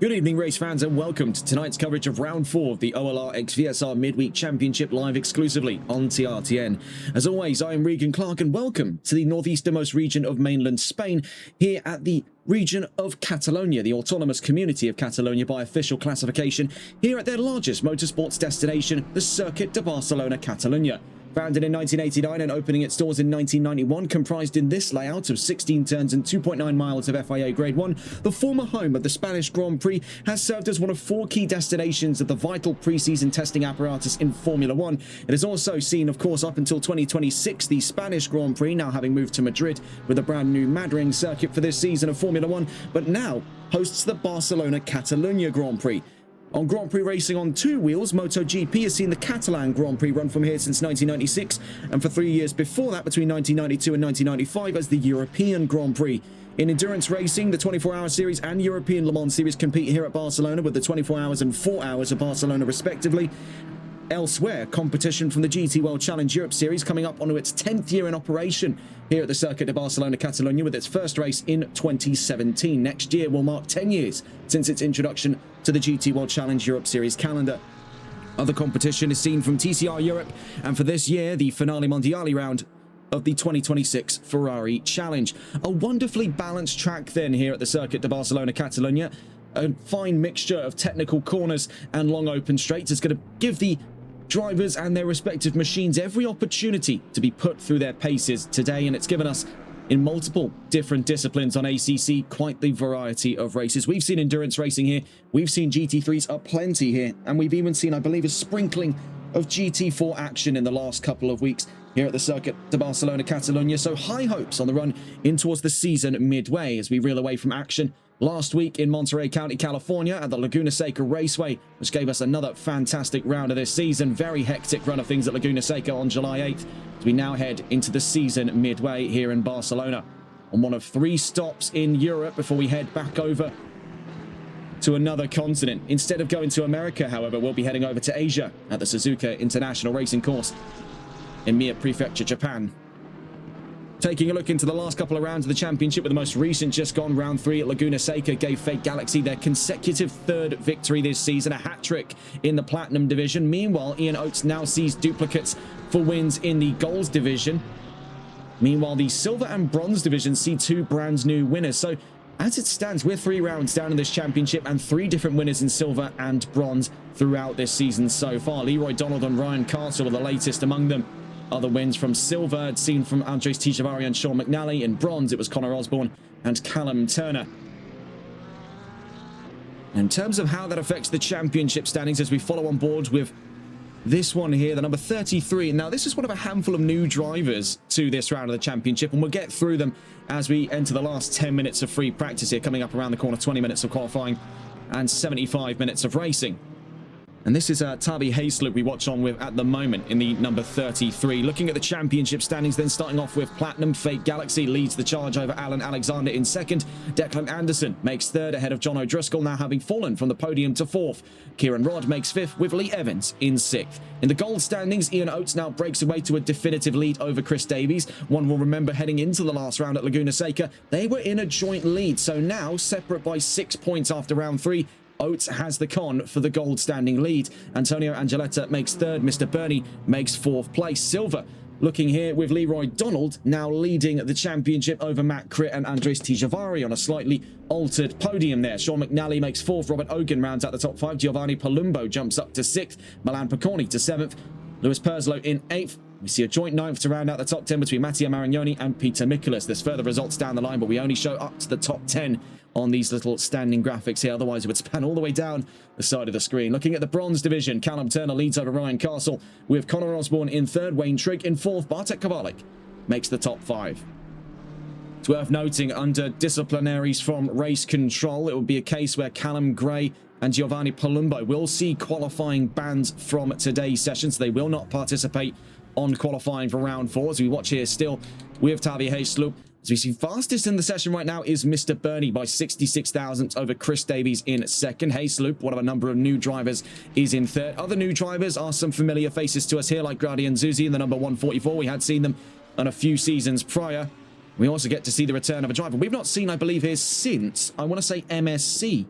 Good evening, race fans, and welcome to tonight's coverage of Round 4 of the OLR x VSR Midweek Championship live exclusively on TRTN. As always, I am Regan Clark, and welcome to the northeasternmost region of mainland Spain, here at the region of Catalonia, the autonomous community of Catalonia by official classification, here at their largest motorsports destination, the Circuit de Barcelona, Catalunya. Founded in 1989 and opening its doors in 1991, comprised in this layout of 16 turns and 2.9 miles of FIA Grade 1, the former home of the Spanish Grand Prix has served as one of 4 key destinations of the vital pre-season testing apparatus in Formula 1. It has also seen, of course, up until 2026, the Spanish Grand Prix, now having moved to Madrid with a brand new Madrid circuit for this season of Formula 1, but now hosts the Barcelona Catalunya Grand Prix. On Grand Prix racing on 2 wheels, MotoGP has seen the Catalan Grand Prix run from here since 1996, and for 3 years before that, between 1992 and 1995, as the European Grand Prix. In endurance racing, the 24-hour series and European Le Mans series compete here at Barcelona, with the 24 hours and 4 hours of Barcelona respectively. Elsewhere, competition from the GT World Challenge Europe Series coming up onto its 10th year in operation here at the Circuit de Barcelona Catalunya, with its first race in 2017. Next year will mark 10 years since its introduction to the GT World Challenge Europe Series calendar. Other competition is seen from TCR Europe, and for this year, the Finale Mondiale round of the 2026 Ferrari Challenge. A wonderfully balanced track then here at the Circuit de Barcelona Catalunya. A fine mixture of technical corners and long open straights is going to give the drivers and their respective machines every opportunity to be put through their paces today, and it's given us, in multiple different disciplines on ACC, quite the variety of races. We've seen endurance racing here, we've seen GT3s aplenty here, and we've even seen, I believe, a sprinkling of GT4 action in the last couple of weeks here at the Circuit de Barcelona Catalunya. So high hopes on the run in towards the season midway as we reel away from action last week in Monterey County, California at the Laguna Seca Raceway, which gave us another fantastic round of this season. Very hectic run of things at Laguna Seca on July 8th, as we now head into the season midway here in Barcelona, on one of 3 stops in Europe before we head back over to another continent. Instead of going to America, however, we'll be heading over to Asia at the Suzuka International Racing Course in Mie Prefecture, Japan. Taking a look into the last couple of rounds of the championship, with the most recent just gone, round 3 at Laguna Seca gave Fate Galaxy their consecutive 3rd victory this season, a hat-trick in the Platinum division. Meanwhile, Ian Oates now sees duplicates for wins in the Golds division. Meanwhile, the Silver and Bronze division see 2 brand new winners. So as it stands, we're 3 rounds down in this championship and 3 different winners in Silver and Bronze throughout this season so far. Leroy Donald and Ryan Castle are the latest among them. Other wins from Silver had seen from Andres Tijavari and Sean McNally. In Bronze, it was Connor Osborne and Callum Turner. In terms of how that affects the championship standings, as we follow on board with this one here, the number 33. Now, this is one of a handful of new drivers to this round of the championship, and we'll get through them as we enter the last 10 minutes of free practice here, coming up around the corner, 20 minutes of qualifying and 75 minutes of racing. And this is Tabi Hayslip we watch on with at the moment in the number 33. Looking at the championship standings, then starting off with Platinum, Fate Galaxy leads the charge over Alan Alexander in 2nd. Declan Anderson makes 3rd ahead of John O'Driscoll, now having fallen from the podium to 4th. Kieran Rodd makes 5th, with Lee Evans in 6th. In the gold standings, Ian Oates now breaks away to a definitive lead over Chris Davies. One will remember heading into the last round at Laguna Seca, they were in a joint lead, so now separate by 6 points after round 3. Oates has the con for the gold standing lead. Antonio Angeletta makes 3rd. Mr. Bernie makes 4th place. Silver looking here with Leroy Donald now leading the championship over Matt Critt and Andres Tijavari on a slightly altered podium there. Sean McNally makes 4th. Robert Ogan rounds out the top 5. Giovanni Palumbo jumps up to 6th. Milan Piconi to 7th. Lewis Perslow in 8th. We see a joint 9th to round out the top 10 between Mattia Marignoni and Peter Mikolas. There's further results down the line, but we only show up to the top 10 on these little standing graphics here. Otherwise, it would span all the way down the side of the screen. Looking at the Bronze division, Callum Turner leads over Ryan Castle, with Connor Osborne in 3rd, Wayne Trigg in 4th. Bartek Kowalik makes the top 5. It's worth noting, under disciplinaries from race control, it will be a case where Callum Gray and Giovanni Palumbo will see qualifying bans from today's session, so they will not participate on qualifying for round 4. As we watch here still with Tavi Hayslip, as we see fastest in the session right now is Mr. Bernie by 66 thousandths over Chris Davies in 2nd. Hayslip, one of a number of new drivers, is in 3rd. Other new drivers are some familiar faces to us here, like Grady and Zuzi in the number 144. We had seen them on a few seasons prior. We also get to see the return of a driver we've not seen, I believe, here since, I want to say, MSC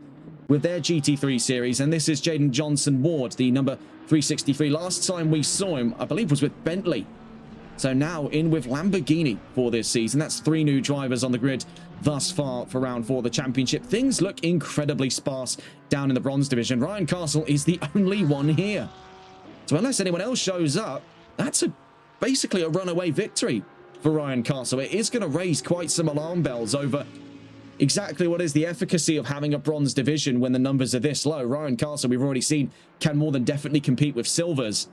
with their GT3 series, and this is Jaden Johnson-Ward, the number 363. Last time we saw him, I believe, was with Bentley. So now in with Lamborghini for this season. That's 3 new drivers on the grid thus far for round 4 of the championship. Things look incredibly sparse down in the bronze division. Ryan Castle is the only one here. So unless anyone else shows up, that's basically a runaway victory for Ryan Castle. It is going to raise quite some alarm bells over exactly what is the efficacy of having a bronze division when the numbers are this low. Ryan Castle, we've already seen, can more than definitely compete with silvers.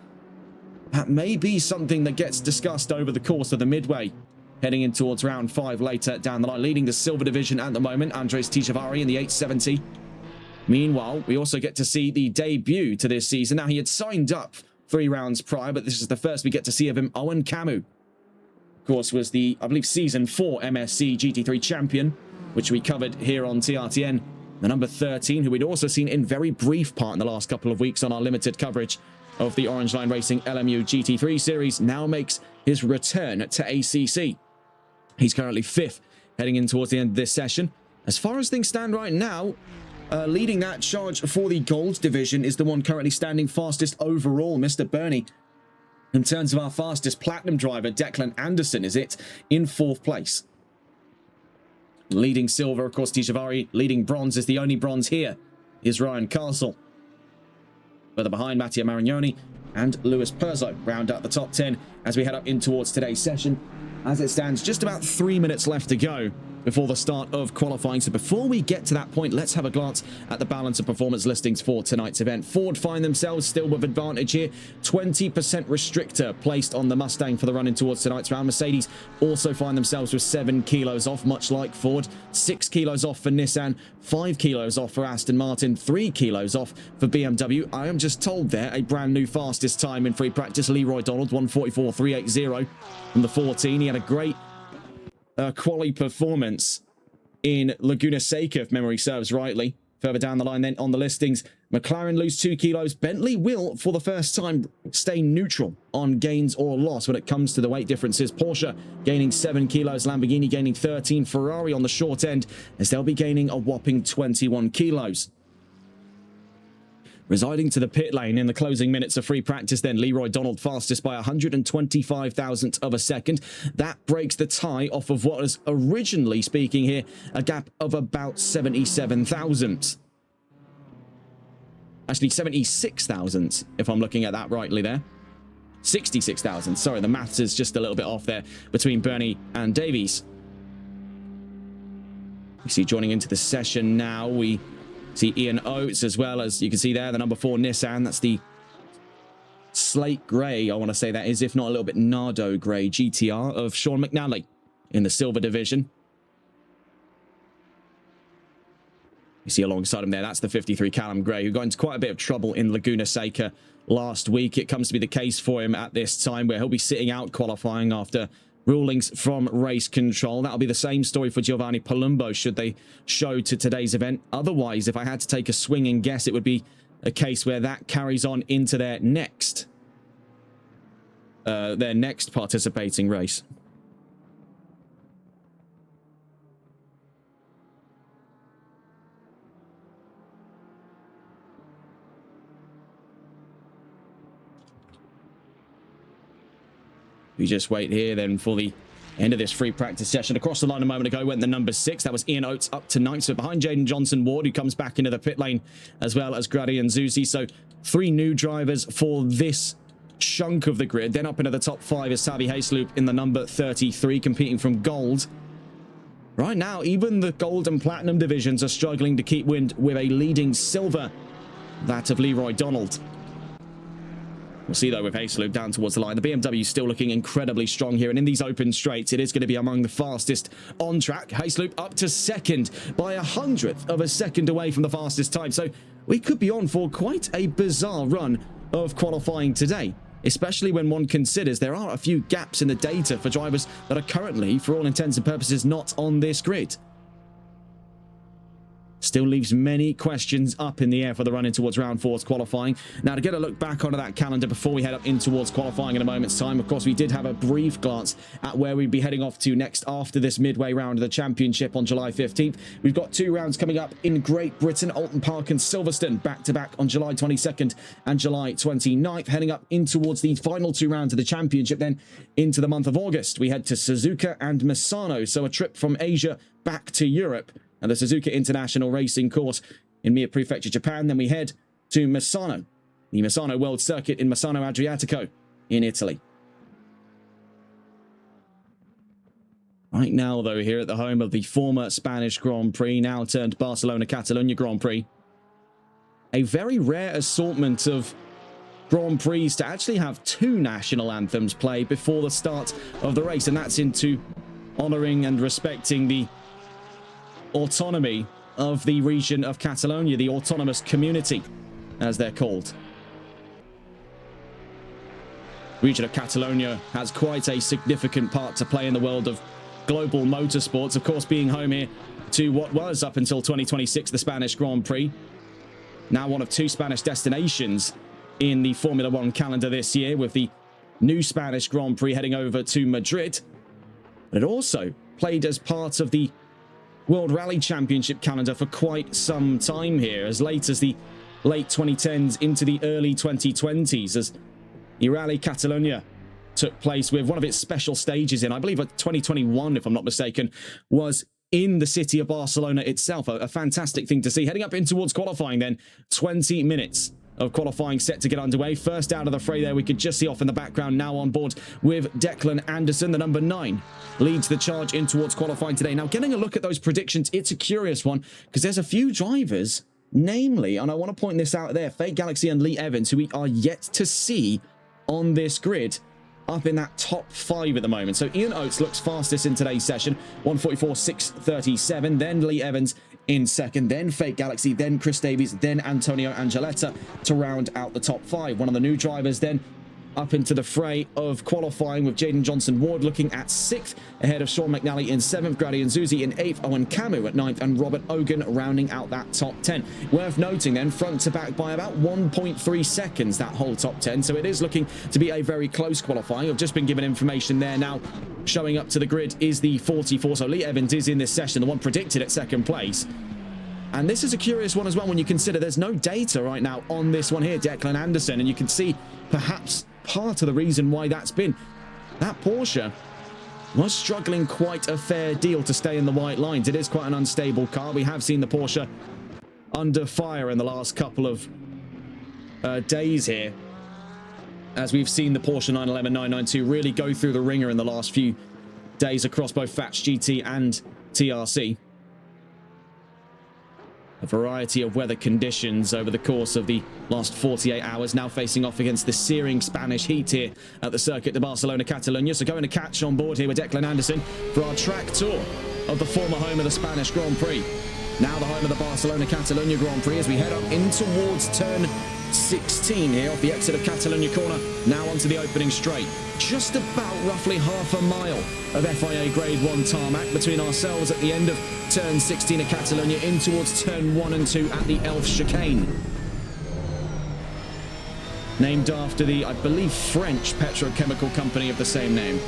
That may be something that gets discussed over the course of the midway, heading in towards round 5 later down the line. Leading the silver division at the moment, Andres Tijavari in the 870. Meanwhile, we also get to see the debut to this season. Now, he had signed up 3 rounds prior, but this is the first we get to see of him. Owen Camu, of course, was the, I believe, Season 4 MSC GT3 champion, which we covered here on TRTN. The number 13, who we'd also seen in very brief part in the last couple of weeks on our limited coverage of the Orange Line Racing LMU GT3 series, now makes his return to ACC. He's currently 5th, heading in towards the end of this session. As far as things stand right now, leading that charge for the gold division is the one currently standing fastest overall, Mr. Bernie. In terms of our fastest platinum driver, Declan Anderson is it in 4th place. Leading silver, of course, Tijavari. Leading bronze is the only bronze here, is Ryan Castle. Further behind, Mattia Marignoni and Lewis Perzo round out the top 10 as we head up in towards today's session. As it stands, just about 3 minutes left to go before the start of qualifying. So before we get to that point, let's have a glance at the balance of performance listings for tonight's event. Ford find themselves still with advantage here. 20% restrictor placed on the Mustang for the run in towards tonight's round. Mercedes also find themselves with 7 kilos off, much like Ford. 6 kilos off for Nissan, 5 kilos off for Aston Martin, 3 kilos off for BMW. I am just told there a brand new fastest time in free practice. Leroy Donald, 1:44.380 from the 14. He had a great quali performance in Laguna Seca, if memory serves rightly. Further down the line then on the listings, McLaren lose 2 kilos. Bentley will, for the first time, stay neutral on gains or loss when it comes to the weight differences. Porsche gaining 7 kilos, Lamborghini gaining 13, Ferrari on the short end, as they'll be gaining a whopping 21 kilos. Residing to the pit lane in the closing minutes of free practice then, Leroy Donald fastest by 125 thousandths of a second. That breaks the tie off of what was originally, speaking here, a gap of about 77 thousandths. Actually, 76 thousandths, if I'm looking at that rightly there. 66 thousandths. Sorry, the maths is just a little bit off there between Bernie and Davies. You see, joining into the session now, we see Ian Oates, as well as you can see there, the number 4 Nissan. That's the slate grey, I want to say that is, if not a little bit Nardo grey GTR of Sean McNally in the silver division. You see alongside him there, that's the 53 Callum Gray, who got into quite a bit of trouble in Laguna Seca last week. It comes to be the case for him at this time, where he'll be sitting out qualifying after rulings from race control. That'll be the same story for Giovanni Palumbo should they show to today's event. Otherwise, if I had to take a swinging guess, it would be a case where that carries on into their next participating race. We just wait here then for the end of this free practice session. Across the line a moment ago went the number 6. That was Ian Oates up to 9th. So behind Jaden Johnson-Ward, who comes back into the pit lane, as well as Grady and Zuzi. So 3 new drivers for this chunk of the grid. Then up into the top 5 is Savi Hayesloop in the number 33, competing from gold. Right now, even the gold and platinum divisions are struggling to keep wind with a leading silver, that of Leroy Donald. We'll see, though, with Hayesloop down towards the line. The BMW is still looking incredibly strong here. And in these open straights, it is going to be among the fastest on track. Hayesloop up to 2nd by 100th of a second away from the fastest time. So we could be on for quite a bizarre run of qualifying today, especially when one considers there are a few gaps in the data for drivers that are currently, for all intents and purposes, not on this grid. still leaves many questions up in the air for the run in towards round 4's qualifying. Now, to get a look back onto that calendar before we head up in towards qualifying in a moment's time, of course, we did have a brief glance at where we'd be heading off to next after this midway round of the championship on July 15th. We've got 2 rounds coming up in Great Britain, Alton Park and Silverstone, back-to-back on July 22nd and July 29th, heading up in towards the final 2 rounds of the championship. Then into the month of August, we head to Suzuka and Misano, so a trip from Asia back to Europe and the Suzuka International Racing Course in Mie Prefecture, Japan. Then we head to Misano, the Misano World Circuit in Misano Adriatico in Italy. Right now, though, here at the home of the former Spanish Grand Prix, now turned Barcelona Catalunya Grand Prix, a very rare assortment of Grand Prix to actually have 2 national anthems played before the start of the race, and that's into honouring and respecting the autonomy of the region of Catalonia, the autonomous community, as they're called. The region of Catalonia has quite a significant part to play in the world of global motorsports, of course, being home here to what was, up until 2026, the Spanish Grand Prix. Now one of 2 Spanish destinations in the Formula 1 calendar this year, with the new Spanish Grand Prix heading over to Madrid. But it also played as part of the World Rally Championship calendar for quite some time here, as late as the late 2010s into the early 2020s, as the Rally Catalunya took place with one of its special stages in, I believe, 2021, if I'm not mistaken, was in the city of Barcelona itself. A fantastic thing to see. Heading up in towards qualifying then, 20 minutes of qualifying set to get underway. First out of the fray there, we could just see off in the background now on board with Declan Anderson, the number 9, leads the charge in towards qualifying today. Now, getting a look at those predictions, it's a curious one because there's a few drivers, namely, and I want to point this out there, Fake Galaxy and Lee Evans, who we are yet to see on this grid, up in that top 5 at the moment. So Ian Oates looks fastest in today's session, 1:44.637. Then Lee Evans in second, then Fake Galaxy, then Chris Davies, then Antonio Angeletta to round out the top 5. One of the new drivers then up into the fray of qualifying, with Jaden Johnson-Ward looking at 6th, ahead of Sean McNally in 7th, Grady and Zuzi in 8th, Owen Camu at 9th, and Robert Ogan rounding out that top 10. Worth noting then, front to back by about 1.3 seconds, that whole top 10, so it is looking to be a very close qualifying. I've just been given information there now. Showing up to the grid is the 44, so Lee Evans is in this session, the one predicted at 2nd place. And this is a curious one as well when you consider there's no data right now on this one here, Declan Anderson, and you can see perhaps part of the reason why that's been. That Porsche was struggling quite a fair deal to stay in the white lines. It is quite an unstable car. We have seen the Porsche under fire in the last couple of days here, as we've seen the Porsche 911 992 really go through the ringer in the last few days across both FATS GT and TRC. A variety of weather conditions over the course of the last 48 hours, now facing off against the searing Spanish heat here at the Circuit de Barcelona Catalunya. So going to catch on board here with Declan Anderson for our track tour of the former home of the Spanish Grand Prix. Now the home of the Barcelona Catalunya Grand Prix, as we head up in towards turn 16 here off the exit of Catalunya corner, now onto the opening straight. Just about roughly half a mile of FIA Grade 1 tarmac between ourselves at the end of turn 16 at Catalunya, in towards turn 1 and 2 at the Elf chicane. Named after the, I believe, French petrochemical company of the same name.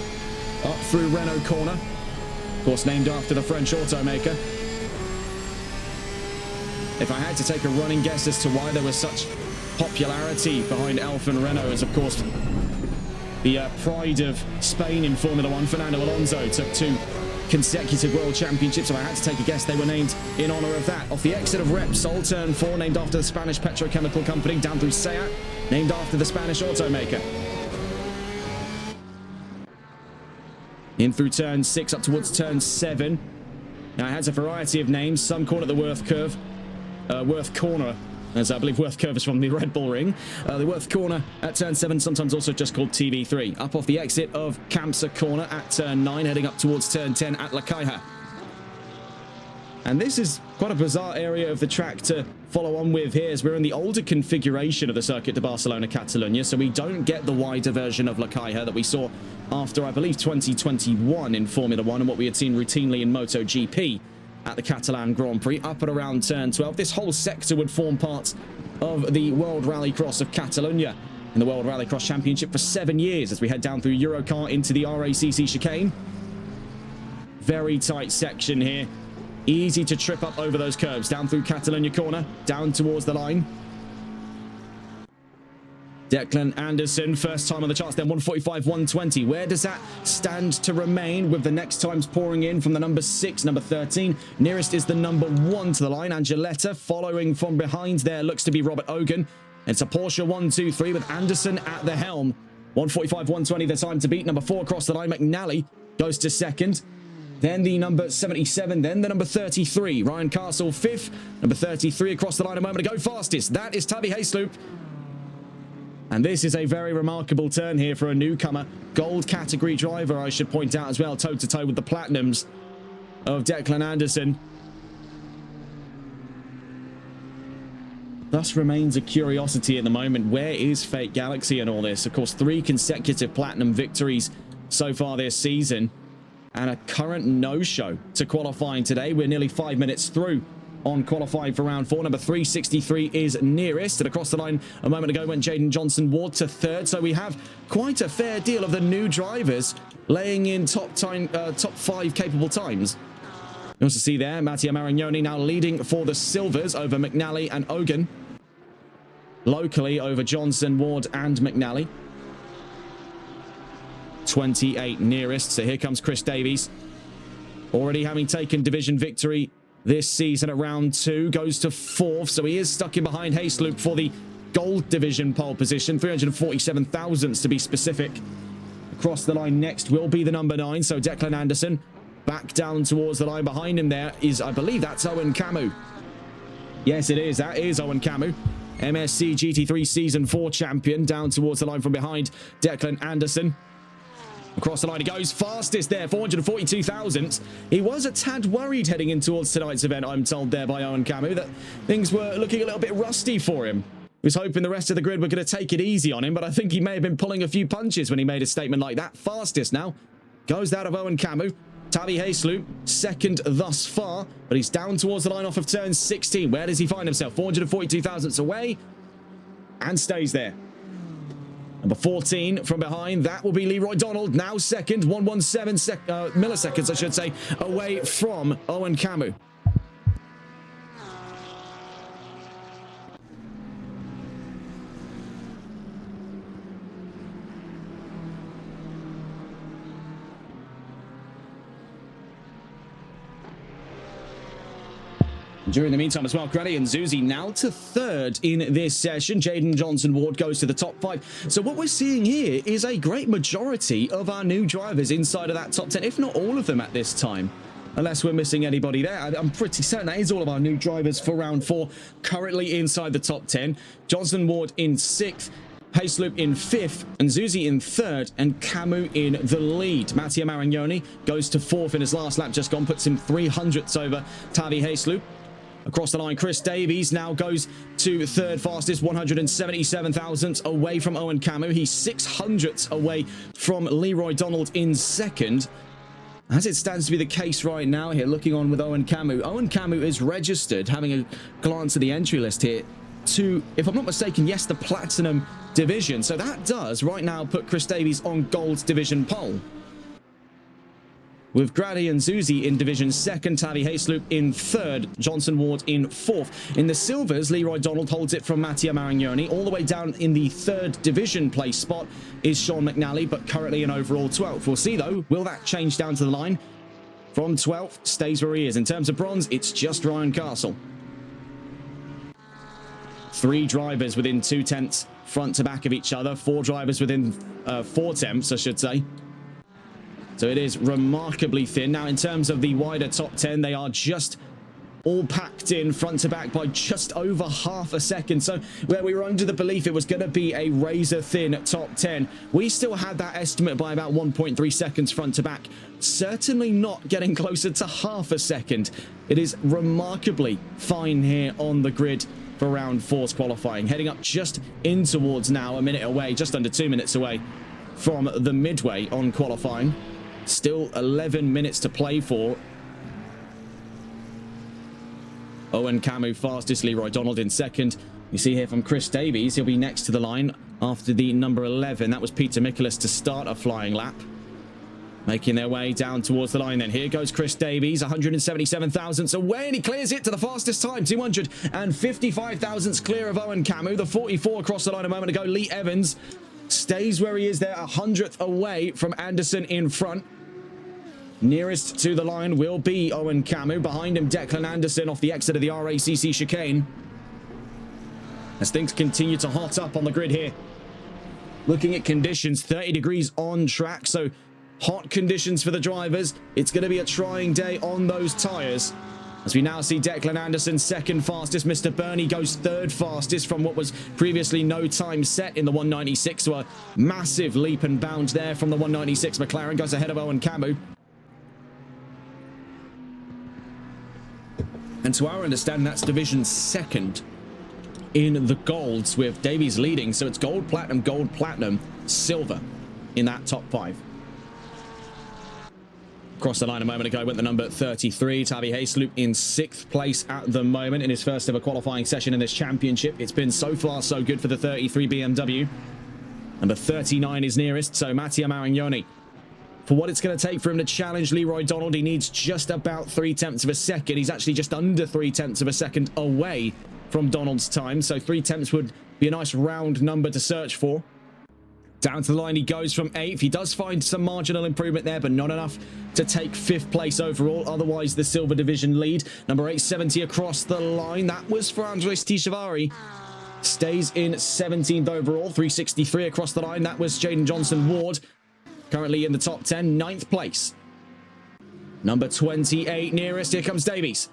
Up through Renault corner, of course named after the French automaker. If I had to take a running guess as to why there was such popularity behind Elf and Renault, is of course the pride of Spain in Formula 1. Fernando Alonso took 2 consecutive world championships, so I had to take a guess they were named in honor of that. Off the exit of Repsol, turn 4, named after the Spanish petrochemical company. Down through SEAT, named after the Spanish automaker. In through turn 6, up towards turn 7. Now it has a variety of names. Some call it the Worth Curve, Worth Corner, as I believe Worth Curve is from the Red Bull Ring. The Worth Corner at turn 7, sometimes also just called TV3. Up off the exit of Kamsa Corner at turn 9, heading up towards turn 10 at La Caja. And this is quite a bizarre area of the track to follow on with here, as we're in the older configuration of the Circuit de Barcelona Catalunya, so we don't get the wider version of La Caja that we saw after, I believe, 2021 in Formula 1 and what we had seen routinely in MotoGP at the Catalan Grand Prix, up at around turn 12. This whole sector would form part of the World Rallycross of Catalonia in the World Rallycross Championship for 7 years as we head down through Eurocar into the RACC chicane. Very tight section here. Easy to trip up over those curves. Down through Catalonia corner, down towards the line. Declan Anderson, first time on the charts, then 145, 120. Where does that stand to remain with the next times pouring in from the number 6, number 13? Nearest is the number 1 to the line, Angeletta. Following from behind there looks to be Robert Ogan. It's a Porsche 1-2-3 with Anderson at the helm. 145, 120, the time to beat. Number 4 across the line, McNally goes to second. Then the number 77, then the number 33. Ryan Castle, 5th. Number 33 across the line a moment ago, fastest. That is Tavi Hayesloop. And this is a very remarkable turn here for a newcomer. Gold category driver, I should point out as well, toe-to-toe with the Platinums of Declan Anderson. Thus remains a curiosity at the moment. Where is Fate Galaxy in all this? Of course, 3 consecutive Platinum victories so far this season. And a current no-show to qualifying today. We're nearly 5 minutes through on qualifying for round 4. Number 363 is nearest. And across the line a moment ago went Jaden Johnson-Ward to 3rd. So we have quite a fair deal of the new drivers laying in top 5 capable times. You also see there, Mattia Marignoni now leading for the Silvers over McNally and Ogan. Locally over Johnson, Ward and McNally. 28 nearest. So here comes Chris Davies. Already having taken division victory this season at round 2. Goes to 4th. So he is stuck in behind Hayesloop for the gold division pole position. 347 thousandths to be specific. Across the line next will be the number 9. So Declan Anderson. Back down towards the line behind him there is, I believe that's Owen Camus. Yes, it is. That is Owen Camus. MSC GT3 Season 4 champion. Down towards the line from behind Declan Anderson. Across the line he goes. Fastest there. 442 thousandths. He was a tad worried heading in towards tonight's event, I'm told there by Owen Camus, that things were looking a little bit rusty for him. He was hoping the rest of the grid were going to take it easy on him, but I think he may have been pulling a few punches when he made a statement like that. Fastest now goes that of Owen Camus. Tavi Hayesloop, second thus far, but he's down towards the line off of turn 16. Where does he find himself? 442 thousandths away and stays there. Number 14 from behind, that will be Leroy Donald, now second, 117 milliseconds, I should say, away from Owen Camus. During the meantime as well, Grady and Zuzi now to 3rd in this session. Jaden Johnson-Ward goes to the top 5. So what we're seeing here is a great majority of our new drivers inside of that top 10, if not all of them at this time. Unless we're missing anybody there. I'm pretty certain that is all of our new drivers for round 4 currently inside the top 10. Johnson-Ward in 6th. Hayesloop in 5th, and Zuzi in 3rd, and Camus in the lead. Mattia Marignoni goes to 4th in his last lap just gone, puts him 300ths over Tavi Hayesloop. Across the line, Chris Davies now goes to 3rd fastest, 177 thousandths away from Owen Camus. He's 600ths away from Leroy Donald in 2nd. As it stands to be the case right now here, looking on with Owen Camus. Owen Camus is registered, having a glance at the entry list here, to, if I'm not mistaken, yes, the Platinum Division. So that does right now put Chris Davies on Gold Division pole. With Grady and Zuzi in Division 2nd, Tavi Hayesloop in 3rd, Johnson-Ward in 4th. In the Silvers, Leroy Donald holds it from Mattia Marignoni. All the way down in the 3rd Division place spot is Sean McNally, but currently in overall 12th. We'll see, though, will that change down to the line? From 12th, stays where he is. In terms of bronze, it's just Ryan Castle. 3 drivers within 2/10 front to back of each other. 4 drivers within 4/10, I should say. So it is remarkably thin. Now, in terms of the wider top 10, they are just all packed in front to back by just over half a second. So where we were under the belief it was going to be a razor thin top 10, we still had that estimate by about 1.3 seconds front to back. Certainly not getting closer to half a second. It is remarkably fine here on the grid for round 4's qualifying. Heading up just in towards now, a minute away, just under 2 minutes away from the midway on qualifying. Still 11 minutes to play for. Owen Camu fastest, Leroy Donald in second. You see here from Chris Davies, he'll be next to the line after the number 11. That was Peter Michaelis to start a flying lap. Making their way down towards the line then. Here goes Chris Davies, 177 thousandths away, and he clears it to the fastest time. 255 thousandths clear of Owen Camu. The 44 across the line a moment ago. Lee Evans stays where he is there, 100th away from Anderson in front. Nearest to the line will be Owen Camu. Behind him, Declan Anderson off the exit of the RACC chicane. As things continue to hot up on the grid here. Looking at conditions, 30 degrees on track, so hot conditions for the drivers. It's going to be a trying day on those tyres. As we now see Declan Anderson second fastest. Mr. Burney goes third fastest from what was previously no time set in the 196. So a massive leap and bound there from the 196. McLaren goes ahead of Owen Camu. And to our understanding, that's division second in the golds, with Davies leading. So it's gold, platinum, silver in that top 5. Across the line a moment ago went the number 33, Tavi Hayesloop in 6th place at the moment in his first ever qualifying session in this championship. It's been so far so good for the 33 BMW. Number 39 is nearest, so Mattia Marignoni. For what it's going to take for him to challenge Leroy Donald, he needs just about 3/10 of a second. He's actually just under 3/10 of a second away from Donald's time, so 3/10 would be a nice round number to search for. Down to the line he goes from 8th. He does find some marginal improvement there, but not enough to take 5th place overall. Otherwise, the silver division lead. Number 870 across the line. That was for Andres Tishavari. Stays in 17th overall. 363 across the line. That was Jaden Johnson Ward. Currently in the top 10, 9th place. Number 28 nearest. Here comes Davies.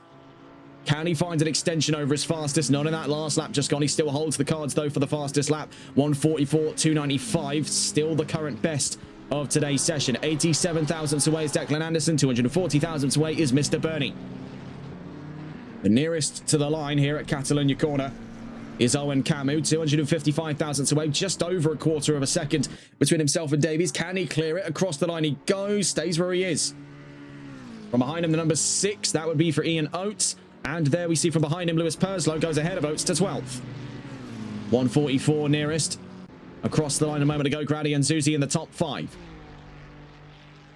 Can he find an extension over his fastest? Not in that last lap just gone. He still holds the cards, though, for the fastest lap. 144.295. Still the current best of today's session. 87 thousandths away is Declan Anderson. 240 thousandths away is Mr. Burney. The nearest to the line here at Catalonia Corner is Owen Camu. 255 thousandths away. Just over a quarter of a second between himself and Davies. Can he clear it? Across the line he goes. Stays where he is. From behind him, the number 6. That would be for Ian Oates. And there we see from behind him, Lewis Purslow goes ahead of Oates to 12th. 144 nearest. Across the line a moment ago, Grady and Zuzi in the top 5.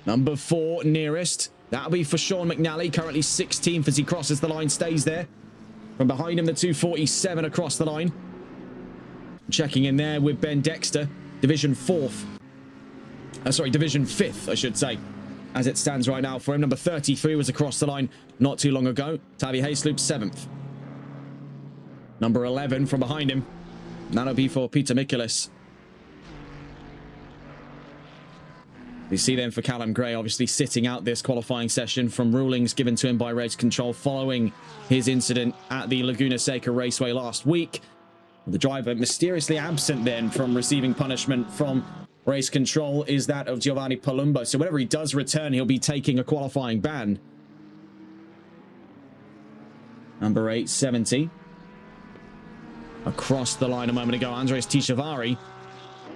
Number 4 nearest. That'll be for Sean McNally, currently 16th as he crosses the line, stays there. From behind him, the 247 across the line. Checking in there with Ben Dexter, division 4th. Division 5th, I should say, as it stands right now for him. Number 33 was across the line not too long ago. Tavi Hayesloop 7th. Number 11 from behind him. That'll be for Peter Michaelis. We see then for Callum Gray, obviously sitting out this qualifying session from rulings given to him by race control following his incident at the Laguna Seca Raceway last week. The driver mysteriously absent then from receiving punishment from race control is that of Giovanni Palumbo. So whenever he does return, he'll be taking a qualifying ban. Number 870. Across the line a moment ago, Andres Tishavari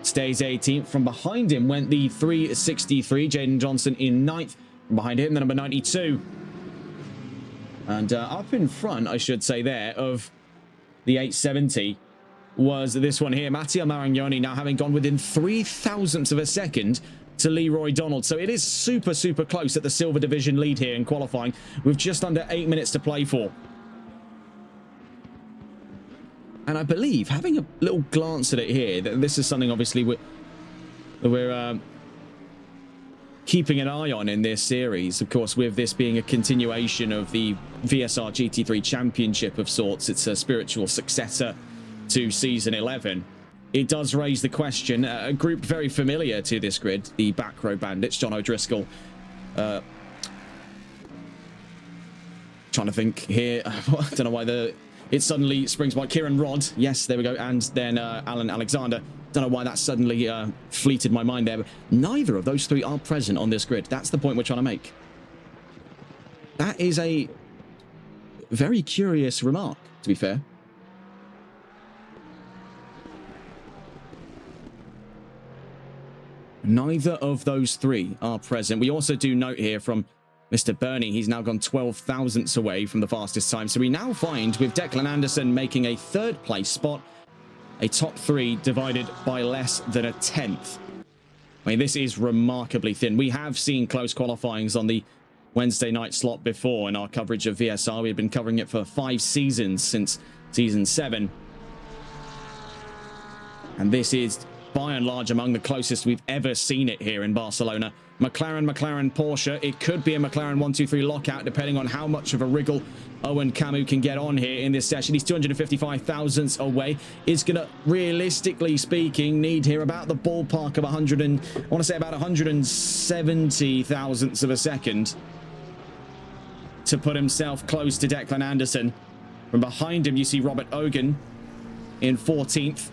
stays 18th. From behind him went the 363, Jaden Johnson in 9th. From behind him, the number 92. And up in front, I should say there, of the 870 was this one here. Mattia Marignoni now having gone within 0.003 of a second to Leroy Donald. So it is super, super close at the silver division lead here in qualifying with just under 8 minutes to play for. And I believe, having a little glance at it here, that this is something obviously we're keeping an eye on in this series. Of course, with this being a continuation of the VSR GT3 Championship of sorts, it's a spiritual successor to Season 11. It does raise the question, a group very familiar to this grid, the Back Row Bandits, John O'Driscoll. Trying to think here, I don't know why it suddenly springs by. Kieran Rodd, yes, there we go, and then Alan Alexander. Don't know why that suddenly fleeted my mind there, but neither of those three are present on this grid. That's the point we're trying to make. That is a very curious remark, to be fair. Neither of those three are present. We also do note here from Mr. Bernie, he's now gone 12 thousandths away from the fastest time. So we now find, with Declan Anderson making a third place spot, a top three divided by less than a tenth. I mean, this is remarkably thin. We have seen close qualifyings on the Wednesday night slot before in our coverage of VSR. We've been covering it for 5 seasons since season 7. And this is, by and large, among the closest we've ever seen it here in Barcelona. McLaren, Porsche. It could be a McLaren 1-2-3 lockout, depending on how much of a wriggle Owen Camus can get on here in this session. He's 255 thousandths away. Is going to, realistically speaking, need here about the ballpark of 170 thousandths of a second to put himself close to Declan Anderson. From behind him, you see Robert Ogan in 14th.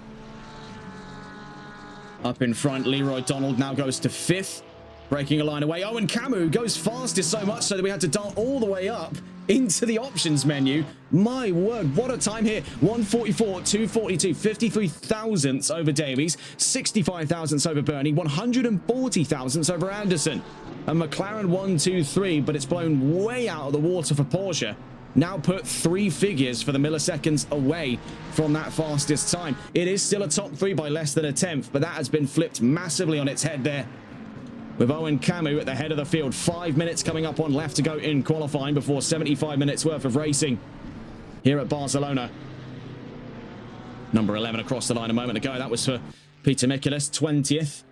Up in front, Leroy Donald now goes to 5th. Breaking a line away. Owen Camus goes fastest, so much so that we had to dial all the way up into the options menu. My word, what a time here. 144, 242, 53 thousandths over Davies, 65 thousandths over Bernie, 140 thousandths over Anderson. A McLaren 1-2-3, but it's blown way out of the water for Porsche. Now put 3 figures for the milliseconds away from that fastest time. It is still a top 3 by less than a tenth, but that has been flipped massively on its head there, with Owen Camus at the head of the field. 5 minutes coming up on left to go in qualifying before 75 minutes worth of racing here at Barcelona. Number 11 across the line a moment ago. That was for Peter Michaelis, 20th.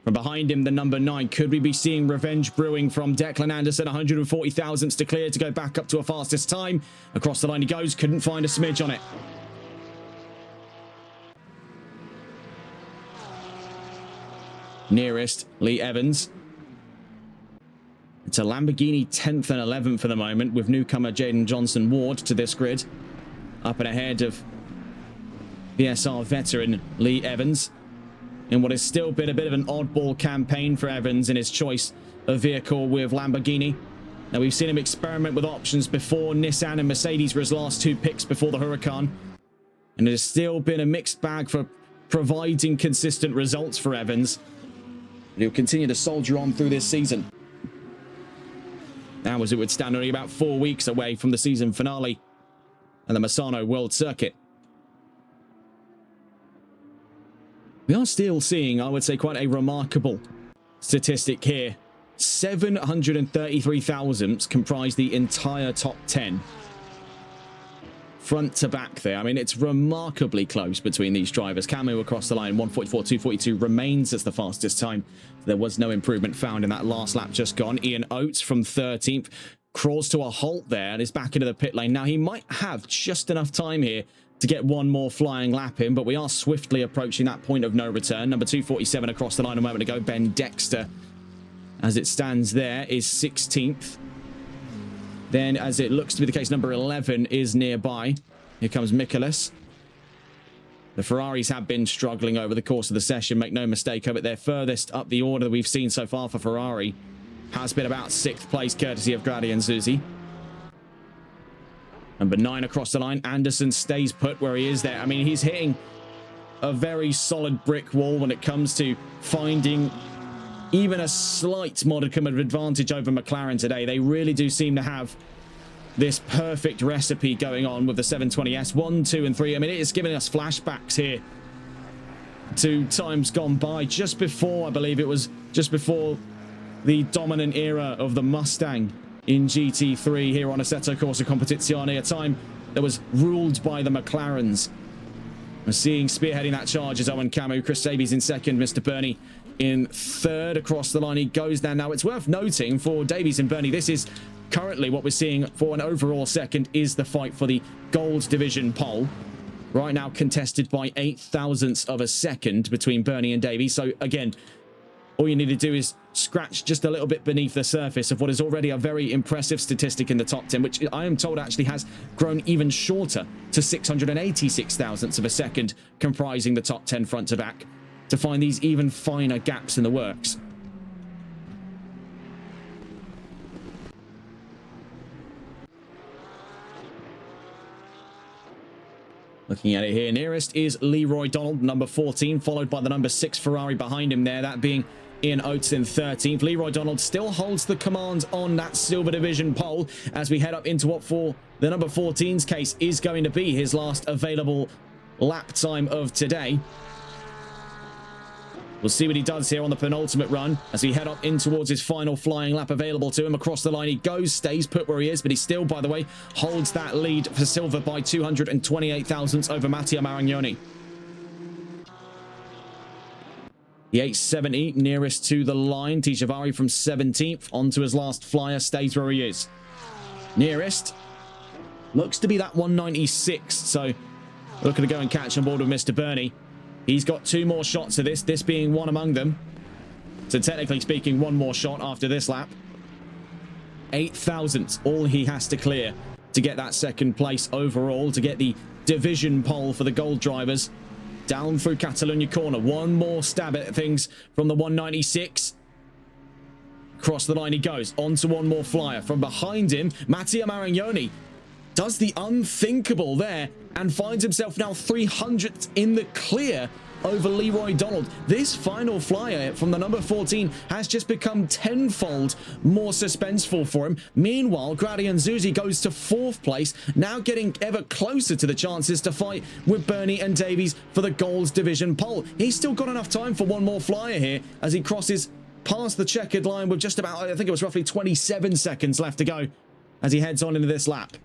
From behind him, the number 9. Could we be seeing revenge brewing from Declan Anderson? 140 thousandths to clear to go back up to a fastest time. Across the line he goes. Couldn't find a smidge on it. Nearest, Lee Evans. It's a Lamborghini 10th and 11th for the moment, with newcomer Jaden Johnson Ward to this grid. Up and ahead of VSR veteran Lee Evans, in what has still been a bit of an oddball campaign for Evans in his choice of vehicle with Lamborghini. Now, we've seen him experiment with options before. Nissan and Mercedes were his last 2 picks before the Huracan. And it has still been a mixed bag for providing consistent results for Evans. He'll continue to soldier on through this season. Now, as it would stand, only about 4 weeks away from the season finale and the Misano World Circuit. We are still seeing, I would say, quite a remarkable statistic here. 733 thousandths comprise the entire top 10. Front to back there. I mean, it's remarkably close between these drivers. Camus across the line, 144, 242 remains as the fastest time. There was no improvement found in that last lap just gone. Ian Oates from 13th crawls to a halt there and is back into the pit lane. Now, he might have just enough time here to get one more flying lap in, but we are swiftly approaching that point of no return. Number 247 across the line a moment ago, Ben Dexter, as it stands there, is 16th. Then, as it looks to be the case, number 11 is nearby. Here comes Michaelis. The Ferraris have been struggling over the course of the session, make no mistake of it. They're furthest up the order that we've seen so far for Ferrari has been about 6th place, courtesy of Grady and Zuzi. Number 9 across the line. Anderson stays put where he is there. I mean, he's hitting a very solid brick wall when it comes to finding even a slight modicum of advantage over McLaren today. They really do seem to have this perfect recipe going on with the 720S 1, 2 and 3. I mean, it is giving us flashbacks here to times gone by, just before, I believe it was just before the dominant era of the Mustang in GT3 here on Assetto Corsa Competizione, a time that was ruled by the McLarens. We're seeing spearheading that charge is Owen Camus. Chris Davies in second, Mr. Bernie in third. Across the line he goes there. Now, it's worth noting for Davies and Bernie, this is currently what we're seeing for an overall second is the fight for the Gold Division pole. Right now contested by 8 thousandths of a second between Bernie and Davies. So again, all you need to do is scratch just a little bit beneath the surface of what is already a very impressive statistic in the top 10, which I am told actually has grown even shorter to 686 thousandths of a second, comprising the top 10 front to back, to find these even finer gaps in the works. Looking at it here, nearest is Leroy Donald, number 14, followed by the number 6 Ferrari behind him there, that being Ian Oates in 13th. Leroy Donald still holds the command on that silver division pole as we head up into what for the number 14's case is going to be his last available lap time of today. We'll see what he does here on the penultimate run as we head up in towards his final flying lap available to him. Across the line he goes, stays put where he is, but he still, by the way, holds that lead for silver by 228 thousandths over Mattia Maragnoni. The 870 nearest to the line. Tishavari from 17th onto his last flyer, stays where he is. Nearest looks to be that 196, so looking to go and catch on board with Mr. Bernie. He's got 2 more shots of this being one among them. So technically speaking, 1 more shot after this lap. 8 thousandths, all he has to clear to get that second place overall, to get the division pole for the gold drivers. Down through Catalunya corner. 1 more stab at things from the 196. Across the line he goes. On to 1 more flyer. From behind him, Mattia Maragnoni does the unthinkable there and finds himself now 300th in the clear over Leroy Donald. This final flyer from the number 14 has just become tenfold more suspenseful for him. Meanwhile, Gradian Zuzi goes to 4th place, now getting ever closer to the chances to fight with Bernie and Davies for the gold division pole. He's still got enough time for 1 more flyer here as he crosses past the checkered line with just about, I think it was roughly 27 seconds left to go as he heads on into this lap.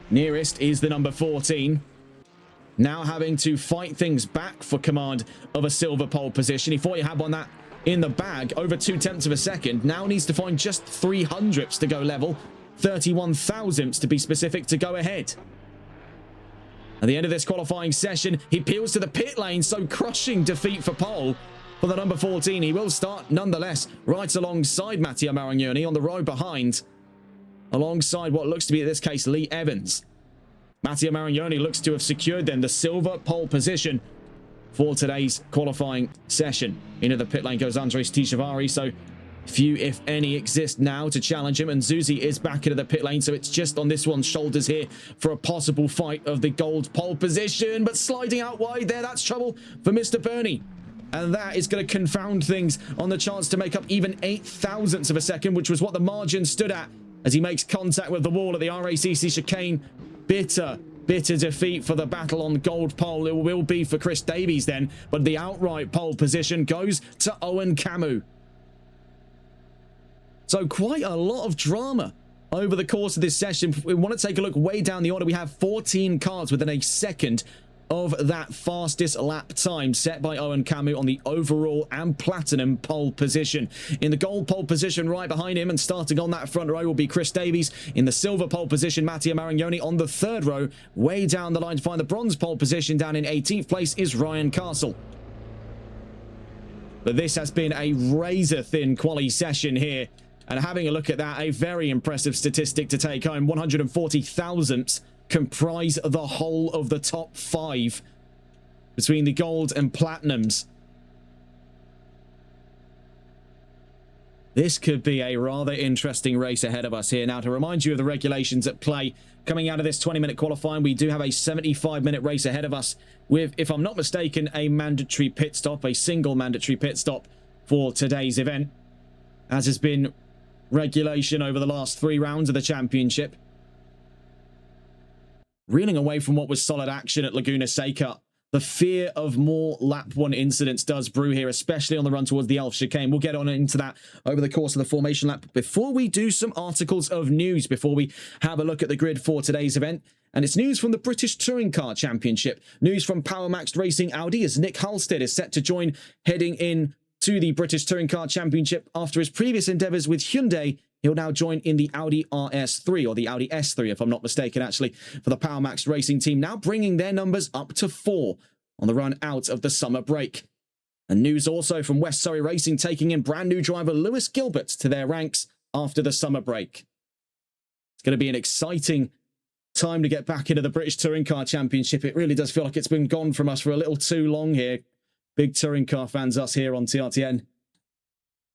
Nearest is the number 14. Now having to fight things back for command of a silver pole position. He thought he had one that in the bag, over 0.2 of a second. Now needs to find just 300ths to go level. 31 thousandths to be specific to go ahead. At the end of this qualifying session, he peels to the pit lane, so crushing defeat for pole. For the number 14, he will start nonetheless right alongside Mattia Maragnoni on the road behind. Alongside what looks to be, in this case, Lee Evans. Mattia Maragnoni looks to have secured then the silver pole position for today's qualifying session. Into the pit lane goes Andres Tishavari, so few, if any, exist now to challenge him, and Zuzi is back into the pit lane, so it's just on this one's shoulders here for a possible fight of the gold pole position, but sliding out wide there, that's trouble for Mr. Bernie. And that is going to confound things on the chance to make up even 8 thousandths of a second, which was what the margin stood at as he makes contact with the wall at the RACC chicane. Bitter defeat for the battle on gold pole. It will be for Chris Davies then, but the outright pole position goes to Owen Camus. So quite a lot of drama over the course of this session. We want to take a look way down the order. We have 14 cars within a second of that fastest lap time set by Owen Camus on the overall and platinum pole position. In the gold pole position right behind him and starting on that front row will be Chris Davies. In the silver pole position, Mattia Maragnoni. On the 3rd row, way down the line to find the bronze pole position down in 18th place is Ryan Castle. But this has been a razor-thin quali session here. And having a look at that, a very impressive statistic to take home. 140 thousandths comprise the whole of the top 5 between the gold and platinums. This could be a rather interesting race ahead of us here. Now, to remind you of the regulations at play, coming out of this 20-minute qualifying, we do have a 75-minute race ahead of us with, if I'm not mistaken, a mandatory pit stop, a single mandatory pit stop for today's event, as has been regulation over the last 3 rounds of the championship. Reeling away from what was solid action at Laguna Seca, the fear of more lap 1 incidents does brew here, especially on the run towards the Elf chicane. We'll get on into that over the course of the formation lap. Before we do some articles of news, before we have a look at the grid for today's event, and it's news from the British Touring Car Championship. News from Power Maxed Racing Audi as Nick Halstead is set to join heading in to the British Touring Car Championship after his previous endeavours with Hyundai. He'll now join in the Audi RS3, or the Audi S3, if I'm not mistaken, actually, for the Power Maxed Racing team, now bringing their numbers up to 4 on the run out of the summer break. And news also from West Surrey Racing taking in brand new driver Lewis Gilbert to their ranks after the summer break. It's going to be an exciting time to get back into the British Touring Car Championship. It really does feel like it's been gone from us for a little too long here. Big touring car fans, us here on TRTN.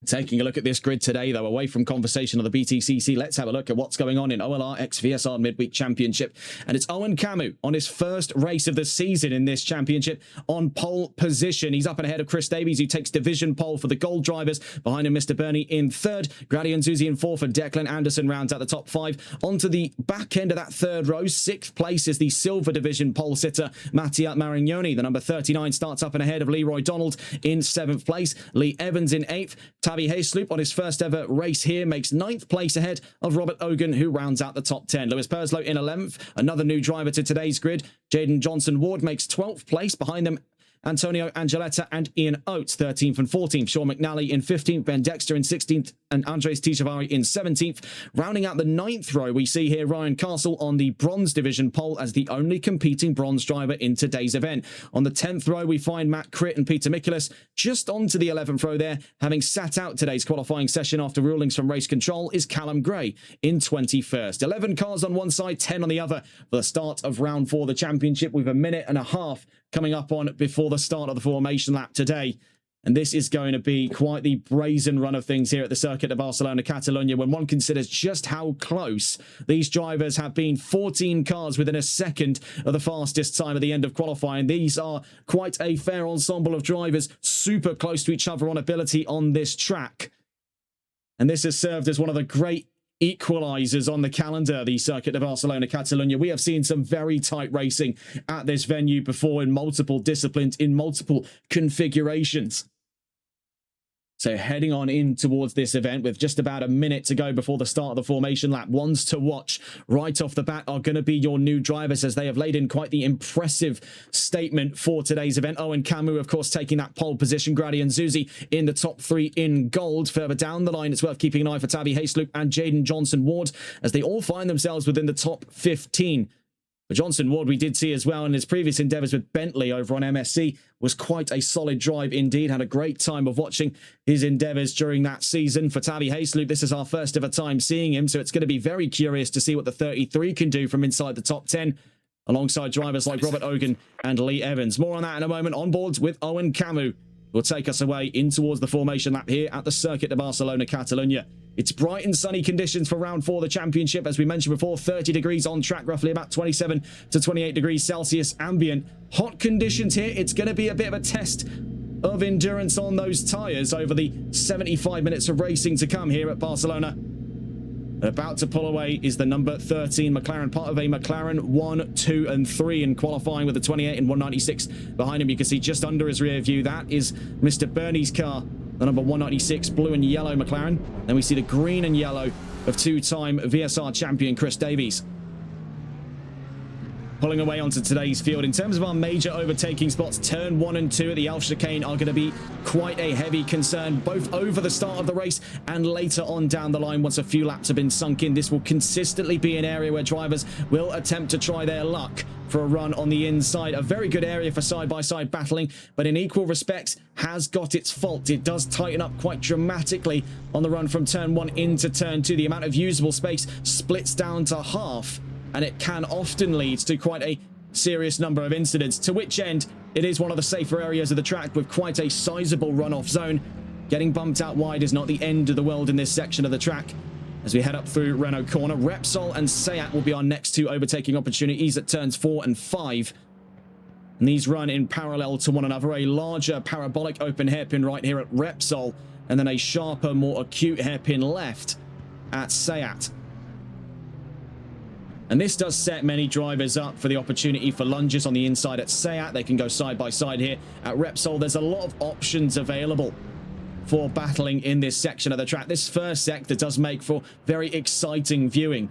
Taking a look at this grid today, though, away from conversation on the BTCC, let's have a look at what's going on in OLR x VSR Midweek Championship. And it's Owen Camu on his first race of the season in this championship on pole position. He's up and ahead of Chris Davies, who takes division pole for the gold drivers. Behind him, Mr. Bernie in third. Grady and Zuzi in fourth, and Declan Anderson rounds out the top five. Onto the back end of that third row, sixth place is the silver division pole sitter, Mattia Marignoni. The number 39 starts up and ahead of Leroy Donald in seventh place. Lee Evans in eighth. Tabby Haysloop on his first ever race here makes ninth place ahead of Robert Ogan, who rounds out the top 10. Lewis Purslow in 11th, another new driver to today's grid. Jaden Johnson-Ward makes 12th place. Behind them, Antonio Angeletta and Ian Oates, 13th and 14th. Sean McNally in 15th, Ben Dexter in 16th, and Andres Tijavari in 17th. Rounding out the 9th row, we see here Ryan Castle on the bronze division pole as the only competing bronze driver in today's event. On the 10th row, we find Matt Critt and Peter Mikulas just onto the 11th row there. Having sat out today's qualifying session after rulings from race control is Callum Gray in 21st. 11 cars on one side, 10 on the other for the start of round 4 of the championship, with a minute and a half coming up on before the start of the formation lap today. And this is going to be quite the brazen run of things here at the circuit of Barcelona, Catalonia, when one considers just how close these drivers have been. 14 cars within a second of the fastest time at the end of qualifying. These are quite a fair ensemble of drivers, super close to each other on ability on this track. And this has served as one of the great equalizers on the calendar, the circuit of Barcelona, Catalonia. We have seen some very tight racing at this venue before in multiple disciplines, in multiple configurations. So heading on in towards this event with just about a minute to go before the start of the formation lap. Ones to watch right off the bat are going to be your new drivers, as they have laid in quite the impressive statement for today's event. Owen Camu, of course, taking that pole position. Grady and Zuzi in the top 3 in gold. Further down the line, it's worth keeping an eye for Tabby Haysloop and Jaden Johnson-Ward, as they all find themselves within the top 15. But Johnson-Ward, we did see as well in his previous endeavours with Bentley over on MSC, was quite a solid drive indeed. Had a great time of watching his endeavours during that season. For Tabby Haysloop, this is our first ever time seeing him, so it's going to be very curious to see what the 33 can do from inside the top 10, alongside drivers like Robert Ogan and Lee Evans. More on that in a moment. On boards with Owen Camu will take us away in towards the formation lap here at the circuit of Barcelona, Catalonia. It's bright and sunny conditions for round 4 of the championship. As we mentioned before, 30 degrees on track, roughly about 27 to 28 degrees Celsius ambient. Hot conditions here. It's going to be a bit of a test of endurance on those tyres over the 75 minutes of racing to come here at Barcelona. About to pull away is the number 13 McLaren, part of a McLaren 1, 2 and 3 in qualifying with the 28 and 196 behind him. You can see just under his rear view, that is Mr. Bernie's car, the number 196 blue and yellow McLaren. Then we see the green and yellow of two-time VSR champion Chris Davies. Pulling away onto today's field. In terms of our major overtaking spots, turn 1 and 2 at the Elf Chicane are going to be quite a heavy concern, both over the start of the race and later on down the line once a few laps have been sunk in. This will consistently be an area where drivers will attempt to try their luck for a run on the inside. A very good area for side-by-side battling, but in equal respects has got its faults. It does tighten up quite dramatically on the run from turn 1 into turn 2. The amount of usable space splits down to half, and it can often lead to quite a serious number of incidents, to which end it is one of the safer areas of the track with quite a sizable runoff zone. Getting bumped out wide is not the end of the world in this section of the track. As we head up through Renault Corner, Repsol and Seat will be our next 2 overtaking opportunities at turns 4 and 5. And these run in parallel to one another. A larger parabolic open hairpin right here at Repsol, and then a sharper, more acute hairpin left at Seat. And this does set many drivers up for the opportunity for lunges on the inside at Seat. They can go side by side here. At Repsol, there's a lot of options available for battling in this section of the track. This first sector does make for very exciting viewing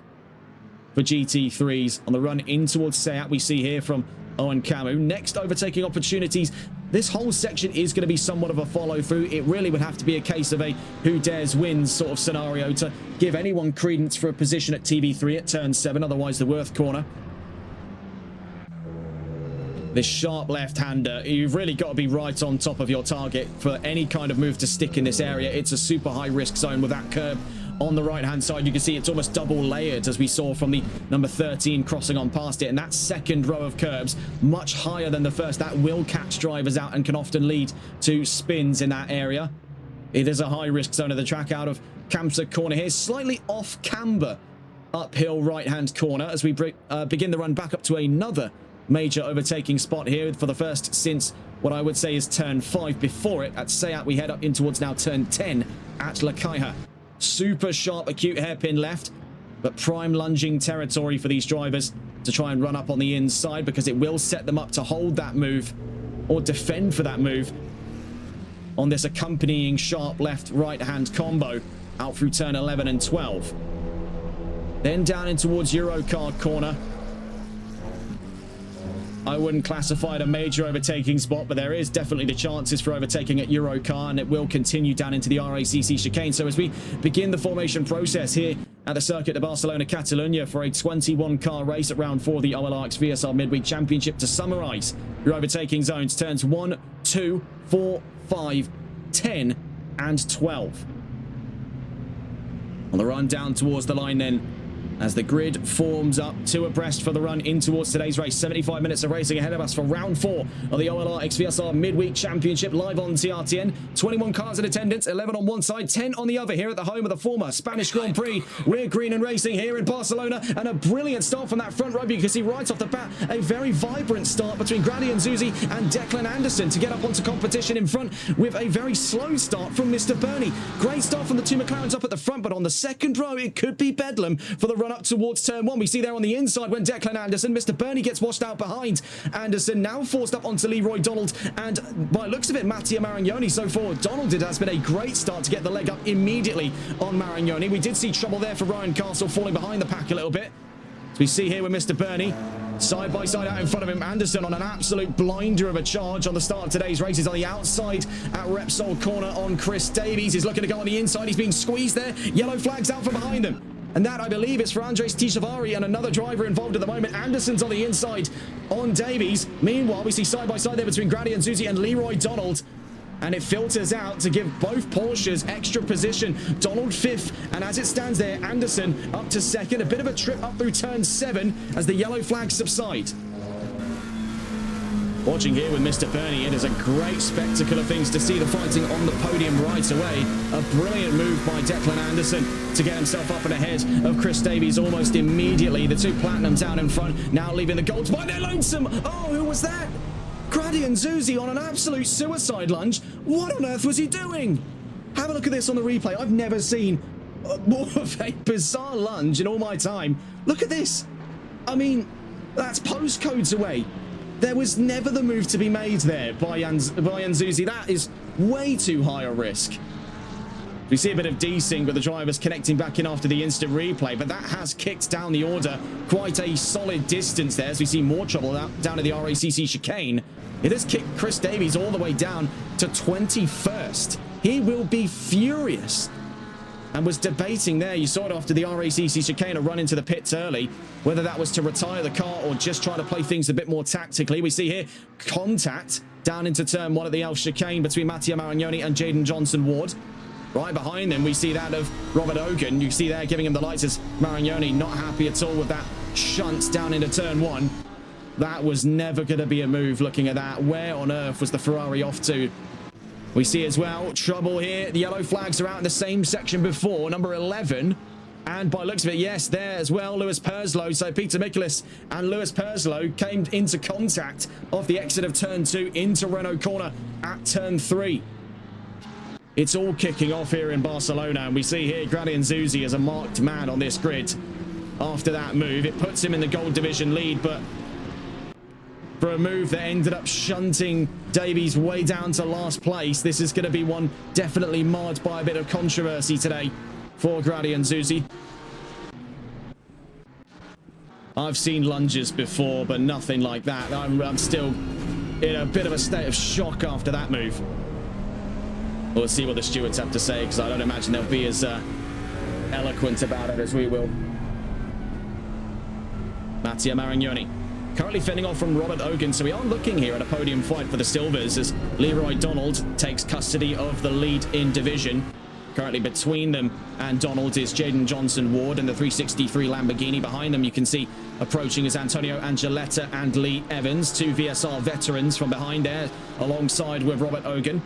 for GT3s. On the run in towards Seat, we see here from Owen Camu. Next overtaking opportunities. This whole section is going to be somewhat of a follow-through. It really would have to be a case of a who dares wins sort of scenario to give anyone credence for a position at TV3 at turn 7, otherwise the Worth corner. This sharp left-hander, you've really got to be right on top of your target for any kind of move to stick in this area. It's a super high-risk zone with that curb on the right-hand side. You can see it's almost double layered, as we saw from the number 13 crossing on past it. And that second row of curbs, much higher than the first. That will catch drivers out and can often lead to spins in that area. It is a high-risk zone of the track out of Kamsa corner here. Slightly off camber uphill right-hand corner as we begin the run back up to another major overtaking spot here for the first since what I would say is turn 5. Before it, at Sayat, we head up in towards now turn 10 at Lakaiha. Super sharp, acute hairpin left, but prime lunging territory for these drivers to try and run up on the inside because it will set them up to hold that move or defend for that move on this accompanying sharp left-right-hand combo out through turn 11 and 12. Then down in towards Eurocar corner. I wouldn't classify it a major overtaking spot, but there is definitely the chances for overtaking at Eurocar, and it will continue down into the RACC chicane. So as we begin the formation process here at the Circuit de Barcelona, Catalunya for a 21-car race at round 4 of the OLR VSR Midweek Championship, to summarise your overtaking zones, turns 1, 2, 4, 5, 10, and 12. On the run down towards the line then, as the grid forms up two abreast for the run in towards today's race. 75 minutes of racing ahead of us for round 4 of the OLR VSR Midweek Championship live on TRTN. 21 cars in attendance, 11 on one side, 10 on the other here at the home of the former Spanish Grand Prix. We're green and racing here in Barcelona, and a brilliant start from that front row. You can see right off the bat a very vibrant start between Grady and Zuzi and Declan Anderson to get up onto competition in front with a very slow start from Mr. Bernie. Great start from the two McLarens up at the front, but on the second row it could be bedlam for the run up towards turn 1. We see there on the inside when Declan Anderson, Mr. Bernie gets washed out behind. Anderson now forced up onto Leroy Donald, and by looks of it, Mattia Marignoni. So for Donald, it has been a great start to get the leg up immediately on Marignoni. We did see trouble there for Ryan Castle falling behind the pack a little bit. So we see here with Mr. Bernie, side by side out in front of him, Anderson on an absolute blinder of a charge on the start of today's races. On the outside at Repsol corner on Chris Davies. He's looking to go on the inside. He's being squeezed there. Yellow flags out from behind them. And that, I believe, is for Andres Tishavari and another driver involved at the moment. Anderson's on the inside on Davies. Meanwhile, we see side by side there between Grady and Zuzi and Leroy Donald. And it filters out to give both Porsches extra position. Donald 5th, and as it stands there, Anderson up to 2nd. A bit of a trip up through turn 7 as the yellow flags subside. Watching here with Mr. Bernie, it is a great spectacle of things to see the fighting on the podium right away. A brilliant move by Declan Anderson to get himself up and ahead of Chris Davies almost immediately. The two Platinums out in front, now leaving the gold spot. They're lonesome. Oh, who was that? Grady and Zuzi on an absolute suicide lunge. What on earth was he doing? Have a look at this on the replay. I've never seen more of a bizarre lunge in all my time. Look at this. I mean, that's postcodes away. There was never the move to be made there by Zuzi. That is way too high a risk. We see a bit of desync with the drivers connecting back in after the instant replay, but that has kicked down the order quite a solid distance there as we see more trouble down at the RACC chicane. It has kicked Chris Davies all the way down to 21st. He will be furious. And was debating there, you saw it after the RACC chicane, a run into the pits early, whether that was to retire the car or just try to play things a bit more tactically. We see here contact down into turn 1 at the Elf chicane between Mattia Marignoni and Jaden Johnson-Ward. Right behind them, we see that of Robert Hogan. You see there giving him the lights as Marignoni not happy at all with that shunt down into turn 1. That was never going to be a move looking at that. Where on earth was the Ferrari off to? We see as well, trouble here. The yellow flags are out in the same section before, number 11. And by looks of it, yes, there as well, Lewis Perslow. So Peter Mikolas and Lewis Perslow came into contact off the exit of turn 2 into Renault corner at turn 3. It's all kicking off here in Barcelona. And we see here Grady and Zuzi as a marked man on this grid. After that move, it puts him in the gold division lead, but for a move that ended up shunting Davies way down to last place, this is going to be one definitely marred by a bit of controversy today for Grady and Zuzi. I've seen lunges before, but nothing like that. I'm still in a bit of a state of shock after that move. We'll see what the stewards have to say, because I don't imagine they'll be as eloquent about it as we will. Mattia Marignoni currently fending off from Robert Hogan, so we are looking here at a podium fight for the Silvers as Leroy Donald takes custody of the lead in division. Currently between them and Donald is Jaden Johnson-Ward and the 363 Lamborghini. Behind them you can see approaching is Antonio Angeletta and Lee Evans, two VSR veterans from behind there alongside with Robert Hogan.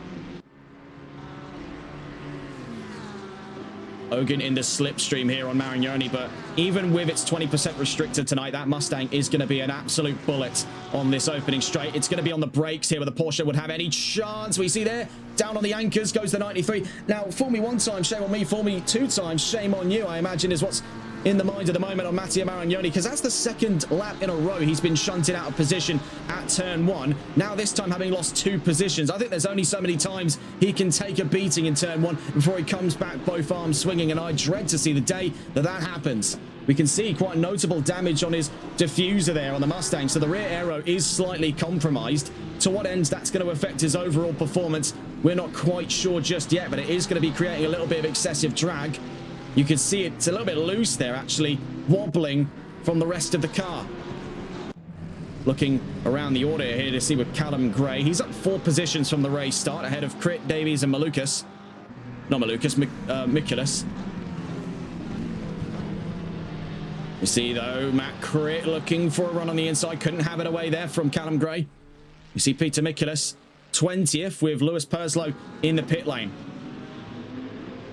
Ogun in the slipstream here on Marignoni, but even with its 20% restricted tonight, that Mustang is going to be an absolute bullet on this opening straight. It's going to be on the brakes here where the Porsche would have any chance. We see there, down on the anchors goes the 93. Now, fool me one time, shame on me. Fool me two times, shame on you, I imagine is what's in the mind at the moment on Matteo Marignoni, because that's the second lap in a row he's been shunted out of position at turn 1. Now this time having lost 2 positions. I think there's only so many times he can take a beating in turn 1 before he comes back both arms swinging, and I dread to see the day that that happens. We can see quite notable damage on his diffuser there on the Mustang, so the rear aero is slightly compromised. To what ends that's going to affect his overall performance, we're not quite sure just yet, but it is going to be creating a little bit of excessive drag. You can see it's a little bit loose there, actually wobbling from the rest of the car. Looking around the order here to see with Callum Gray. He's up 4 positions from the race start, ahead of Crit, Davies, and Malukas. Not Malukas, Mikulas. You see, though, Matt Crit looking for a run on the inside. Couldn't have it away there from Callum Gray. You see Peter Mikulas, 20th, with Lewis Perslow in the pit lane.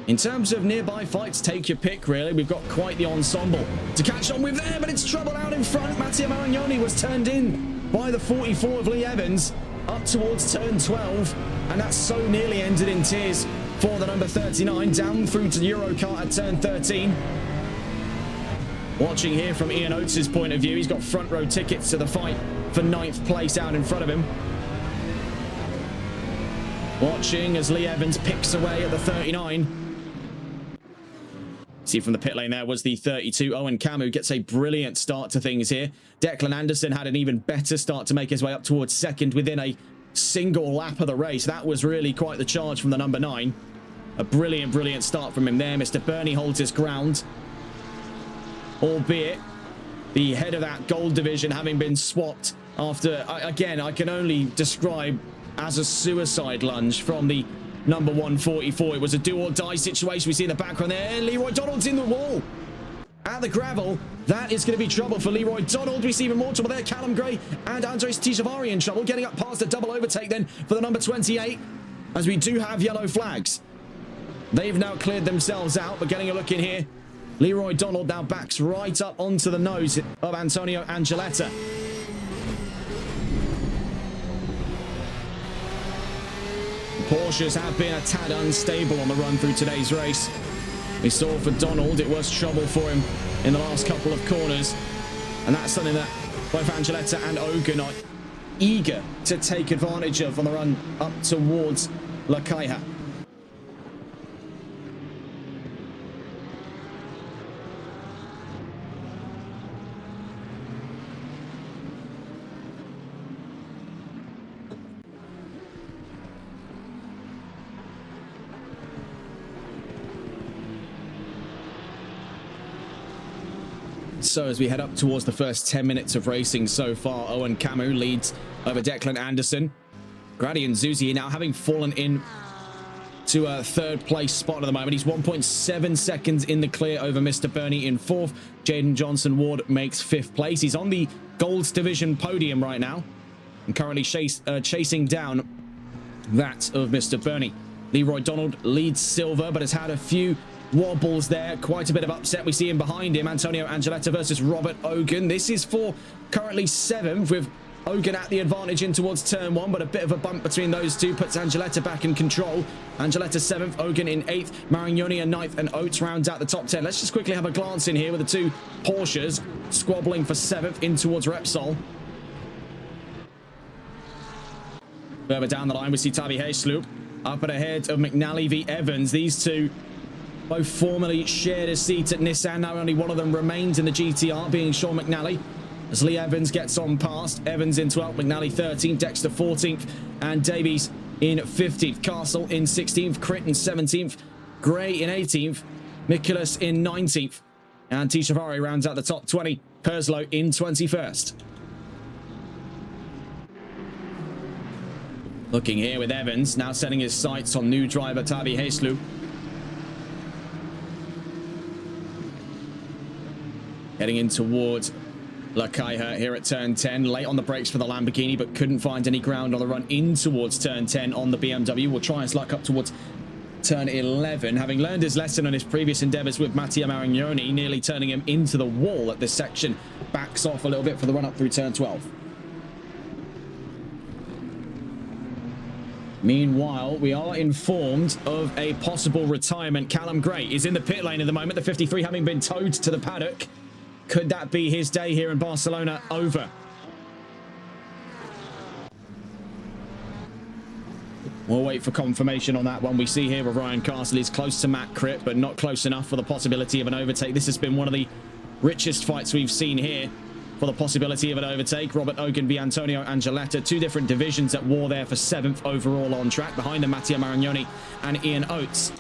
In terms of nearby fights, take your pick, really. We've got quite the ensemble to catch on with there, but it's trouble out in front. Matteo Marignoni was turned in by the 44 of Lee Evans up towards turn 12, and that so nearly ended in tears for the number 39, down through to Eurokart at turn 13. Watching here from Ian Oates' point of view, he's got front row tickets to the fight for 9th place out in front of him. Watching as Lee Evans picks away at the 39. See from the pit lane there was the 32. Owen Camus gets a brilliant start to things here. Declan Anderson had an even better start to make his way up towards second within a single lap of the race. That was really quite the charge from the number 9. A brilliant, brilliant start from him there. Mr. Burney holds his ground. Albeit the head of that gold division having been swapped after, again, I can only describe as a suicide lunge from the number 144. It was a do-or-die situation. We see in the background there, Leroy Donald's in the wall. At the gravel, that is going to be trouble for Leroy Donald. We see even more trouble there. Callum Gray and Andres Tijavari in trouble, getting up past a double overtake then for the number 28, as we do have yellow flags. They've now cleared themselves out, but getting a look in here, Leroy Donald now backs right up onto the nose of Antonio Angeletta. Porsches have been a tad unstable on the run through today's race. We saw for Donald, it was trouble for him in the last couple of corners. And that's something that both Angeletta and Ogun are eager to take advantage of on the run up towards La Caja. So as we head up towards the first 10 minutes of racing so far, Owen Camus leads over Declan Anderson. Grady and Zuzi now having fallen in to a 3rd place spot at the moment. He's 1.7 seconds in the clear over Mr. Burney in 4th. Jaden Johnson Ward makes 5th place. He's on the Golds Division podium right now and currently chasing down that of Mr. Burney. Leroy Donald leads silver, but has had a few wobbles there, quite a bit of upset. We see him behind him, Antonio Angeletta versus Robert Ogun. This is for currently 7th, with Ogun at the advantage in towards turn 1, but a bit of a bump between those two puts Angeletta back in control. Angeletta 7th, Ogun in 8th, Marignoni in 9th, and Oates rounds out the top 10. Let's just quickly have a glance in here with the 2 Porsches squabbling for 7th in towards Repsol. Further down the line, we see Tavi Heesloop up and ahead of McNally v Evans. These two both formerly shared a seat at Nissan. Now only one of them remains in the GTR, being Sean McNally. As Lee Evans gets on past. Evans in 12th, McNally 13th, Dexter 14th, and Davies in 15th. Castle in 16th, Crit in 17th, Gray in 18th, Mikulas in 19th, and Tishavari rounds out the top 20. Perslow in 21st. Looking here with Evans, now setting his sights on new driver Tavi Heesloop. Heading in towards La Caja here at turn 10. Late on the brakes for the Lamborghini, but couldn't find any ground on the run in towards turn 10 on the BMW. We'll try his luck up towards turn 11, having learned his lesson on his previous endeavors with Mattia Marignoni, nearly turning him into the wall at this section. Backs off a little bit for the run up through turn 12. Meanwhile, we are informed of a possible retirement. Callum Gray is in the pit lane at the moment, the 53 having been towed to the paddock. Could that be his day here in Barcelona over? We'll wait for confirmation on that one. We see here Ryan Castle is close to Matt Cripp, but not close enough for the possibility of an overtake. This has been one of the richest fights we've seen here for the possibility of an overtake. Robert Ogan v Antonio Angeletta, two different divisions at war there for 7th overall on track. Behind them, Mattia Marignoni and Ian Oates.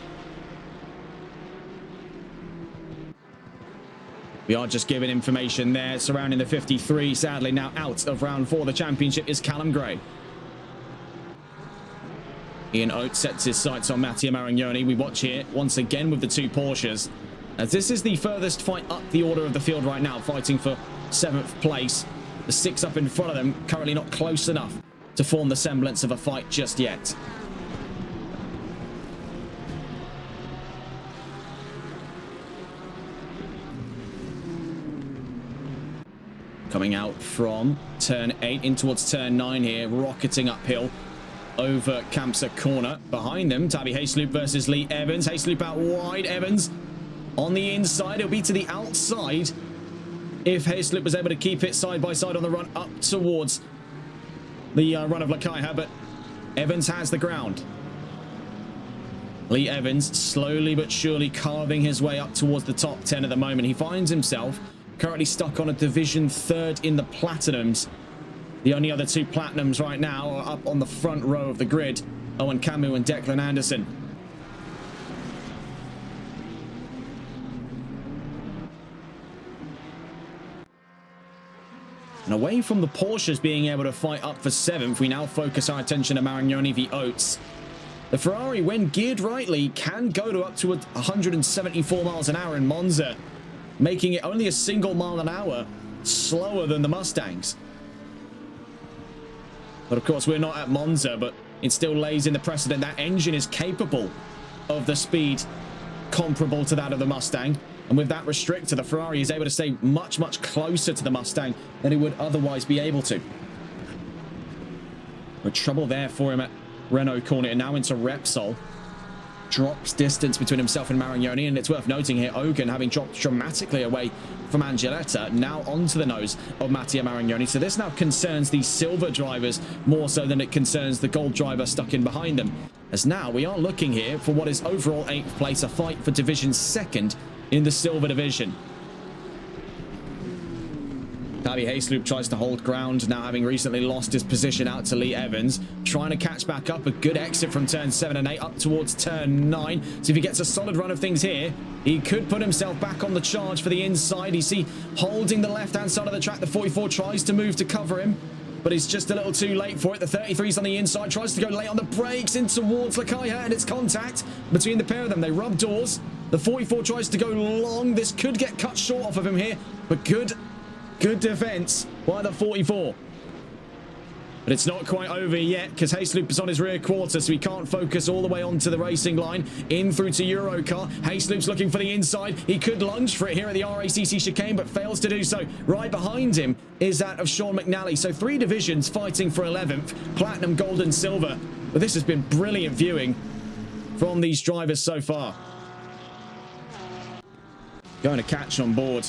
We are just giving information there surrounding the 53. Sadly, now out of round 4. The championship is Callum Gray. Ian Oates sets his sights on Mattia Marignoni. We watch here once again with the two Porsches, as this is the furthest fight up the order of the field right now, fighting for 7th place. The 6 up in front of them currently not close enough to form the semblance of a fight just yet. Coming out from turn 8 in towards turn 9 here, rocketing uphill over Kampsa corner. Behind them, Tabby Hayesloop versus Lee Evans. Hayesloop out wide, Evans on the inside. It'll be to the outside if Hayesloop was able to keep it side by side on the run up towards the run of Lakaiha, but Evans has the ground. Lee Evans slowly but surely carving his way up towards the top 10 at the moment. He finds himself currently stuck on a division 3rd in the Platinums. The only other 2 Platinums right now are up on the front row of the grid, Owen Camu and Declan Anderson. And away from the Porsches being able to fight up for 7th, we now focus our attention to Marignoni v Oates. The Ferrari, when geared rightly, can go to up to 174 miles an hour in Monza, making it only a single mile an hour slower than the Mustangs. But of course, we're not at Monza, but it still lays in the precedent that engine is capable of the speed comparable to that of the Mustang. And with that restrictor, the Ferrari is able to stay much, much closer to the Mustang than it would otherwise be able to. But trouble there for him at Renault corner, and now into Repsol. Drops distance between himself and Marignoni, and it's worth noting here, Ogan having dropped dramatically away from Angeletta, now onto the nose of Mattia Marignoni. So this now concerns the silver drivers more so than it concerns the gold driver stuck in behind them. As now we are looking here for what is overall 8th place, a fight for division 2nd in the silver division. Tabby Hayesloop tries to hold ground, now having recently lost his position out to Lee Evans. Trying to catch back up. A good exit from turn 7 and 8 up towards turn 9. So if he gets a solid run of things here, he could put himself back on the charge for the inside. You see, holding the left-hand side of the track. The 44 tries to move to cover him, but he's just a little too late for it. The 33's on the inside, tries to go late on the brakes in towards Lakaiha, and it's contact between the pair of them. They rub doors. The 44 tries to go long. This could get cut short off of him here, but good defense by the 44. But it's not quite over yet, because Hayesloop is on his rear quarter, so he can't focus all the way onto the racing line. In through to Eurocar. Hayesloop's looking for the inside. He could lunge for it here at the RACC chicane, but fails to do so. Right behind him is that of Sean McNally. So 3 divisions fighting for 11th. Platinum, gold and silver. But this has been brilliant viewing from these drivers so far. Going to catch on board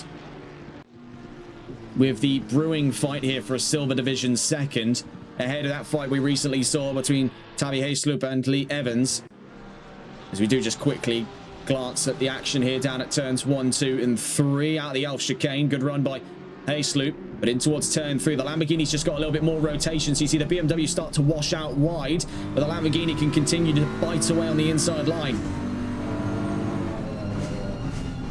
with the brewing fight here for a silver division 2nd, ahead of that fight we recently saw between Tabby Hayesloop and Lee Evans. As we do just quickly glance at the action here down at turns 1, 2 and 3 out of the Elf chicane. Good run by Hayesloop, but in towards turn 3 the Lamborghini's just got a little bit more rotation, so you see the BMW start to wash out wide, but the Lamborghini can continue to bite away on the inside line.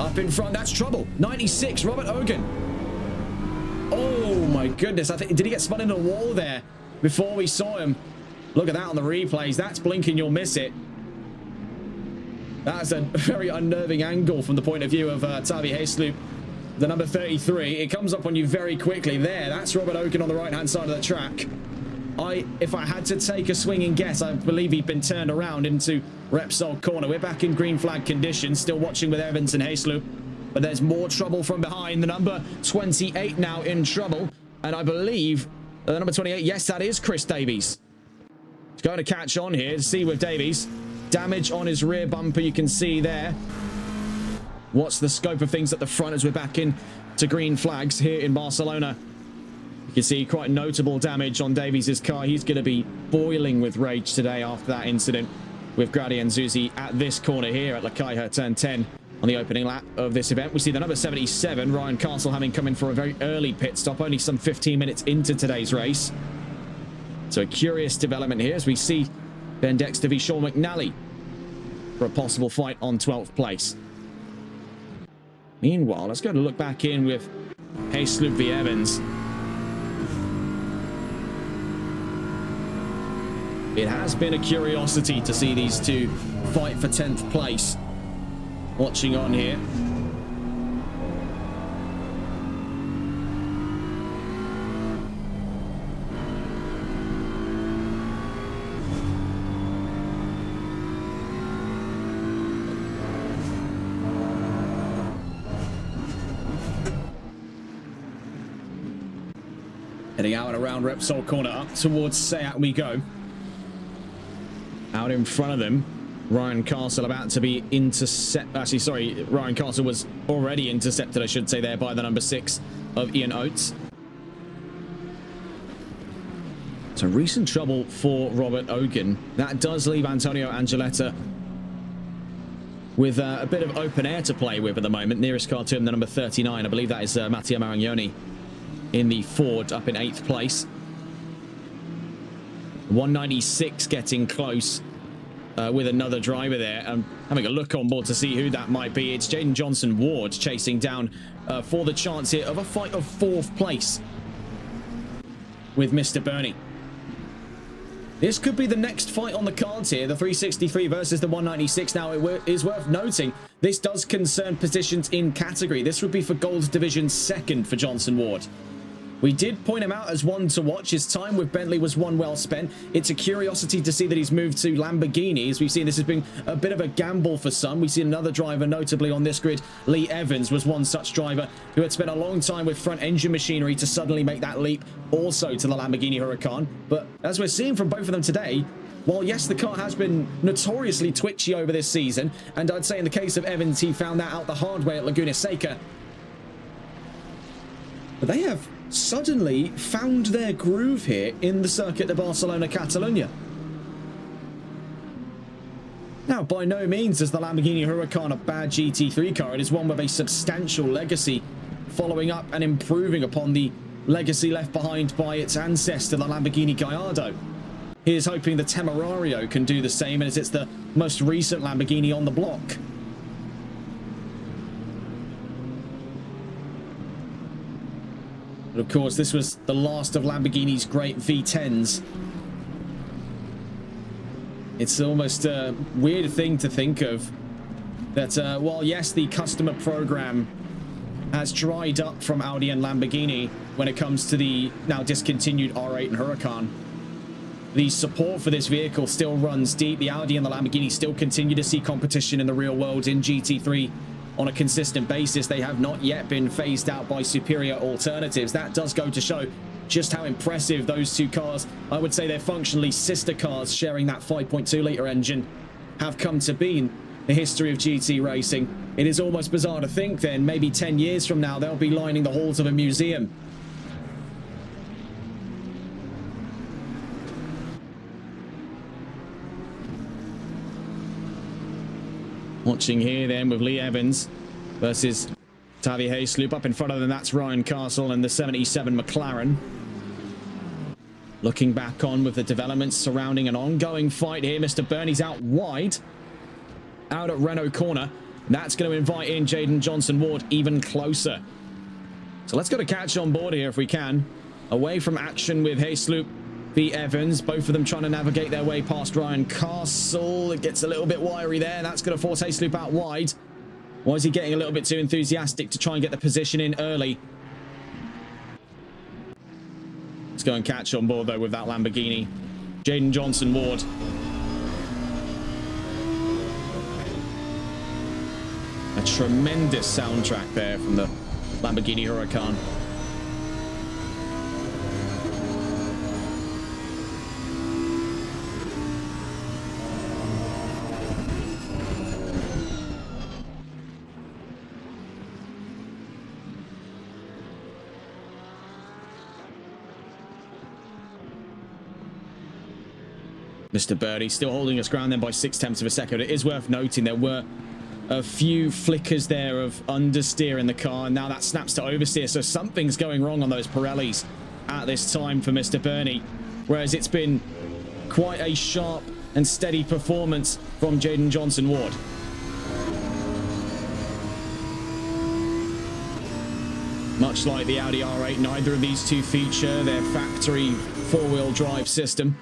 Up in front, that's trouble. 96, Robert Ogan. Oh my goodness, I think, did he get spun into a wall there before we saw him? Look at that on the replays. That's blinking, you'll miss it. That's a very unnerving angle from the point of view of Tabby Hayesloop, the number 33. It comes up on you very quickly there. That's Robert Ogan on the right-hand side of the track. If I had to take a swinging guess, I believe he'd been turned around into Repsol corner. We're back in green flag conditions, still watching with Evans and Hayesloop. But there's more trouble from behind. The number 28 now in trouble. And I believe the number 28, yes, that is Chris Davies. He's going to catch on here to see with Davies. Damage on his rear bumper, you can see there. What's the scope of things at the front as we're back in to green flags here in Barcelona? You can see quite notable damage on Davies' car. He's going to be boiling with rage today after that incident with Grady and Zuzi at this corner here at La Caja, turn 10 on the opening lap of this event. We see the number 77, Ryan Castle, having come in for a very early pit stop, only some 15 minutes into today's race. So a curious development here as we see Ben Dexter v Sean McNally for a possible fight on 12th place. Meanwhile, let's go to look back in with Hayesloop v Evans. It has been a curiosity to see these two fight for 10th place. Watching on here. Heading out and around Repsol corner, up towards Seat we go. Out in front of them, Ryan Castle about to be intercepted. Actually, sorry, Ryan Castle was already intercepted, I should say, there by the number 6 of Ian Oates. So recent trouble for Robert Ogan. That does leave Antonio Angeletta with a bit of open air to play with at the moment. Nearest car to him, the number 39. I believe that is Matteo Maragnoni in the Ford, up in 8th place. 196 getting close with another driver there. Having a look on board to see who that might be. It's Jaden Johnson Ward chasing down for the chance here of a fight of 4th place with Mr. Bernie. This could be the next fight on the cards here, the 363 versus the 196. Now, it is worth noting, this does concern positions in category. This would be for Gold Division 2nd for Johnson Ward. We did point him out as one to watch. His time with Bentley was one well spent. It's a curiosity to see that he's moved to Lamborghini. As we've seen, this has been a bit of a gamble for some. We've seen another driver, notably on this grid, Lee Evans was one such driver who had spent a long time with front engine machinery to suddenly make that leap also to the Lamborghini Huracan. But as we're seeing from both of them today, while yes, the car has been notoriously twitchy over this season, and I'd say in the case of Evans, he found that out the hard way at Laguna Seca. But they have suddenly found their groove here in the Circuit de Barcelona Catalunya. Now, by no means is the Lamborghini Huracan a bad GT3 car. It is one with a substantial legacy, following up and improving upon the legacy left behind by its ancestor, the Lamborghini Gallardo. Here's hoping the Temerario can do the same, as it's the most recent Lamborghini on the block. But of course, this was the last of Lamborghini's great V10s. It's almost a weird thing to think of that while yes, the customer program has dried up from Audi and Lamborghini when it comes to the now discontinued R8 and Huracan, the support for this vehicle still runs deep. The Audi and the Lamborghini still continue to see competition in the real world in GT3 on a consistent basis. They have not yet been phased out by superior alternatives. That does go to show just how impressive those two cars, I would say they're functionally sister cars sharing that 5.2 litre engine, have come to be in the history of GT racing. It is almost bizarre to think then maybe 10 years from now they'll be lining the halls of a museum. Watching here then with Lee Evans versus Tavi Hayesloop. Up in front of them, that's Ryan Castle and the 77 McLaren. Looking back on with the developments surrounding an ongoing fight here. Mr. Bernie's out wide, out at Renault corner. That's going to invite in Jaden Johnson Ward even closer. So let's go to catch on board here if we can. Away from action with Hayesloop v Evans, both of them trying to navigate their way past Ryan Castle. It gets a little bit wiry there. That's going to force Hayesloop out wide. Why is he getting a little bit too enthusiastic to try and get the position in early? to go and catch on board, though, with that Lamborghini. Jaden Johnson-Ward. A tremendous soundtrack there from the Lamborghini Huracan. Mr. Birdie still holding his ground then by 0.6 of a second. It is worth noting there were a few flickers there of understeer in the car, and now that snaps to oversteer, so something's going wrong on those Pirellis at this time for Mr. Bernie, whereas it's been quite a sharp and steady performance from Jaden Johnson-Ward. Much like the Audi R8, neither of these two feature their factory four-wheel drive system.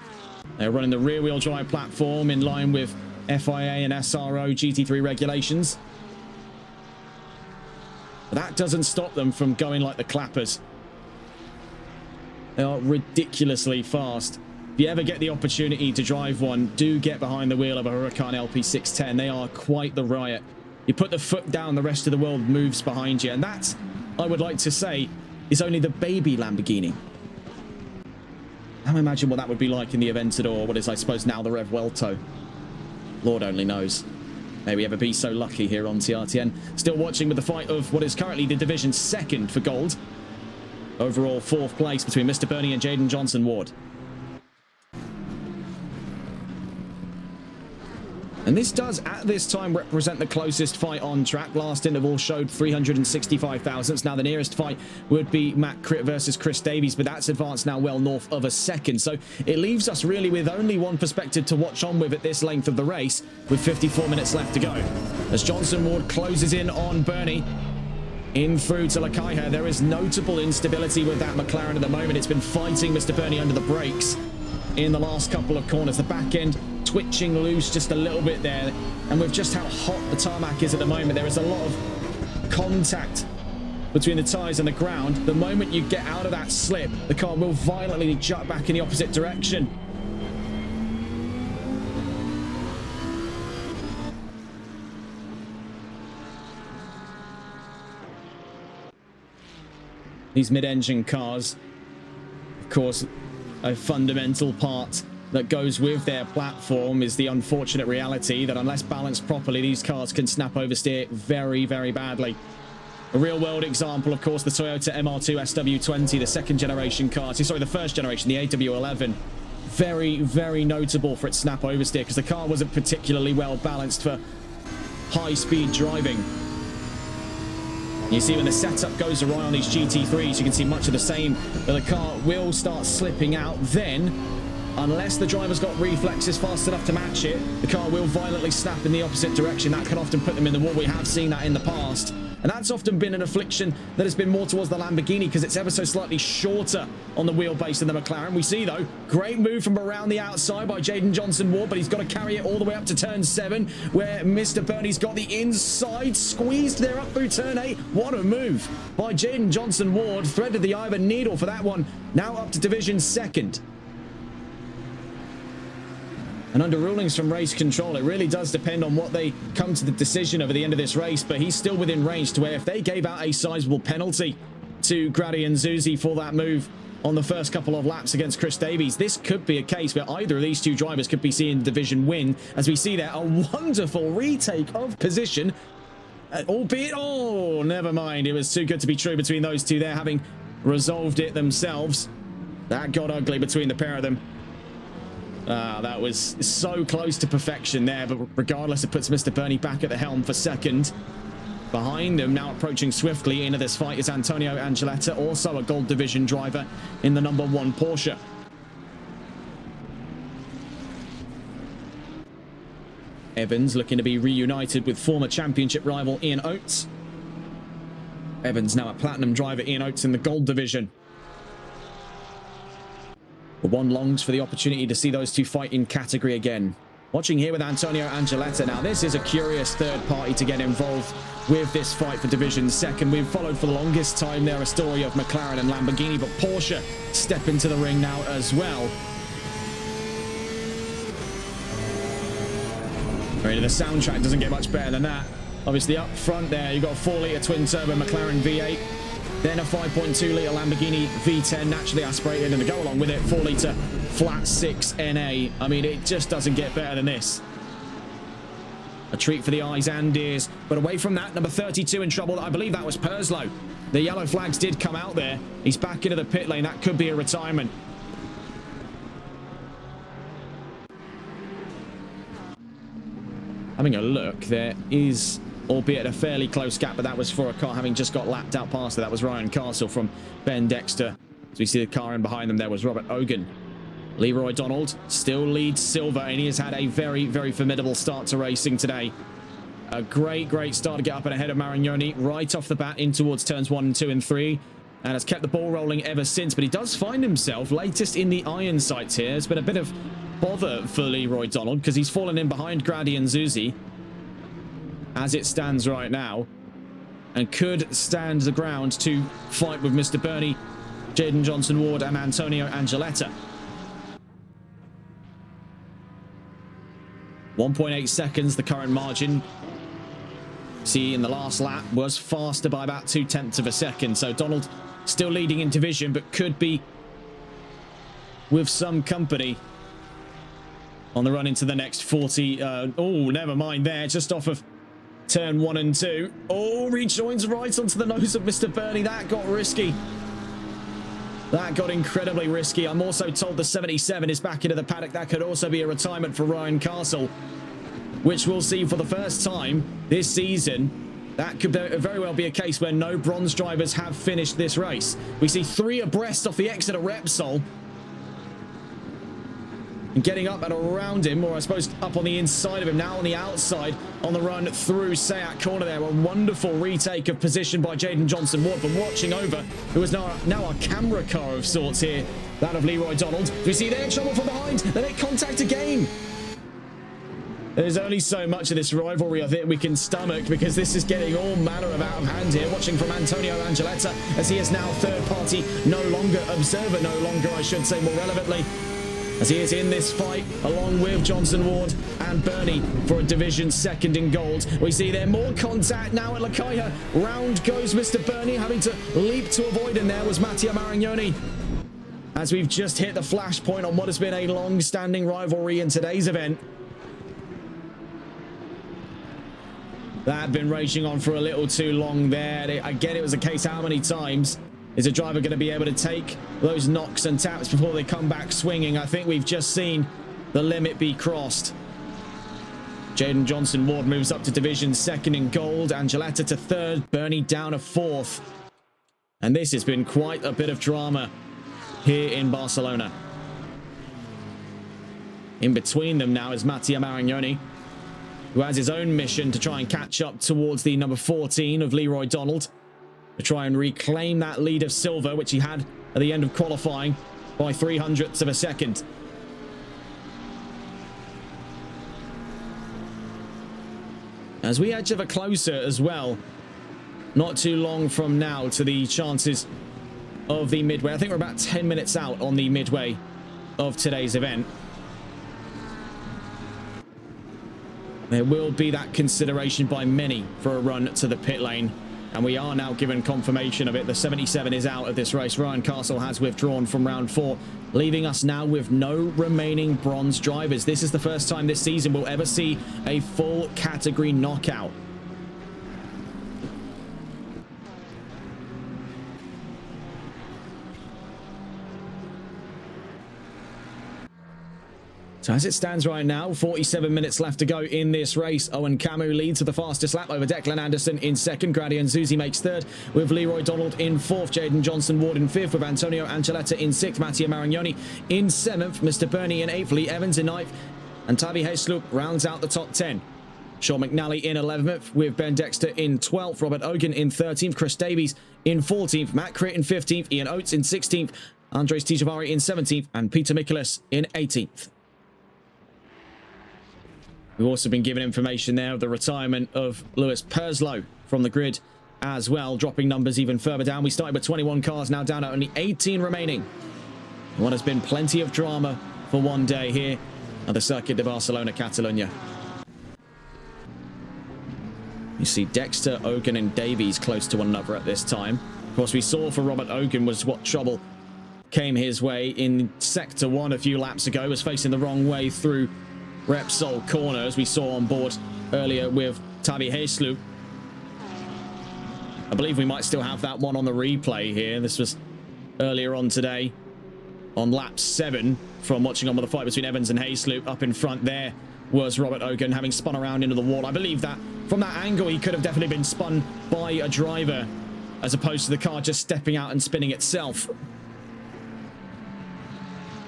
They're running the rear-wheel drive platform in line with FIA and SRO GT3 regulations. But that doesn't stop them from going like the clappers. They are ridiculously fast. If you ever get the opportunity to drive one, do get behind the wheel of a Huracan LP610. They are quite the riot. You put the foot down, the rest of the world moves behind you. And that, I would like to say, is only the baby Lamborghini. Now imagine what that would be like in the Aventador, what is, I suppose, now the Revuelto. Lord only knows. May we ever be so lucky here on TRTN. Still watching with the fight of what is currently the division's second for gold. Overall, 4th place between Mr. Bernie and Jaden Johnson-Ward. And this does, at this time, represent the closest fight on track. Last interval showed 365 thousandths. Now, the nearest fight would be Matt Critt versus Chris Davies, but that's advanced now well north of a second. So it leaves us really with only one perspective to watch on with at this length of the race, with 54 minutes left to go. As Johnson-Ward closes in on Bernie, in through to Lakaiha, there is notable instability with that McLaren at the moment. It's been fighting Mr. Bernie under the brakes in the last couple of corners. The back end twitching loose just a little bit there, and with just how hot the tarmac is at the moment, there is a lot of contact between the tyres and the ground. The moment you get out of that slip, the car will violently jut back in the opposite direction. These mid-engine cars, of course, a fundamental part that goes with their platform is the unfortunate reality that unless balanced properly, these cars can snap oversteer very, very badly. A real-world example, of course, the Toyota MR2 SW20, the second generation car. Sorry, the first generation, the AW11. Very, very notable for its snap oversteer because the car wasn't particularly well balanced for high-speed driving. You see when the setup goes awry on these GT3s, you can see much of the same, but the car will start slipping out. Then, unless the driver's got reflexes fast enough to match it, the car will violently snap in the opposite direction. That can often put them in the wall. We have seen that in the past. And that's often been an affliction that has been more towards the Lamborghini because it's ever so slightly shorter on the wheelbase than the McLaren. We see, though, great move from around the outside by Jaden Johnson-Ward, but he's got to carry it all the way up to turn 7, where Mr. Bernie's got the inside, squeezed there up through turn 8. What a move by Jaden Johnson-Ward. Threaded the eye of a needle for that one. Now up to division 2nd. And under rulings from race control, it really does depend on what they come to the decision over the end of this race. But he's still within range to where if they gave out a sizable penalty to Grady and Zuzi for that move on the first couple of laps against Chris Davies, this could be a case where either of these two drivers could be seeing the division win. As we see there, a wonderful retake of position, albeit, oh, never mind. It was too good to be true between those two there, having resolved it themselves. That got ugly between the pair of them. That was so close to perfection there, but regardless, it puts Mr. Bernie back at the helm for 2nd. Behind him, now approaching swiftly into this fight, is Antonio Angeletta, also a Gold Division driver in the number 1 Porsche. Evans looking to be reunited with former championship rival Ian Oates. Evans now a platinum driver, Ian Oates in the Gold Division. But one longs for the opportunity to see those two fight in category again. Watching here with Antonio Angeletta. Now, this is a curious third party to get involved with this fight for Division 2nd. We've followed for the longest time there a story of McLaren and Lamborghini, but Porsche step into the ring now as well. I mean, the soundtrack doesn't get much better than that. Obviously, up front there, you've got a 4-litre twin-turbo McLaren V8. Then a 5.2-litre Lamborghini V10, naturally aspirated, and to go along with it, 4-litre flat 6 NA. I mean, it just doesn't get better than this. A treat for the eyes and ears. But away from that, number 32 in trouble. I believe that was Perslow. The yellow flags did come out there. He's back into the pit lane. That could be a retirement. Having a look, there is, albeit a fairly close gap, but that was for a car having just got lapped out past it. That was Ryan Castle from Ben Dexter. As we see the car in behind them, there was Robert Ogan. Leroy Donald still leads silver, and he has had a very, very formidable start to racing today. A great, great start to get up and ahead of Marignoni right off the bat in towards turns 1 and 2 and 3, and has kept the ball rolling ever since. But he does find himself latest in the iron sights here. It's been a bit of bother for Leroy Donald because he's fallen in behind Grady and Zuzi as it stands right now, and could stand the ground to fight with Mr. Bernie, Jaden Johnson-Ward and Antonio Angeletta. 1.8 seconds, the current margin. See, in the last lap was faster by about 0.2 of a second. So Donald still leading in division, but could be with some company on the run into the next 40. Oh, never mind there. Just off of turn 1 and 2. Oh, rejoins right onto the nose of Mr. Bernie. That got risky. That got incredibly risky. I'm also told the 77 is back into the paddock. That could also be a retirement for Ryan Castle, which we'll see for the first time this season. That could very well be a case where no bronze drivers have finished this race. We see 3 abreast off the exit of Repsol. And getting up and around him, or I suppose up on the inside of him, now on the outside on the run through Sayat corner there. A wonderful retake of position by Jaden Johnson-Ward, but watching over, who is now a camera car of sorts here, that of Leroy Donald. Do we see there trouble from behind? They make contact again. There's only so much of this rivalry I think we can stomach, because this is getting all manner of out of hand here. Watching from Antonio Angeletta, as he is now third party, no longer observer, no longer, I should say more relevantly, as he is in this fight along with Johnson-Ward and Bernie for a Division 2nd in gold. We see there more contact now at Locaia. Round goes Mr. Bernie, having to leap to avoid, and there was Mattia Marignoni. As we've just hit the flashpoint on what has been a long-standing rivalry in today's event. That had been raging on for a little too long there. Again, it was a case how many times is a driver going to be able to take those knocks and taps before they come back swinging? I think we've just seen the limit be crossed. Jaden Johnson-Ward moves up to Division 2nd in gold. Angeletta to 3rd. Bernie down to 4th. And this has been quite a bit of drama here in Barcelona. In between them now is Mattia Marignoni, who has his own mission to try and catch up towards the number 14 of Leroy Donald, to try and reclaim that lead of silver, which he had at the end of qualifying by 0.03 of a second. As we edge ever closer as well, not too long from now to the chances of the midway. I think we're about 10 minutes out on the midway of today's event. There will be that consideration by many for a run to the pit lane. And we are now given confirmation of it. The 77 is out of this race. Ryan Castle has withdrawn from round 4, leaving us now with no remaining bronze drivers. This is the first time this season we'll ever see a full category knockout. So as it stands right now, 47 minutes left to go in this race. Owen Camus leads with the fastest lap over Declan Anderson in 2nd. Grady and Zuzi makes 3rd, with Leroy Donald in 4th. Jaden Johnson-Ward in 5th, with Antonio Angeletta in 6th. Mattia Marignoni in 7th. Mr. Bernie in 8th. Lee Evans in 9th. And Tavi Hesluk rounds out the top 10. Sean McNally in 11th, with Ben Dexter in 12th. Robert Ogan in 13th. Chris Davies in 14th. Matt Critt in 15th. Ian Oates in 16th. Andres Tijavari in 17th. And Peter Mikolas in 18th. We've also been given information there of the retirement of Lewis Perslow from the grid as well, dropping numbers even further down. We started with 21 cars, now down to only 18 remaining. What has been plenty of drama for one day here at the Circuit de Barcelona, Catalunya. You see Dexter, Ogan and Davies close to one another at this time. Of course, we saw for Robert Ogan was what trouble came his way in Sector 1 a few laps ago. Was facing the wrong way through Repsol corner, as we saw on board earlier with Tavi Heesloop. I believe we might still have that one on the replay here. This was earlier on today on lap 7 from watching on with the fight between Evans and Heesloop. Up in front there was Robert Ogan, having spun around into the wall. I believe that from that angle he could have definitely been spun by a driver as opposed to the car just stepping out and spinning itself.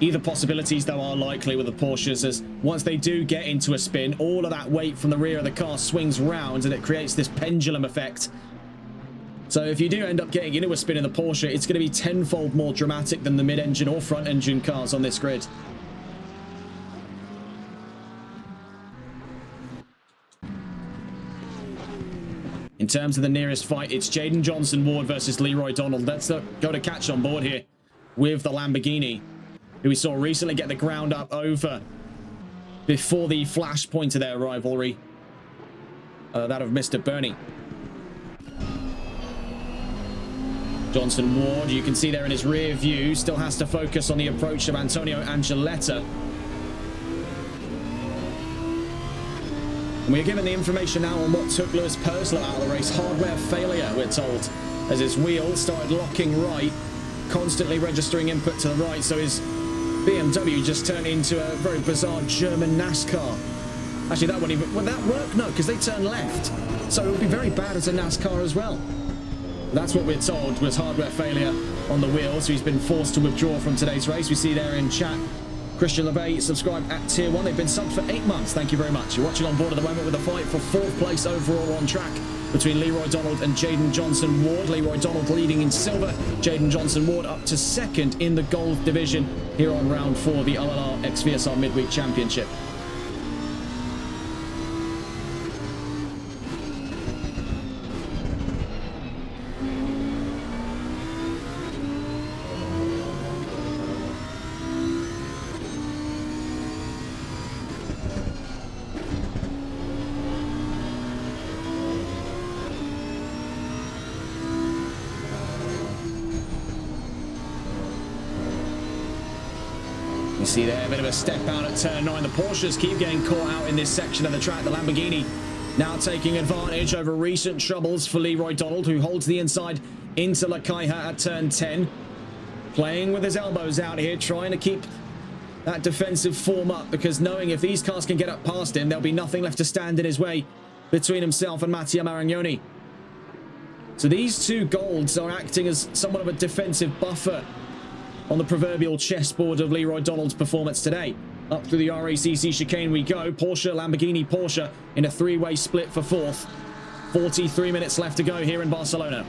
Either possibilities, though, are likely with the Porsches, as once they do get into a spin, all of that weight from the rear of the car swings round and it creates this pendulum effect. So if you do end up getting into a spin in the Porsche, it's going to be tenfold more dramatic than the mid-engine or front-engine cars on this grid. In terms of the nearest fight, it's Jaden Johnson-Ward versus Leroy Donald. Let's go to catch on board here with the Lamborghini, who we saw recently get the ground up over before the flashpoint of their rivalry, that of Mr. Bernie. Johnson-Ward, you can see there in his rear view, still has to focus on the approach of Antonio Angeletta. And we're given the information now on what took Lewis Perslow out of the race. Hardware failure, we're told, as his wheel started locking right, constantly registering input to the right, so his BMW just turned into a very bizarre German NASCAR. Actually, that wouldn't even... Would that work? No, because they turn left. So it would be very bad as a NASCAR as well. That's what we're told was hardware failure on the wheel, so he's been forced to withdraw from today's race. We see there in chat, Christian LeVay subscribed at Tier 1. They've been subbed for 8 months. Thank you very much. You're watching on board at the moment with a fight for 4th place overall on track between Leroy Donald and Jaden Johnson-Ward. Leroy Donald leading in silver. Jaden Johnson-Ward up to 2nd in the gold division here on round 4 of the OLR VSR Midweek Championship. You see there, a bit of a step out at turn 9. The Porsches keep getting caught out in this section of the track. The Lamborghini now taking advantage over recent troubles for Leroy Donald, who holds the inside into Lakaija at turn 10. Playing with his elbows out here, trying to keep that defensive form up, because knowing if these cars can get up past him, there'll be nothing left to stand in his way between himself and Mattia Maragnoni. So these two golds are acting as somewhat of a defensive buffer on the proverbial chessboard of Leroy Donald's performance today. Up through the RACC chicane we go. Porsche, Lamborghini, Porsche in a 3-way split for 4th. 43 minutes left to go here in Barcelona.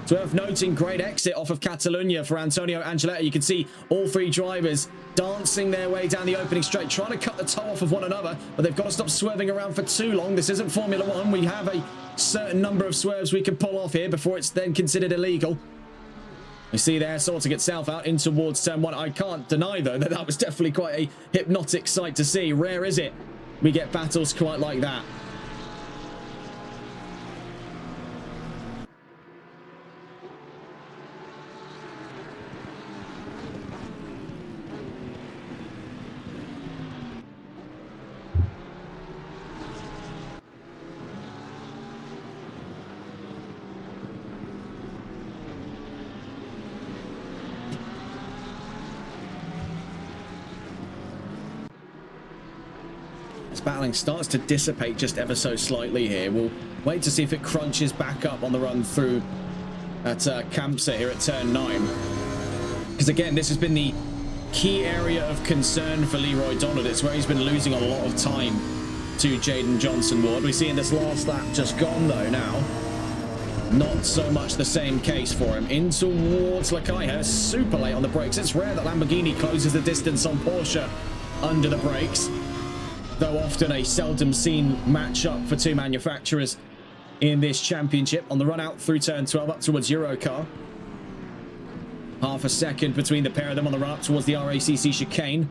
It's worth noting, great exit off of Catalunya for Antonio Angeletta. You can see all 3 drivers dancing their way down the opening straight, trying to cut the toe off of one another, but they've got to stop swerving around for too long. This isn't Formula 1. We have a certain number of swerves we can pull off here before it's then considered illegal. You see there, sorting itself out in towards turn 1. I can't deny, though, that that was definitely quite a hypnotic sight to see. Rare is it we get battles quite like that. Battling starts to dissipate just ever so slightly here. We'll wait to see if it crunches back up on the run through at Campsa here at turn 9. Because again, this has been the key area of concern for Leroy Donald. It's where he's been losing a lot of time to Jaden Johnson-Ward. We see in this last lap just gone though now. Not so much the same case for him. In towards Lakaija, super late on the brakes. It's rare that Lamborghini closes the distance on Porsche under the brakes. though often a seldom seen matchup for two manufacturers in this championship. On the run out through turn 12 up towards Eurocar. Half a second between the pair of them on the run up towards the RACC chicane.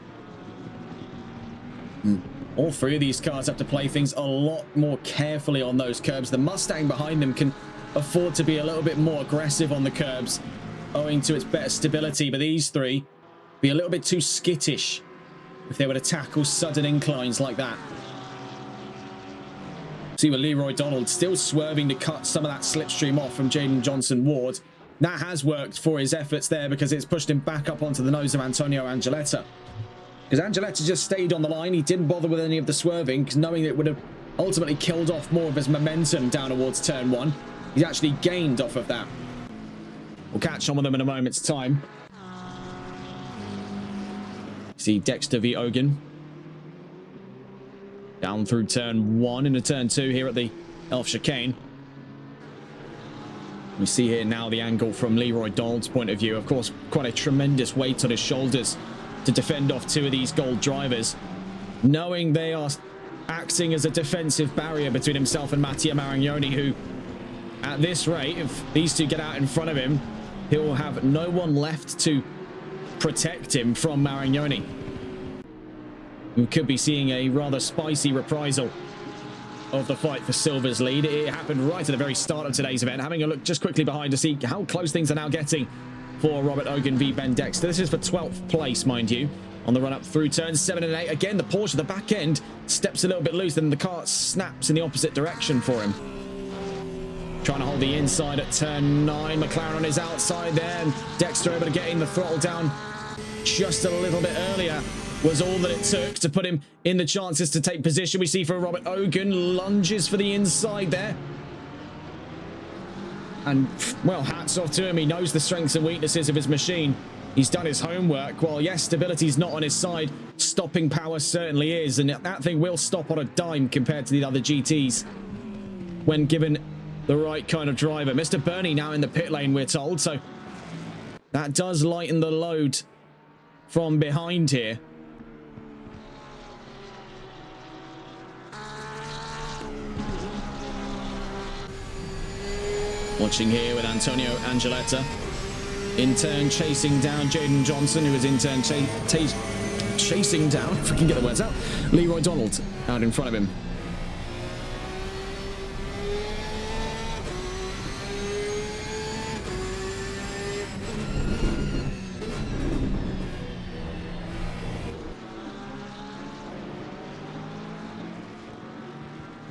All three of these cars have to play things a lot more carefully on those curbs. The Mustang behind them can afford to be a little bit more aggressive on the curbs owing to its better stability, but these three be a little bit too skittish if they were to tackle sudden inclines like that. See with Leroy Donald still swerving to cut some of that slipstream off from Jaden Johnson-Ward. That has worked for his efforts there because it's pushed him back up onto the nose of Antonio Angeletta. Because Angeletta just stayed on the line. He didn't bother with any of the swerving because knowing it would have ultimately killed off more of his momentum down towards turn 1. He's actually gained off of that. We'll catch on with them in a moment's time. See Dexter v. Ogan. Down through turn 1 into turn 2 here at the Elf chicane. We see here now the angle from Leroy Donald's point of view. Of course, quite a tremendous weight on his shoulders to defend off two of these gold drivers, knowing they are acting as a defensive barrier between himself and Mattia Marignoni, who at this rate, if these two get out in front of him, he'll have no one left to protect him from Marignoni. We could be seeing a rather spicy reprisal of the fight for Silver's lead. It happened right at the very start of today's event. Having a look just quickly behind to see how close things are now getting for Robert Ogan v Ben Dexter. This is for 12th place, mind you, on the run up through turns 7 and 8. Again, the Porsche, the back end, steps a little bit loose, and the car snaps in the opposite direction for him. Trying to hold the inside at turn 9. McLaren on his outside there, and Dexter able to get in the throttle down just a little bit earlier was all that it took to put him in the chances to take position. We see for Robert Ogan, lunges for the inside there. And, well, hats off to him. He knows the strengths and weaknesses of his machine. He's done his homework. While, yes, stability's not on his side, stopping power certainly is. And that thing will stop on a dime compared to the other GTs when given the right kind of driver. Mr. Bernie now in the pit lane, we're told. So that does lighten the load from behind here. Watching here with Antonio Angeletta, in turn chasing down Jaden Johnson, who is in turn chasing down, if I can get the words out, Leroy Donald out in front of him.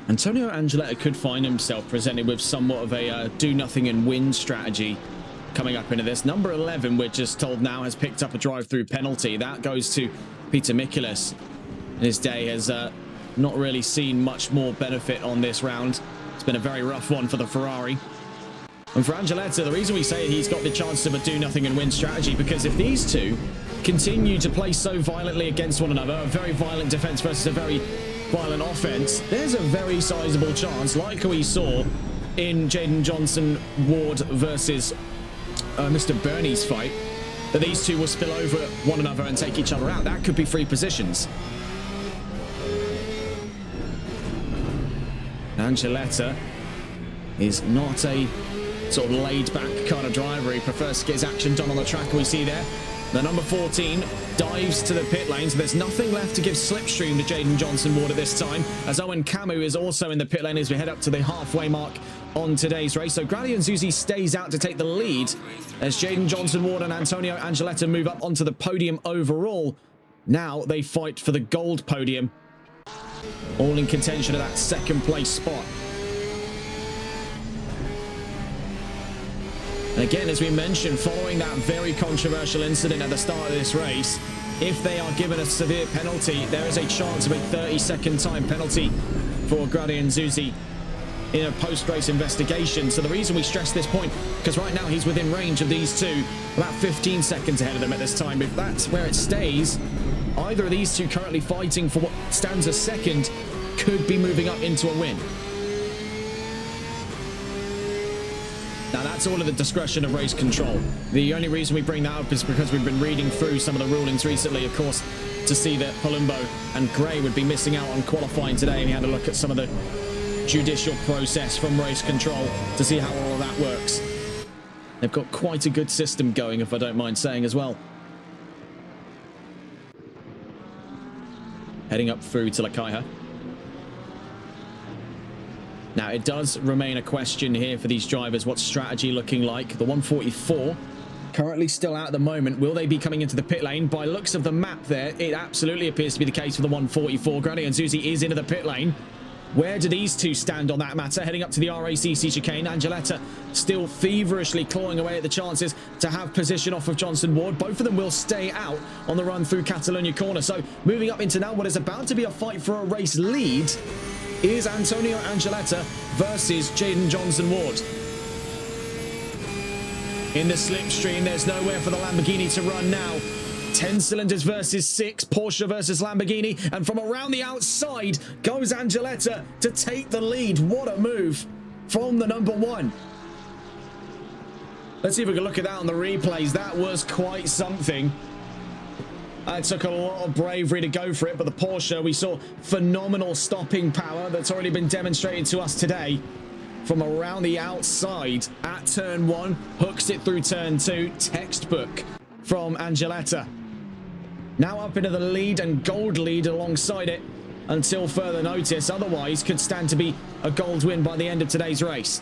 Antonio Angeletta could find himself presented with somewhat of a do nothing and win strategy coming up into this. Number 11, we're just told now, has picked up a drive-through penalty. That goes to Peter Mikulas. His day has not really seen much more benefit on this round. It's been a very rough one for the Ferrari. And for Angeletta, the reason we say he's got the chance of a do nothing and win strategy, because if these two continue to play so violently against one another, a very violent defense versus a very violent offense, there's a very sizable chance, like we saw in Jaden Johnson-Ward versus Mr. Bernie's fight, that these two will spill over one another and take each other out. That could be free positions. Angeletta is not a sort of laid-back kind of driver. He prefers to get his action done on the track. We see there the number 14 dives to the pit lane, so there's nothing left to give slipstream to Jaden Johnson-Ward at this time, as Owen Camus is also in the pit lane as we head up to the halfway mark on today's race. So Gradient-Zuzi stays out to take the lead as Jaden Johnson-Ward and Antonio Angeletta move up onto the podium overall. Now they fight for the gold podium, all in contention of that second place spot. And again, as we mentioned, following that very controversial incident at the start of this race, if they are given a severe penalty, there is a chance of a 30-second time penalty for Gradient-Zuzi in a post-race investigation. So the reason we stress this point, because right now he's within range of these two, about 15 seconds ahead of them at this time. If that's where it stays, either of these two currently fighting for what stands as second could be moving up into a win. Now, that's all at the discretion of race control. The only reason we bring that up is because we've been reading through some of the rulings recently, of course, to see that Palumbo and Gray would be missing out on qualifying today, and we had a look at some of the judicial process from race control to see how all of that works. They've got quite a good system going, if I don't mind saying as well. Heading up through to Lakaiha. Now, it does remain a question here for these drivers. What's strategy looking like? The 144 currently still out at the moment. Will they be coming into the pit lane? By looks of the map there, it absolutely appears to be the case for the 144. Grady and Zuzi is into the pit lane. Where do these two stand on that matter? Heading up to the RACC chicane. Angeletta still feverishly clawing away at the chances to have position off of Johnson Ward. Both of them will stay out on the run through Catalonia corner. So moving up into now what is about to be a fight for a race lead is Antonio Angeletta versus Jaden Johnson Ward. In the slipstream, there's nowhere for the Lamborghini to run now. 10 cylinders versus 6, Porsche versus Lamborghini, and from around the outside goes Angeletta to take the lead. What a move from the number 1. Let's see if we can look at that on the replays. That was quite something. It took a lot of bravery to go for it, but the Porsche, we saw phenomenal stopping power that's already been demonstrated to us today. From around the outside at turn 1, hooks it through turn 2, textbook from Angeletta. Now up into the lead and gold lead alongside it until further notice. Otherwise, could stand to be a gold win by the end of today's race.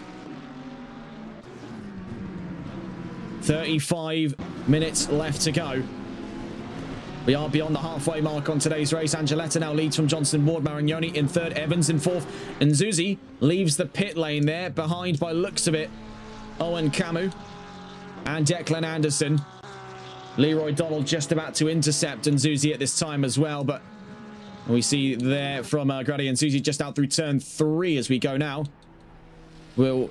35 minutes left to go. We are beyond the halfway mark on today's race. Angeletta now leads from Johnson Ward, Marignoni in 3rd, Evans in 4th, and Zuzi leaves the pit lane there, behind by looks of it Owen Camus and Declan Anderson. Leroy Donald just about to intercept and Zuzi at this time as well, but we see there from Grady and Zuzi just out through turn 3 as we go now. We'll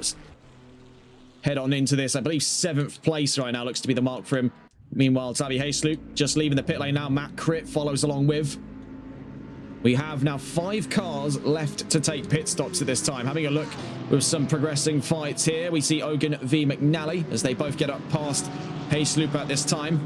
head on into this, I believe 7th place right now looks to be the mark for him. Meanwhile, Tavi Haysloop just leaving the pit lane now. Matt Critt follows along with. We have now 5 cars left to take pit stops at this time. Having a look with some progressing fights here. We see Ogan v McNally as they both get up past Haysloop at this time.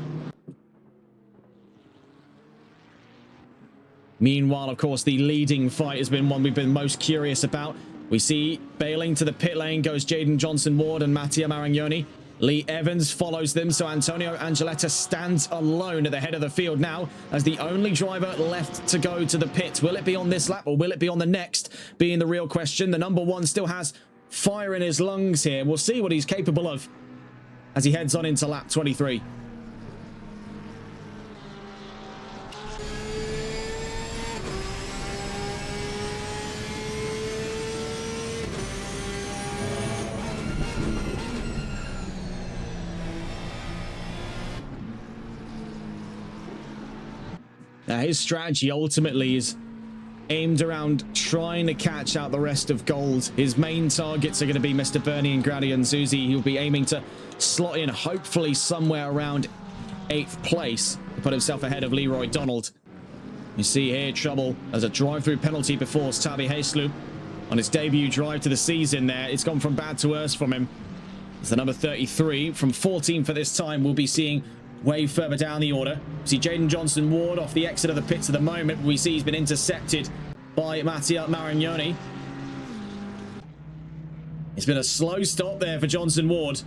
Meanwhile, of course, the leading fight has been one we've been most curious about. We see bailing to the pit lane goes Jaden Johnson Ward and Mattia Marignoni. Lee Evans follows them, so Antonio Angeletta stands alone at the head of the field now as the only driver left to go to the pit. Will it be on this lap or will it be on the next? Being the real question. The number 1 still has fire in his lungs here. We'll see what he's capable of as he heads on into lap 23. Now, his strategy ultimately is aimed around trying to catch out the rest of gold. His main targets are going to be Mr. Bernie and Grady and Zuzi. He'll be aiming to slot in, hopefully, somewhere around 8th place to put himself ahead of Leroy Donald. You see here trouble as a drive-through penalty before Tavi Haysloop on his debut drive to the season there. It's gone from bad to worse from him. It's the number 33 from 14 for this time. We'll be seeing way further down the order. We see Jaden Johnson Ward off the exit of the pits at the moment. We see he's been intercepted by Mattia Marignoni. It's been a slow stop there for Johnson Ward.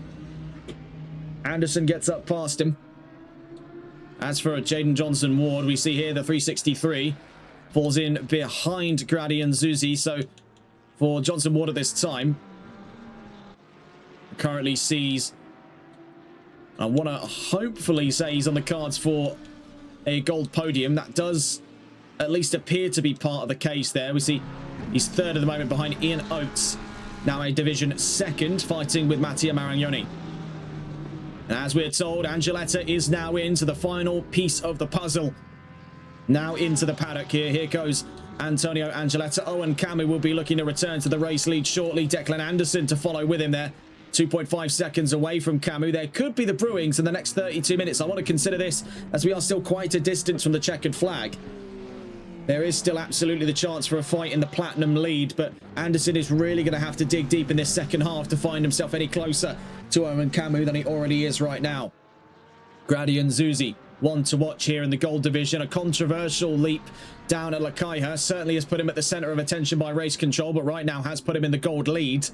Anderson gets up past him. As for Jaden Johnson Ward, we see here the 363 falls in behind Grady and Zuzi. So for Johnson Ward at this time, currently sees, I want to hopefully say he's on the cards for a gold podium. That does at least appear to be part of the case there. We see he's 3rd at the moment behind Ian Oates. Now a division 2nd, fighting with Mattia Marignoni. And as we're told, Angeletta is now into the final piece of the puzzle. Now into the paddock here. Here goes Antonio Angeletta. Owen Camus will be looking to return to the race lead shortly. Declan Anderson to follow with him there. 2.5 seconds away from Camus. There could be the brewings in the next 32 minutes. I want to consider this as we are still quite a distance from the checkered flag. There is still absolutely the chance for a fight in the platinum lead, but Anderson is really going to have to dig deep in this second half to find himself any closer to Owen Camu than he already is right now. Grady and Zuzi, one to watch here in the gold division. A controversial leap down at Lakaiha certainly has put him at the center of attention by race control, but right now has put him in the gold lead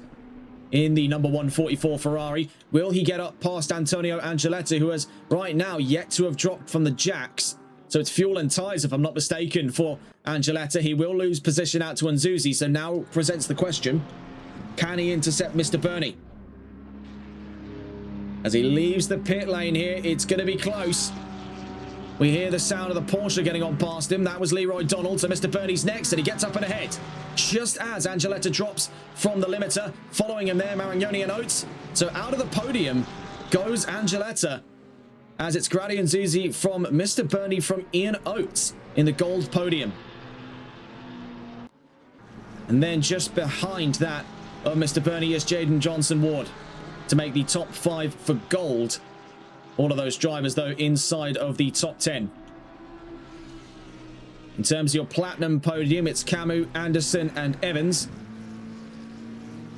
in the number 144 Ferrari. Will he get up past Antonio Angeletta, who has right now yet to have dropped from the jacks? So it's fuel and tyres, if I'm not mistaken, for Angeletta. He will lose position out to Nzuzi, so now presents the question, can he intercept Mr. Bernie? As he leaves the pit lane here, it's going to be close. We hear the sound of the Porsche getting on past him. That was Leroy Donald, so Mr. Bernie's next, and he gets up and ahead. Just as Angeletta drops from the limiter, following him there, Marignoni and Oates. So out of the podium goes Angeletta, as it's Grady and Zuzi from Mr. Bernie from Ian Oates in the gold podium. And then just behind that of Mr. Bernie is Jaden Johnson Ward to make the top 5 for gold. All of those drivers, though, inside of the top 10. In terms of your platinum podium, it's Camu, Anderson, and Evans,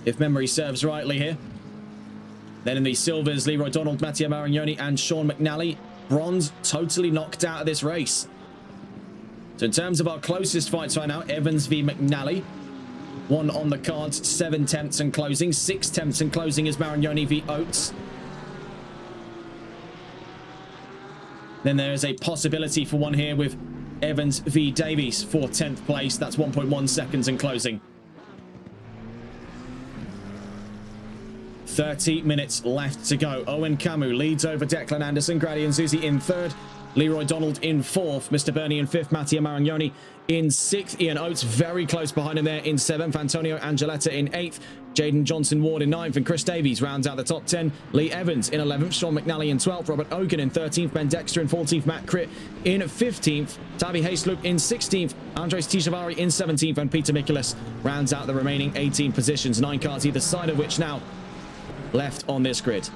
if memory serves rightly here. Then in the silvers, Leroy Donald, Mattia Marignoni, and Sean McNally. Bronze, totally knocked out of this race. So in terms of our closest fights right now, Evans v McNally. 1 on the cards, 7 tenths and closing. 6 tenths and closing is Marignoni v Oates. Then there is a possibility for one here with Evans v Davies for 10th place. That's 1.1 seconds in closing. 30 minutes left to go. Owen Camu leads over Declan Anderson. Grady and Zuzi in 3rd. Leroy Donald in 4th. Mr. Bernie in 5th. Mattia Marignoni in 6th. Ian Oates very close behind him there in 7th. Antonio Angeletta in 8th. Jaden Johnson Ward in 9th. And Chris Davies rounds out the top 10. Lee Evans in 11th. Sean McNally in 12th. Robert Ogan in 13th. Ben Dexter in 14th. Matt Critt in 15th. Tavi Hayslip in 16th. Andres Tishavari in 17th. And Peter Mikulas rounds out the remaining 18 positions. 9 cars either side of which now left on this grid.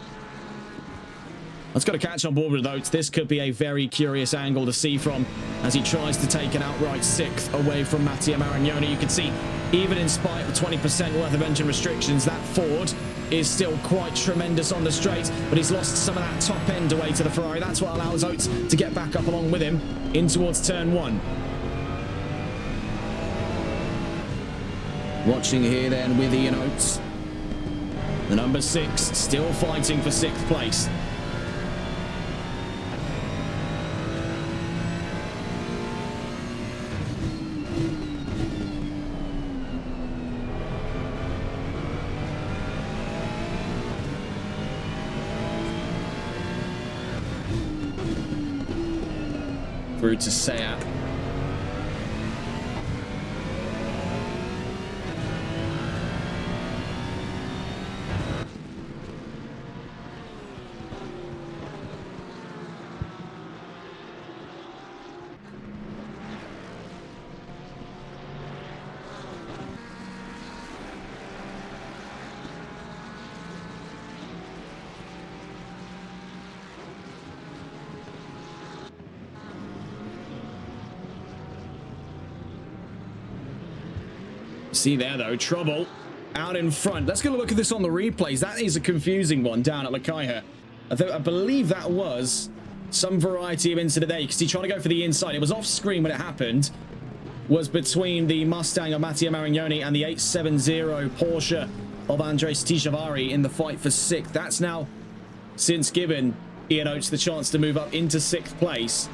Let's got to catch on board with Oates. This could be a very curious angle to see from as he tries to take an outright 6th away from Mattia Marignoni. You can see, even in spite of 20% worth of engine restrictions, that Ford is still quite tremendous on the straight, but he's lost some of that top end away to the Ferrari. That's what allows Oates to get back up along with him in towards turn 1. Watching here then with Ian Oates. The number 6 still fighting for 6th place. Through to Seat. See there, though, trouble out in front. Let's get a look at this on the replays. That is a confusing one down at Lakaiha. I believe that was some variety of incident there. You can see trying to go for the inside. It was off screen when it happened. Was between the Mustang of Mattia Marignoni and the 870 Porsche of Andres Tishavari in the fight for 6th. That's now since given Ian Oates the chance to move up into 6th place.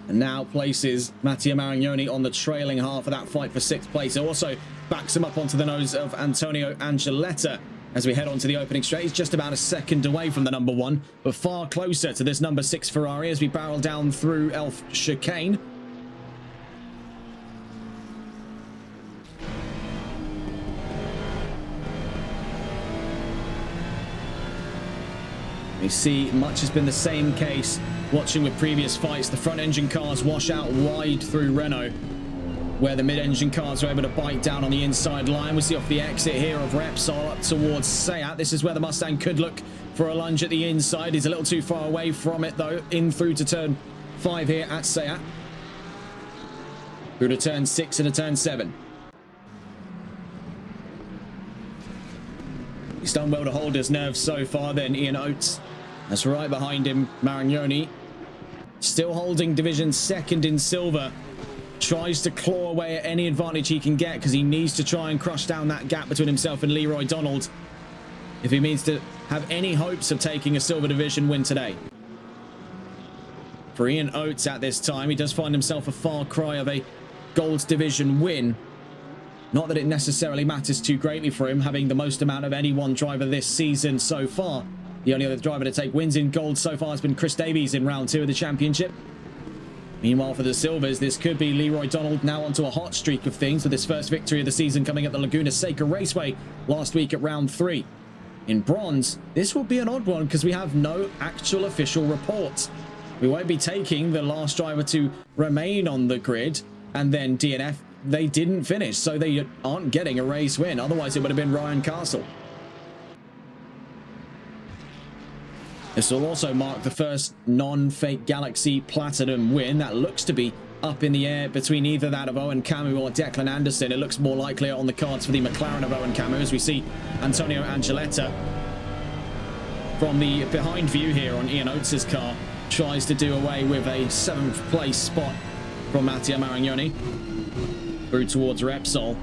And now places Mattia Marignoni on the trailing half of that fight for 6th place. It also backs him up onto the nose of Antonio Angeletta as we head on to the opening straight. He's just about a second away from the number 1, but far closer to this number 6 Ferrari as we barrel down through Elf Chicane. You see, much has been the same case watching with previous fights. The front engine cars wash out wide through Renault, where the mid-engine cars are able to bite down on the inside line. We see off the exit here of Repsol up towards Seat. This is where the Mustang could look for a lunge at the inside. He's a little too far away from it, though. In through to turn 5 here at Seat. Through to turn 6 and a turn 7. He's done well to hold his nerves so far then, Ian Oates. That's right behind him, Marignoni. Still holding Division 2nd in silver. Tries to claw away at any advantage he can get because he needs to try and crush down that gap between himself and Leroy Donald if he means to have any hopes of taking a silver division win today. For Ian Oates at this time, he does find himself a far cry of a gold division win. Not that it necessarily matters too greatly for him, having the most amount of any one driver this season so far. The only other driver to take wins in gold so far has been Chris Davies in round 2 of the championship. Meanwhile, for the silvers, this could be Leroy Donald now onto a hot streak of things with his first victory of the season coming at the Laguna Seca Raceway last week at round 3. In bronze, this will be an odd one because we have no actual official reports. We won't be taking the last driver to remain on the grid and then DNF. They didn't finish, so they aren't getting a race win. Otherwise, it would have been Ryan Castle. This will also mark the first non-Fake Galaxy Platinum win. That looks to be up in the air between either that of Owen Camus or Declan Anderson. It looks more likely on the cards for the McLaren of Owen Camus as we see Antonio Angeletta from the behind view here on Ian Oates' car. Tries to do away with a 7th place spot from Matteo Marignoni. Through towards Repsol.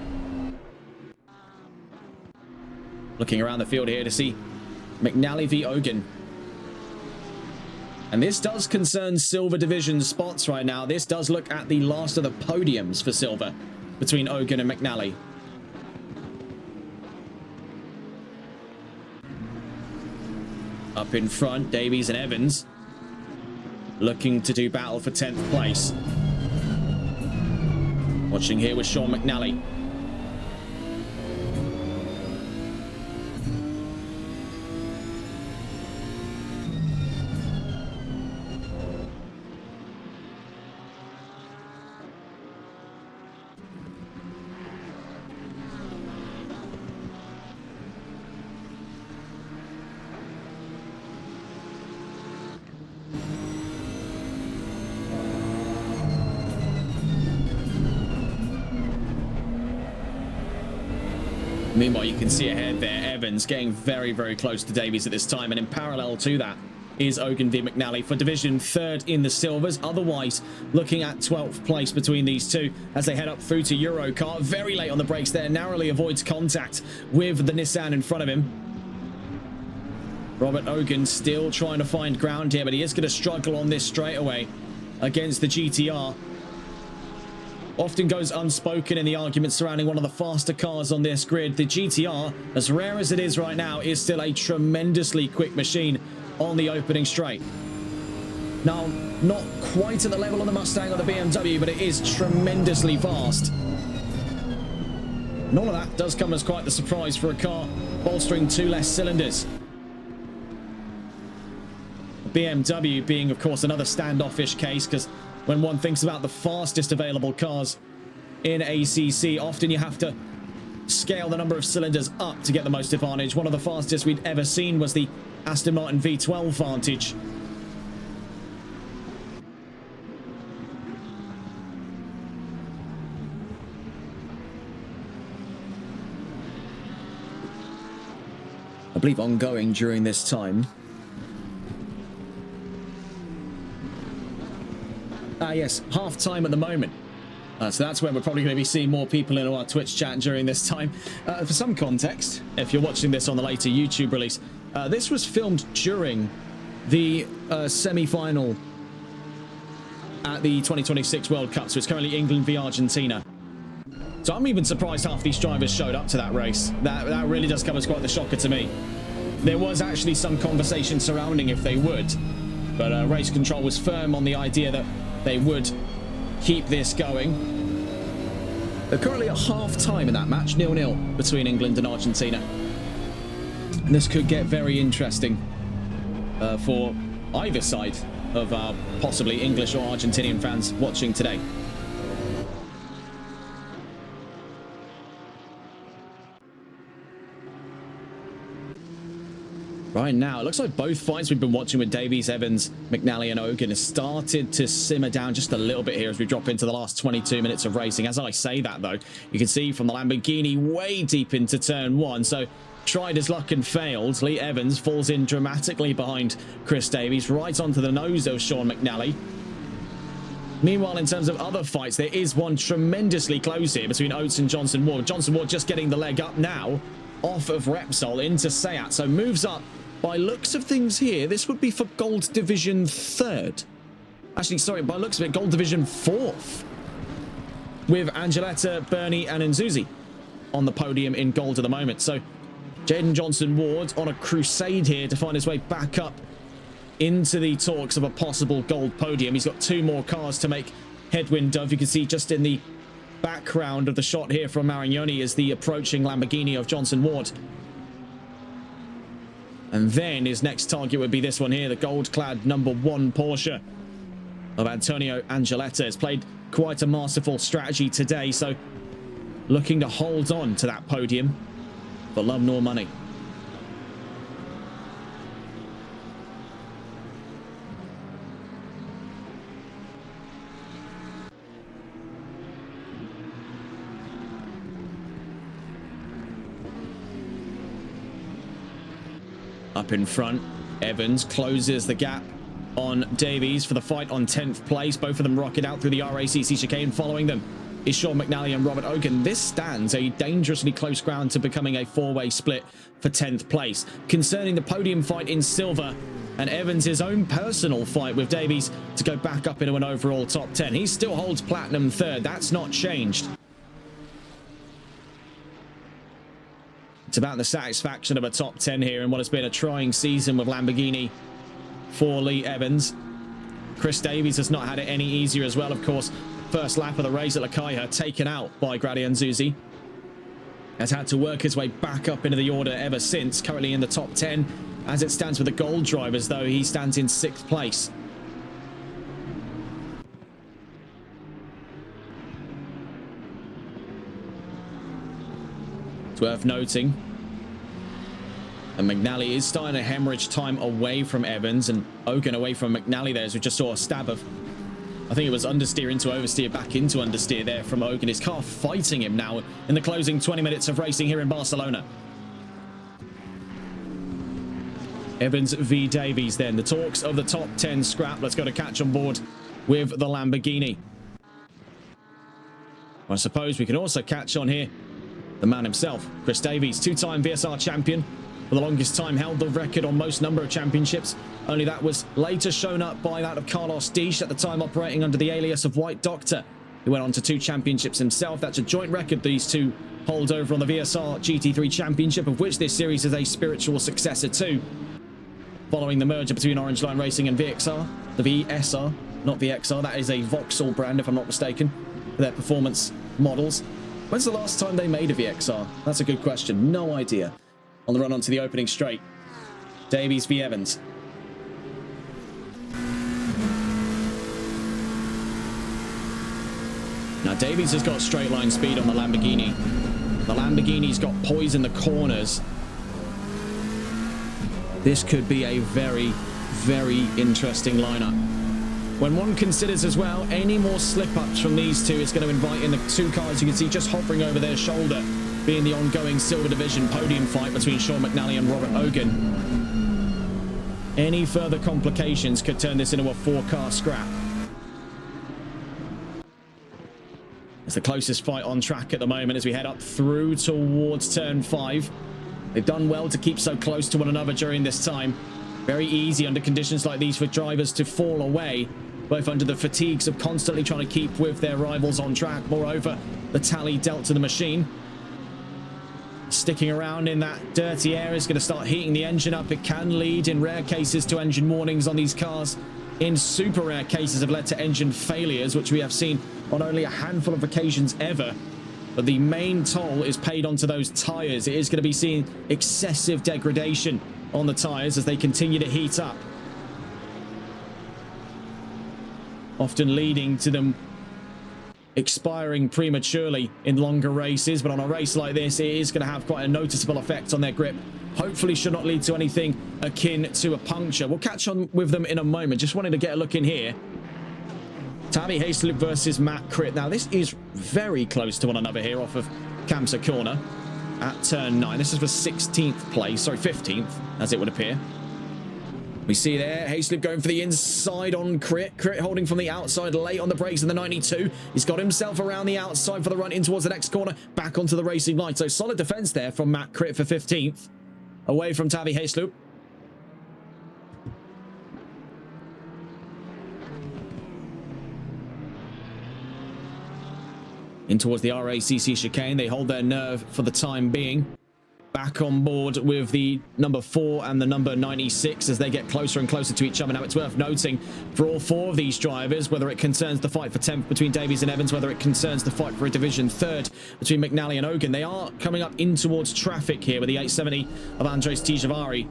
Looking around the field here to see McNally v Ogan. And this does concern silver division spots right now. This does look at the last of the podiums for silver between Ogan and McNally. Up in front, Davies and Evans looking to do battle for 10th place. Watching here with Sean McNally. Meanwhile, you can see ahead there, Evans getting very, very close to Davies at this time. And in parallel to that is Ogan v McNally for Division 3rd in the silvers. Otherwise, looking at 12th place between these two as they head up through to Eurocar. Very late on the brakes there. Narrowly avoids contact with the Nissan in front of him. Robert Ogan still trying to find ground here, but he is going to struggle on this straightaway against the GTR. Often goes unspoken in the argument surrounding one of the faster cars on this grid. The GTR, as rare as it is right now, is still a tremendously quick machine on the opening straight. Now, not quite at the level of the Mustang or the BMW, but it is tremendously fast. And all of that does come as quite the surprise for a car bolstering 2 less cylinders. BMW being, of course, another standoffish case, because when one thinks about the fastest available cars in ACC, often you have to scale the number of cylinders up to get the most advantage. One of the fastest we'd ever seen was the Aston Martin V12 Vantage. I believe ongoing during this time. Yes, half time at the moment. So that's where we're probably going to be seeing more people in our Twitch chat during this time. For some context, if you're watching this on the later YouTube release, this was filmed during the semi-final at the 2026 World Cup. So it's currently England v Argentina. So I'm even surprised half these drivers showed up to that race. That really does come as quite the shocker to me. There was actually some conversation surrounding if they would, but race control was firm on the idea that they would keep this going. They're currently at half time in that match, 0-0 between England and Argentina. And this could get very interesting for either side of possibly English or Argentinian fans watching today. Right now, it looks like both fights we've been watching with Davies, Evans, McNally and Hogan has started to simmer down just a little bit here as we drop into the last 22 minutes of racing. As I say that, though, you can see from the Lamborghini way deep into turn one. So tried his luck and failed. Lee Evans falls in dramatically behind Chris Davies, right onto the nose of Sean McNally. Meanwhile, in terms of other fights, there is one tremendously close here between Oates and Johnson Ward. Johnson Ward just getting the leg up now off of Repsol into Seat. So moves up. By looks of things here, this would be for Gold Division 3rd. Actually, sorry, by looks of it, Gold Division 4th. With Angeletta, Bernie and Nzuzi on the podium in gold at the moment. So Jaden Johnson Ward on a crusade here to find his way back up into the talks of a possible gold podium. He's got 2 more cars to make headwind of. You can see just in the background of the shot here from Marignoni is the approaching Lamborghini of Johnson Ward. And then his next target would be this one here, the gold-clad number 1 Porsche of Antonio Angeletta. Has played quite a masterful strategy today, so looking to hold on to that podium for love nor money. Up in front, Evans closes the gap on Davies for the fight on 10th place. Both of them rocket out through the RACC chicane. Following them is Sean McNally and Robert Ogan. This stands a dangerously close ground to becoming a 4-way split for 10th place. Concerning the podium fight in silver and Evans' own personal fight with Davies to go back up into an overall top 10. He still holds platinum 3rd. That's not changed. It's about the satisfaction of a top 10 here in what has been a trying season with Lamborghini for Lee Evans. Chris Davies has not had it any easier as well, of course. First lap of the race at Locaia, taken out by Gradian Zuzi. Has had to work his way back up into the order ever since. Currently in the top 10. As it stands with the gold drivers, though, he stands in 6th place. Worth noting, and McNally is starting to hemorrhage time away from Evans and Ogan away from McNally there, as we just saw a stab of, I think it was understeer into oversteer, back into understeer there from Ogan. His car fighting him now in the closing 20 minutes of racing here in Barcelona. Evans v Davies then, the talks of the top 10 scrap. Let's go to catch on board with the Lamborghini. I suppose we can also catch on here the man himself, Chris Davies, 2-time VSR champion. For the longest time held the record on most number of championships. Only that was later shown up by that of Carlos Dish, at the time operating under the alias of White Doctor. He went on to 2 championships himself. That's a joint record these two hold over on the VSR GT3 Championship, of which this series is a spiritual successor to. Following the merger between Orange Line Racing and VXR, the VSR, not VXR, that is a Vauxhall brand if I'm not mistaken, for their performance models. When's the last time they made a VXR? That's a good question. No idea. On the run onto the opening straight. Davies v Evans. Now Davies has got straight line speed on the Lamborghini. The Lamborghini's got poise in the corners. This could be a very, very interesting lineup. When one considers as well, any more slip-ups from these two is going to invite in the 2 cars you can see just hovering over their shoulder, being the ongoing Silver Division podium fight between Sean McNally and Robert Ogan. Any further complications could turn this into a 4-car scrap. It's the closest fight on track at the moment as we head up through towards turn 5. They've done well to keep so close to one another during this time. Very easy under conditions like these for drivers to fall away, both under the fatigues of constantly trying to keep with their rivals on track. Moreover, the tally dealt to the machine. Sticking around in that dirty air is going to start heating the engine up. It can lead in rare cases to engine warnings on these cars. In super rare cases have led to engine failures, which we have seen on only a handful of occasions ever. But the main toll is paid onto those tyres. It is going to be seeing excessive degradation on the tyres as they continue to heat up, often leading to them expiring prematurely in longer races, but on a race like this, it is going to have quite a noticeable effect on their grip. Hopefully should not lead to anything akin to a puncture. We'll catch on with them in a moment. Just wanted to get a look in here. Tavi Hayesloop versus Matt Critt. Now, this is very close to one another here off of Kamsa Corner at turn 9. This is for 16th place, sorry, 15th, as it would appear. We see there, Hayesloop going for the inside on Critt. Critt holding from the outside late on the brakes in the 92. He's got himself around the outside for the run in towards the next corner, back onto the racing line. So solid defense there from Matt Critt for 15th, away from Tavi Hayesloop. In towards the RACC chicane. They hold their nerve for the time being. Back on board with the number 4 and the number 96 as they get closer and closer to each other. Now, it's worth noting for all 4 of these drivers, whether it concerns the fight for 10th between Davies and Evans, whether it concerns the fight for a Division 3rd between McNally and Ogan, they are coming up in towards traffic here with the 870 of Andres Tijavari.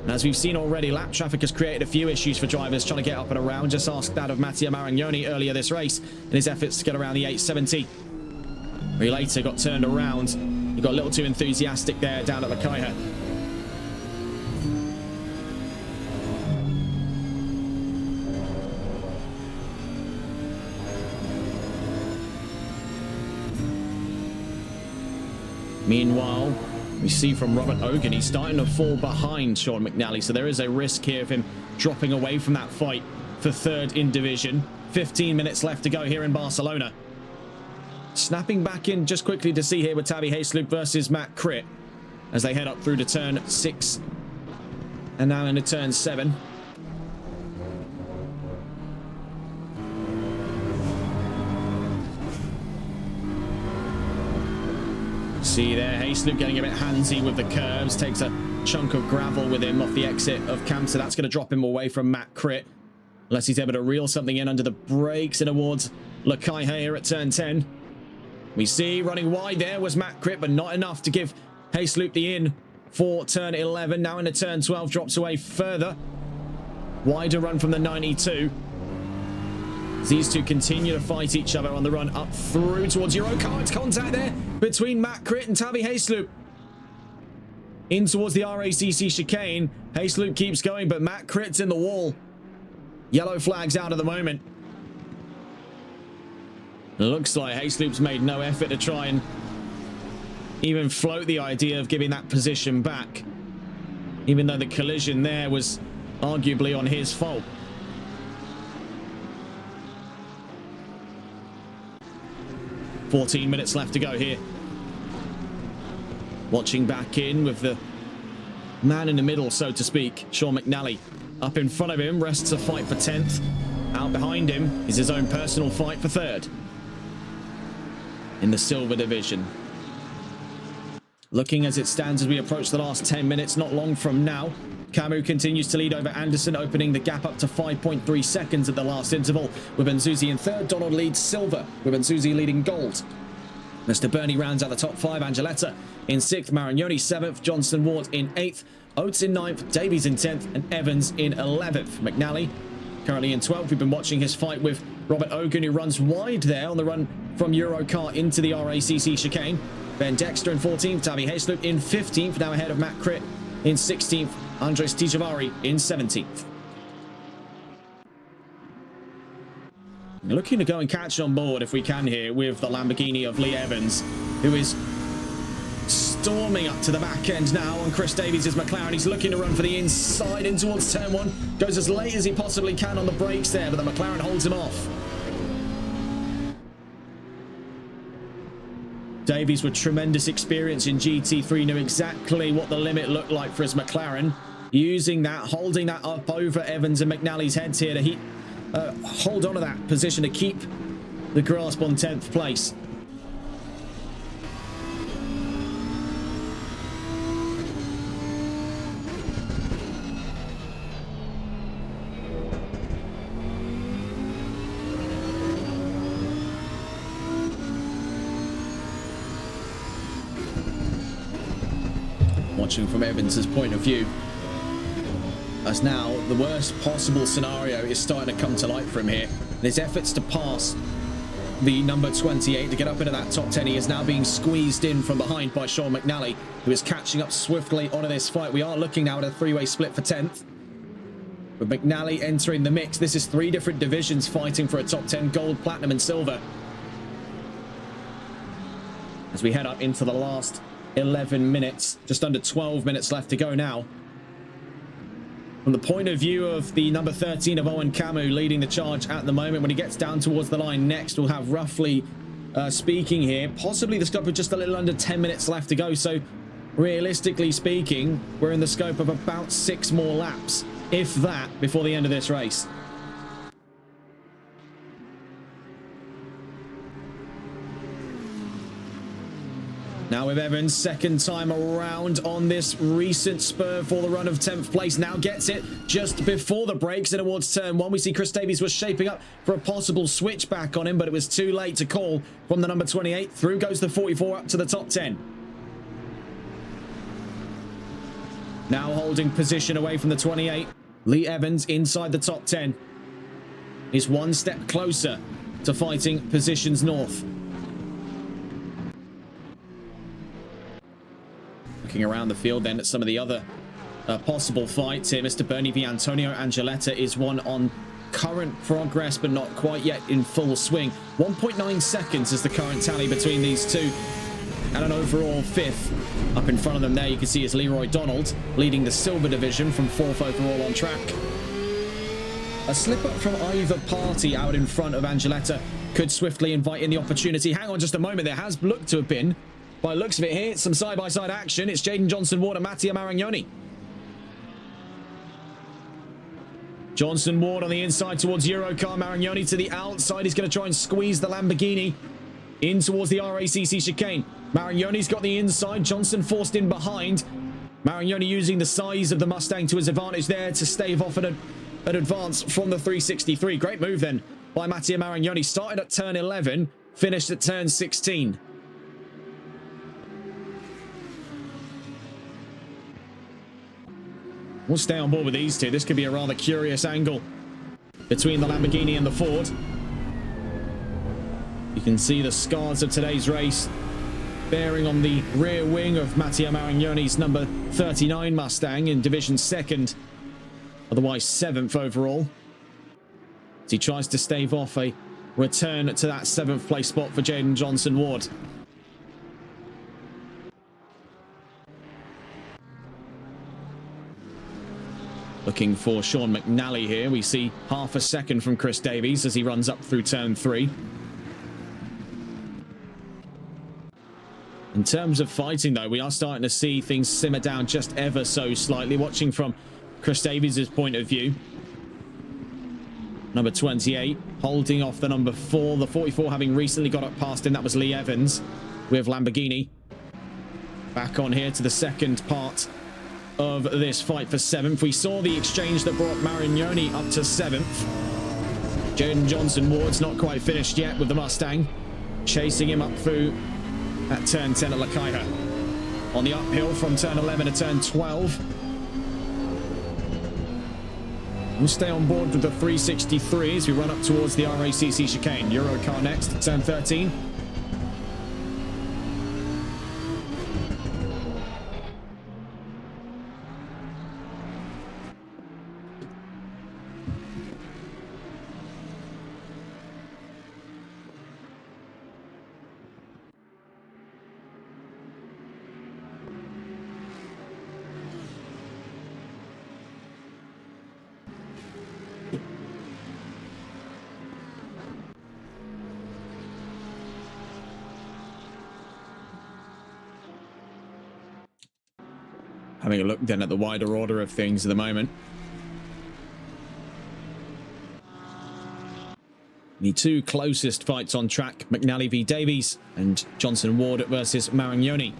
And as we've seen already, lap traffic has created a few issues for drivers trying to get up and around. Just ask that of Mattia Maragnoni earlier this race in his efforts to get around the 870. He later got turned around. He got a little too enthusiastic there down at the Kaiha. Meanwhile, we see from Robert Ogan, he's starting to fall behind Sean McNally, so there is a risk here of him dropping away from that fight for 3rd in division. 15 minutes left to go here in Barcelona. Snapping back in just quickly to see here with Tavi Hayesloop versus Matt Critt as they head up through to turn 6 and now into turn 7. See there, Hayesloop getting a bit handsy with the curves, takes a chunk of gravel with him off the exit of Kamsa. That's going to drop him away from Matt Critt, unless he's able to reel something in under the brakes and towards Lakaiha here at turn 10. We see running wide there was Matt Critt, but not enough to give Hayesloop the in for turn 11. Now into turn 12, drops away further. Wider run from the 92. These two continue to fight each other on the run up through towards Eurocar. It's contact there between Matt Critt and Tavi Hayesloop. In towards the RACC chicane. Hayesloop keeps going, but Matt Critt's in the wall. Yellow flags out at the moment. It looks like Hayesloop's made no effort to try and even float the idea of giving that position back, even though the collision there was arguably on his fault. "14 minutes left to go here. Watching back in with the man in the middle, so to speak, Sean McNally. Up in front of him rests a fight for 10th. Out behind him is his own personal fight for 3rd. In the silver division. Looking as it stands as we approach the last 10 minutes, not long from now, Camus continues to lead over Anderson, opening the gap up to 5.3 seconds at the last interval, with Nzuzi in 3rd. Donald leads silver, with Nzuzi leading gold. Mr. Burney rounds out the top 5. Angeletta in 6th, Maragnoni 7th, Johnston Ward in 8th, Oates in 9th, Davies in 10th, and Evans in 11th. McNally currently in 12th. We've been watching his fight with Robert Ogan, who runs wide there on the run from Eurocar into the RACC chicane. Ben Dexter in 14th, Tavi Hayesloop in 15th, now ahead of Matt Critt in 16th, Andres Tijavari in 17th. Looking to go and catch on board if we can here with the Lamborghini of Lee Evans, who is storming up to the back end now on Chris Davies' McLaren. He's looking to run for the inside in towards turn 1. Goes as late as he possibly can on the brakes there, but the McLaren holds him off. Davies, with tremendous experience in GT3, knew exactly what the limit looked like for his McLaren. Using that, holding that up over Evans and McNally's heads here to hold on to that position to keep the grasp on 10th place. Watching from Evans's point of view, as now the worst possible scenario is starting to come to light for him here. And his efforts to pass the number 28 to get up into that top 10. He is now being squeezed in from behind by Sean McNally, who is catching up swiftly onto this fight. We are looking now at a three-way split for 10th. With McNally entering the mix, this is 3 different divisions fighting for a top 10, gold, platinum, and silver. As we head up into the last 11 minutes, just under 12 minutes left to go now. From the point of view of the number 13 of Owen Camu leading the charge at the moment, when he gets down towards the line next, we'll have roughly speaking here, possibly the scope of just a little under 10 minutes left to go. So realistically speaking, we're in the scope of about 6 more laps, if that, before the end of this race. Now with Evans, second time around on this recent spur for the run of 10th place. Now gets it just before the brakes and towards turn 1. We see Chris Davies was shaping up for a possible switchback on him, but it was too late to call from the number 28. Through goes the 44 up to the top 10. Now holding position away from the 28. Lee Evans inside the top 10 is one step closer to fighting positions north. Looking around the field then at some of the other possible fights here. Mr. Bernie v Antonio Angeletta is one on current progress, but not quite yet in full swing. 1.9 seconds is the current tally between these two, and an overall 5th. Up in front of them there, you can see is Leroy Donald leading the silver division from 4th overall on track. A slip up from either party out in front of Angeletta could swiftly invite in the opportunity. Hang on just a moment, there has looked to have been, by the looks of it here, some side-by-side action. It's Jaden Johnson-Ward and Mattia Maragnoni. Johnson-Ward on the inside towards Eurocar. Maragnoni to the outside. He's going to try and squeeze the Lamborghini in towards the RACC chicane. Maragnoni's got the inside. Johnson forced in behind. Maragnoni using the size of the Mustang to his advantage there to stave off an advance from the 363. Great move then by Mattia Maragnoni. Started at turn 11, finished at turn 16. We'll stay on board with these two. This could be a rather curious angle between the Lamborghini and the Ford. You can see the scars of today's race bearing on the rear wing of Mattia Maragnoni's number 39 Mustang in Division 2nd, otherwise 7th overall. As he tries to stave off a return to that 7th place spot for Jaden Johnson-Ward. Looking for Sean McNally here. We see half a second from Chris Davies as he runs up through turn 3. In terms of fighting, though, we are starting to see things simmer down just ever so slightly. Watching from Chris Davies' point of view. Number 28 holding off the number 4. The 44 having recently got up past him. That was Lee Evans with Lamborghini. Back on here to the second part of this fight for 7th. We saw the exchange that brought Maragnoni up to 7th. Jaden Johnson-Ward's not quite finished yet with the Mustang. Chasing him up through at turn 10 at Lakaiha. On the uphill from turn 11 to turn 12. We'll stay on board with the 363 as we run up towards the RACC chicane. Eurocar next at turn 13. Having a look then at the wider order of things at the moment. The two closest fights on track, McNally v Davies and Johnson-Ward versus Maragnoni.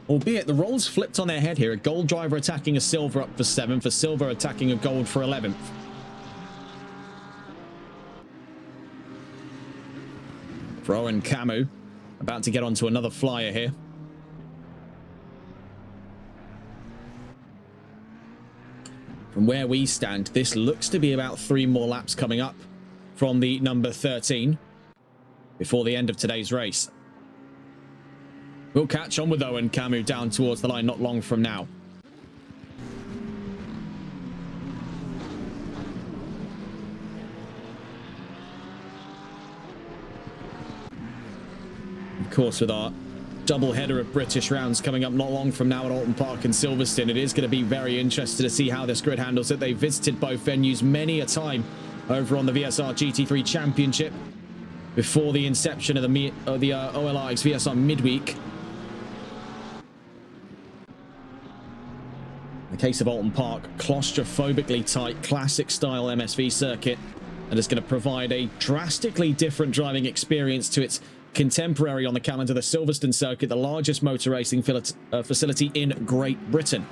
Albeit the roles flipped on their head here. A gold driver attacking a silver up for 7th, a silver attacking a gold for 11th. For Owen Camu, about to get onto another flyer here. From where we stand, this looks to be about 3 more laps coming up from the number 13. before the end of today's race. We'll catch on with Owen Camus down towards the line not long from now. Of course, with our double header of British rounds coming up not long from now at Alton Park and Silverstone, it is going to be very interesting to see how this grid handles it. They visited both venues many a time over on the VSR GT3 Championship before the inception of the OLR VSR Midweek. In the case of Alton Park, claustrophobically tight, classic style MSV circuit that is going to provide a drastically different driving experience to its contemporary on the calendar, the Silverstone circuit, the largest motor racing facility in Great Britain.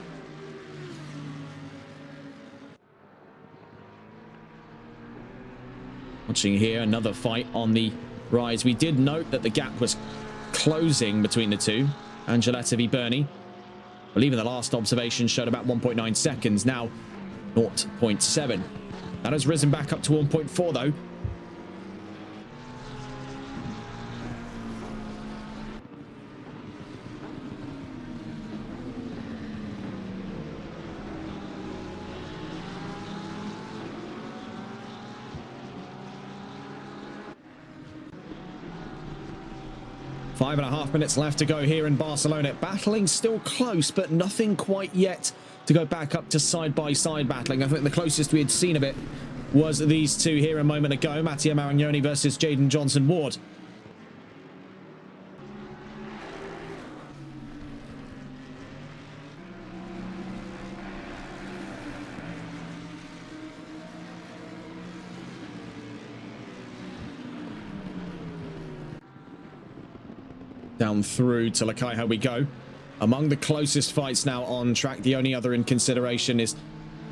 Watching here, another fight on the rise. We did note that the gap was closing between the two. Angeletta v Bernie, I believe in the last observation, showed about 1.9 seconds. Now 0.7. That has risen back up to 1.4 though. 5.5 minutes left to go here in Barcelona. Battling still close, but nothing quite yet to go back up to side-by-side battling. I think the closest we had seen of it was these two here a moment ago. Mattia Marignoni versus Jaden Johnson-Ward. Down through to Lakaiha we go. Among the closest fights now on track, the only other in consideration is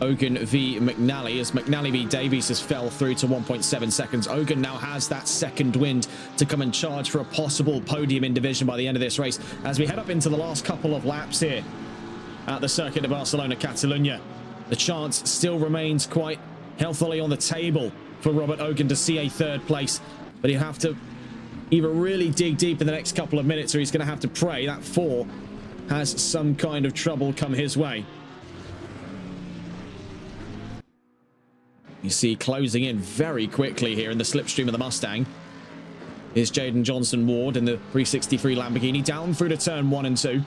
Ogan v McNally, as McNally v Davies has fell through to 1.7 seconds. Ogan now has that second wind to come and charge for a possible podium in division by the end of this race. As we head up into the last couple of laps here at the circuit of Barcelona, Catalunya, the chance still remains quite healthily on the table for Robert Ogan to see a third place, but he'll have to either really dig deep in the next couple of minutes, or he's going to have to pray that 4 has some kind of trouble come his way. You see closing in very quickly here in the slipstream of the Mustang is Jaden Johnson-Ward in the 363 Lamborghini, down through to turn 1 and 2.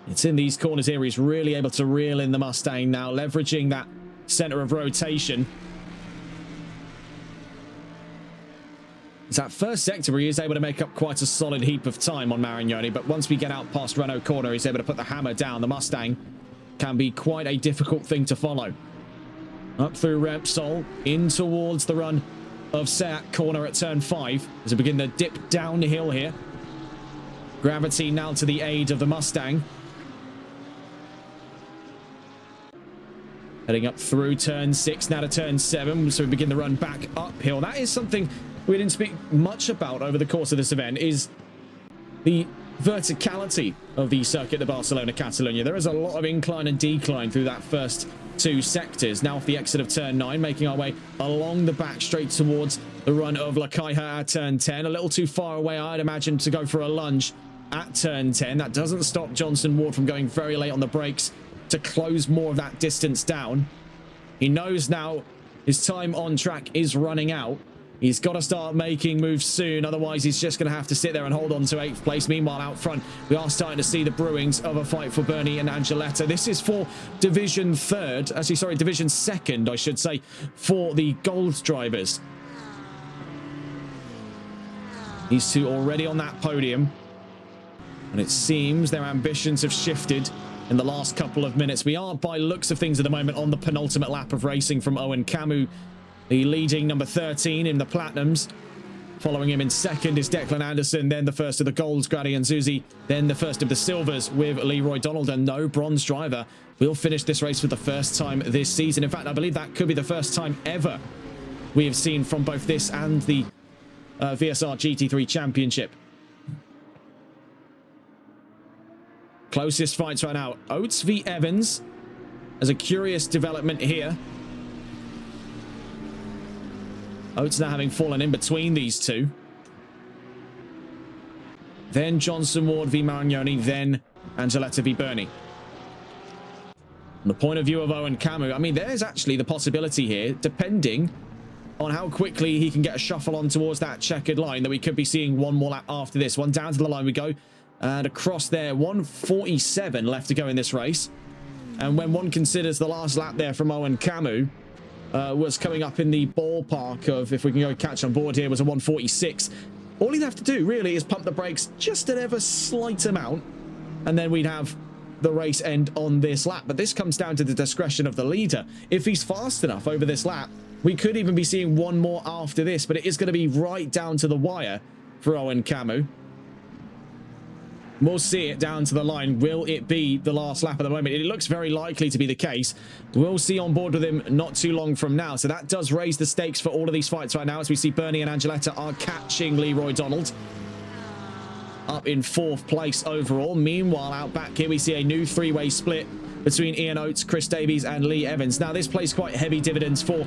It's in these corners here he's really able to reel in the Mustang now, leveraging that center of rotation. It's that first sector where he is able to make up quite a solid heap of time on Marignoni, but once we get out past Renault corner, he's able to put the hammer down. The Mustang can be quite a difficult thing to follow. Up through Repsol, in towards the run of Seat corner at turn 5, as we begin the dip downhill here. Gravity now to the aid of the Mustang. Heading up through turn 6, now to turn 7, so we begin the run back uphill. That is something we didn't speak much about over the course of this event, is the verticality of the circuit of Barcelona Catalunya. There is a lot of incline and decline through that first 2 sectors. Now off the exit of turn 9, making our way along the back straight towards the run of Lakaiha at turn 10. A little too far away, I'd imagine, to go for a lunge at turn 10. That doesn't stop Johnson-Ward from going very late on the brakes to close more of that distance down. He knows now his time on track is running out. He's got to start making moves soon, otherwise he's just going to have to sit there and hold on to 8th place. Meanwhile, out front, we are starting to see the brewings of a fight for Bernie and Angeletta. This is for Division 2nd, I should say, for the Gold drivers. These two already on that podium, and it seems their ambitions have shifted in the last couple of minutes. We are, by looks of things at the moment, on the penultimate lap of racing from Owen Camus, the leading number 13 in the Platinums. Following him in second is Declan Anderson, then the first of the Golds, Grady and Zuzi, then the first of the Silvers with Leroy Donald, and no bronze driver will finish this race for the first time this season. In fact, I believe that could be the first time ever we have seen from both this and the VSR GT3 Championship. Closest fights right now. Oates v Evans as a curious development here. Oates now having fallen in between these two. then Johnson Ward v Marignoni, then Angeletta v Bernie. From the point of view of Owen Camus, I mean, there's actually the possibility here, depending on how quickly he can get a shuffle on towards that checkered line, that we could be seeing one more lap after this one. Down to the line we go. And across there, 1:47 left to go in this race. And when one considers the last lap there from Owen Camus was coming up in the ballpark of, if we can go catch on board here, was a 1:46. All he'd have to do, really, is pump the brakes just an ever slight amount. And then we'd have the race end on this lap. But this comes down to the discretion of the leader. If he's fast enough over this lap, we could even be seeing one more after this. But it is going to be right down to the wire for Owen Camus. We'll see it down to the line. Will it be the last lap at the moment? It looks very likely to be the case. We'll see on board with him not too long from now. So that does raise the stakes for all of these fights right now, as we see Bernie and Angeletta are catching Leroy Donald up in 4th place overall. Meanwhile, out back here, we see a new three-way split between Ian Oates, Chris Davies, and Lee Evans. Now, this plays quite heavy dividends for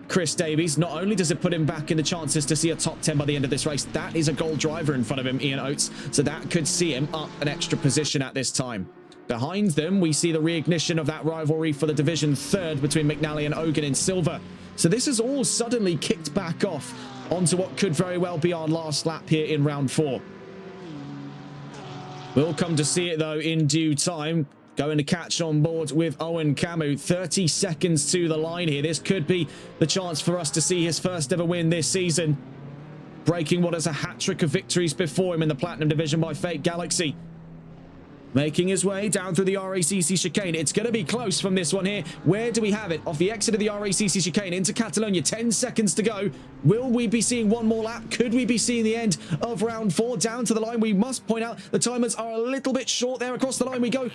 Chris Davies. Not only does it put him back in the chances to see a top 10 by the end of this race, that is a gold driver in front of him, Ian Oates. So that could see him up an extra position at this time. Behind them, we see the reignition of that rivalry for the Division 3rd between McNally and Ogan in silver. So this has all suddenly kicked back off onto what could very well be our last lap here in round 4. We'll come to see it, though, in due time. Going to catch on board with Owen Camus. 30 seconds to the line here. This could be the chance for us to see his first ever win this season. Breaking what is a hat-trick of victories before him in the Platinum Division by Fate Galaxy. Making his way down through the RACC chicane. It's going to be close from this one here. Where do we have it? Off the exit of the RACC chicane into Catalonia. 10 seconds to go. Will we be seeing one more lap? Could we be seeing the end of round 4? Down to the line. We must point out the timers are a little bit short there. Across the line we go.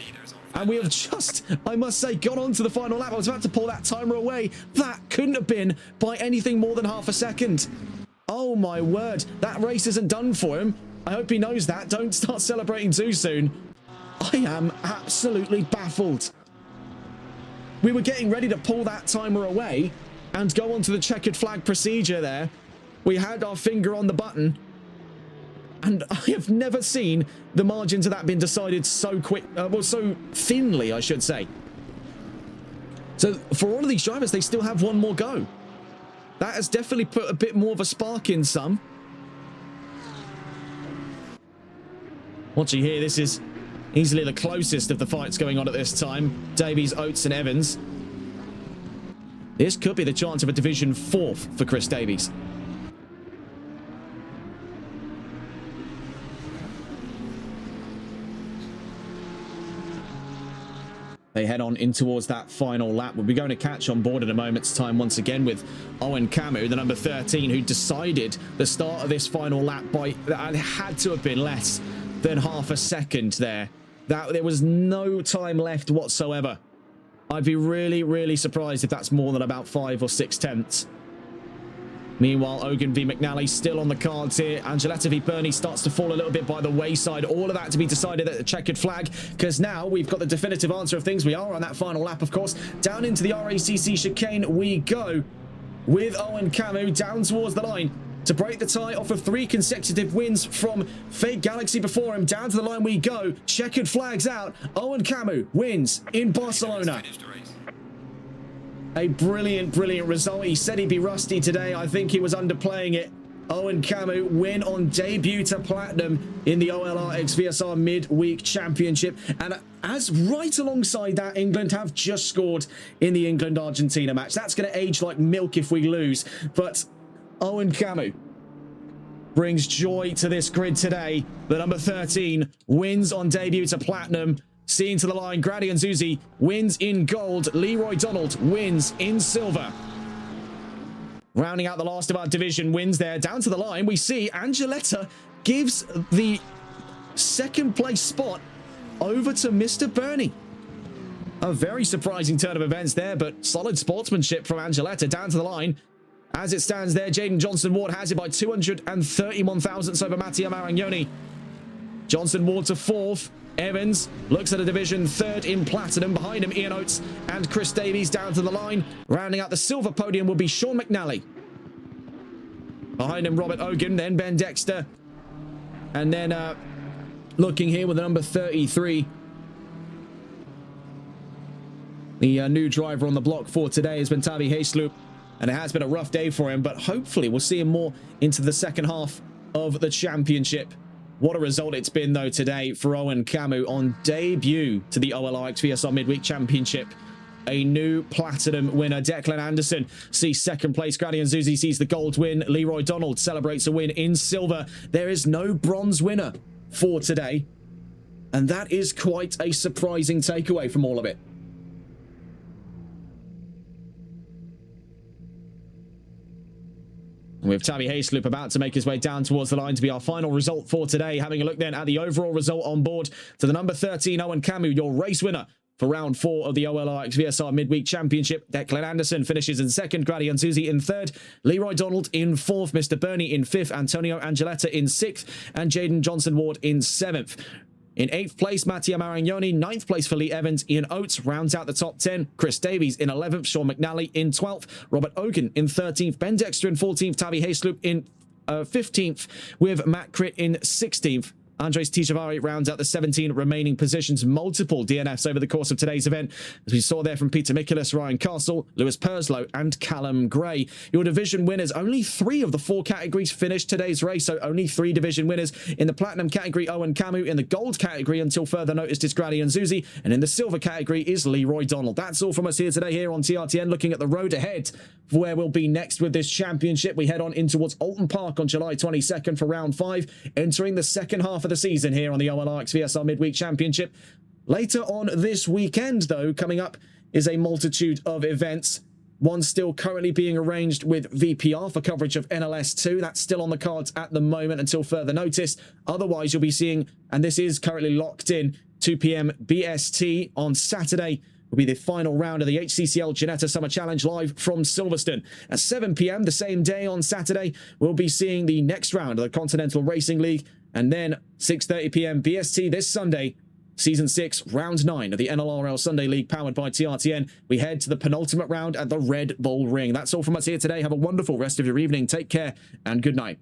And we have just, I must say, gone on to the final lap. I was about to pull that timer away. That couldn't have been by anything more than half a second. Oh my word. That race isn't done for him. I hope he knows that. Don't start celebrating too soon. I am absolutely baffled. We were getting ready to pull that timer away and go on to the checkered flag procedure there. We had our finger on the button. And I have never seen the margin to that been decided so quick, well, so thinly, I should say. So for all of these drivers, they still have one more go. That has definitely put a bit more of a spark in some. What you hear, this is easily the closest of the fights going on at this time. Davies, Oates, and Evans. This could be the chance of a Division 4th for Chris Davies. They head on in towards that final lap. We'll be going to catch on board in a moment's time once again with Owen Camus, the number 13, who decided the start of this final lap by, and it had to have been less than half a second there. There was no time left whatsoever. I'd be really, really surprised if that's more than about 5 or 6 tenths. Meanwhile, Ogan v McNally still on the cards here. Angeletta v Bernie starts to fall a little bit by the wayside. All of that to be decided at the checkered flag, because now we've got the definitive answer of things. We are on that final lap, of course. Down into the RACC chicane we go with Owen Camus down towards the line to break the tie off of 3 consecutive wins from Fate Galaxy before him. Down to the line we go. Checkered flags out. Owen Camus wins in Barcelona. A brilliant, brilliant result. He said he'd be rusty today. I think he was underplaying it. Owen Camus win on debut to platinum in the OLR x VSR Midweek Championship. And as right alongside that, England have just scored in the England-Argentina match. That's going to age like milk if we lose. But Owen Camus brings joy to this grid today. The number 13 wins on debut to platinum. Seeing to the line, Grady and Zuzi wins in gold. Leroy Donald wins in silver. Rounding out the last of our division wins there. Down to the line, we see Angeletta gives the second place spot over to Mr. Bernie. A very surprising turn of events there, but solid sportsmanship from Angeletta. Down to the line. As it stands there, Jaden Johnson Ward has it by 231 thousandths over Matteo Marignoni. Johnson Ward to 4th. Evans looks at a division 3rd in platinum. Behind him, Ian Oates and Chris Davies down to the line. Rounding out the silver podium will be Sean McNally. Behind him, Robert Ogan, then Ben Dexter. And then looking here with the number 33. The new driver on the block for today has been Tavi Heesloop, and it has been a rough day for him, but hopefully we'll see him more into the second half of the championship. What a result it's been, though, today for Owen Camu on debut to the OLR VSR Midweek Championship. A new platinum winner. Declan Anderson sees second place. Gradian Zuzi sees the gold win. Leroy Donald celebrates a win in silver. There is no bronze winner for today, and that is quite a surprising takeaway from all of it. With Tavi Heesloop about to make his way down towards the line to be our final result for today. Having a look then at the overall result on board to the number 13, Owen Camu, your race winner for round 4 of the OLR VSR Midweek Championship. Declan Anderson finishes in second, Gradian Zuzi in third, Leroy Donald in fourth, Mr. Bernie in fifth, Antonio Angeletta in sixth, and Jaden Johnson-Ward in seventh. In 8th place, Mattia Maragnoni. 9th place for Lee Evans. Ian Oates rounds out the top 10. Chris Davies in 11th. Sean McNally in 12th. Robert Ogan in 13th. Ben Dexter in 14th. Tavi Heesloop in 15th, with Matt Critt in 16th. Andres Tijavari rounds out the 17 remaining positions. Multiple DNFs over the course of today's event, as we saw there from Peter Mikulas, Ryan Castle, Lewis Perslow, and Callum Gray. Your division winners, only 3 of the 4 categories finished today's race, so only 3 division winners. In the platinum category, Owen Camu. In the gold category, until further notice, is Gradian Zuzi. And in the silver category is Leroy Donald. That's all from us here today here on TRTN, looking at the road ahead for where we'll be next with this championship. We head on in towards Alton Park on July 22nd for round 5, entering the second half of the season here on the OLR VSR Midweek Championship. Later on this weekend, though, coming up is a multitude of events. One still currently being arranged with VPR for coverage of NLS2. That's still on the cards at the moment until further notice. Otherwise, you'll be seeing, and this is currently locked in, 2 p.m. BST on Saturday will be the final round of the HCCL Ginetta Summer Challenge live from Silverstone. At 7 p.m. the same day on Saturday, we'll be seeing the next round of the Continental Racing League. And then 6:30 p.m. BST this Sunday, Season 6, Round 9 of the NLRL Sunday League powered by TRTN. We head to the penultimate round at the Red Bull Ring. That's all from us here today. Have a wonderful rest of your evening. Take care and good night.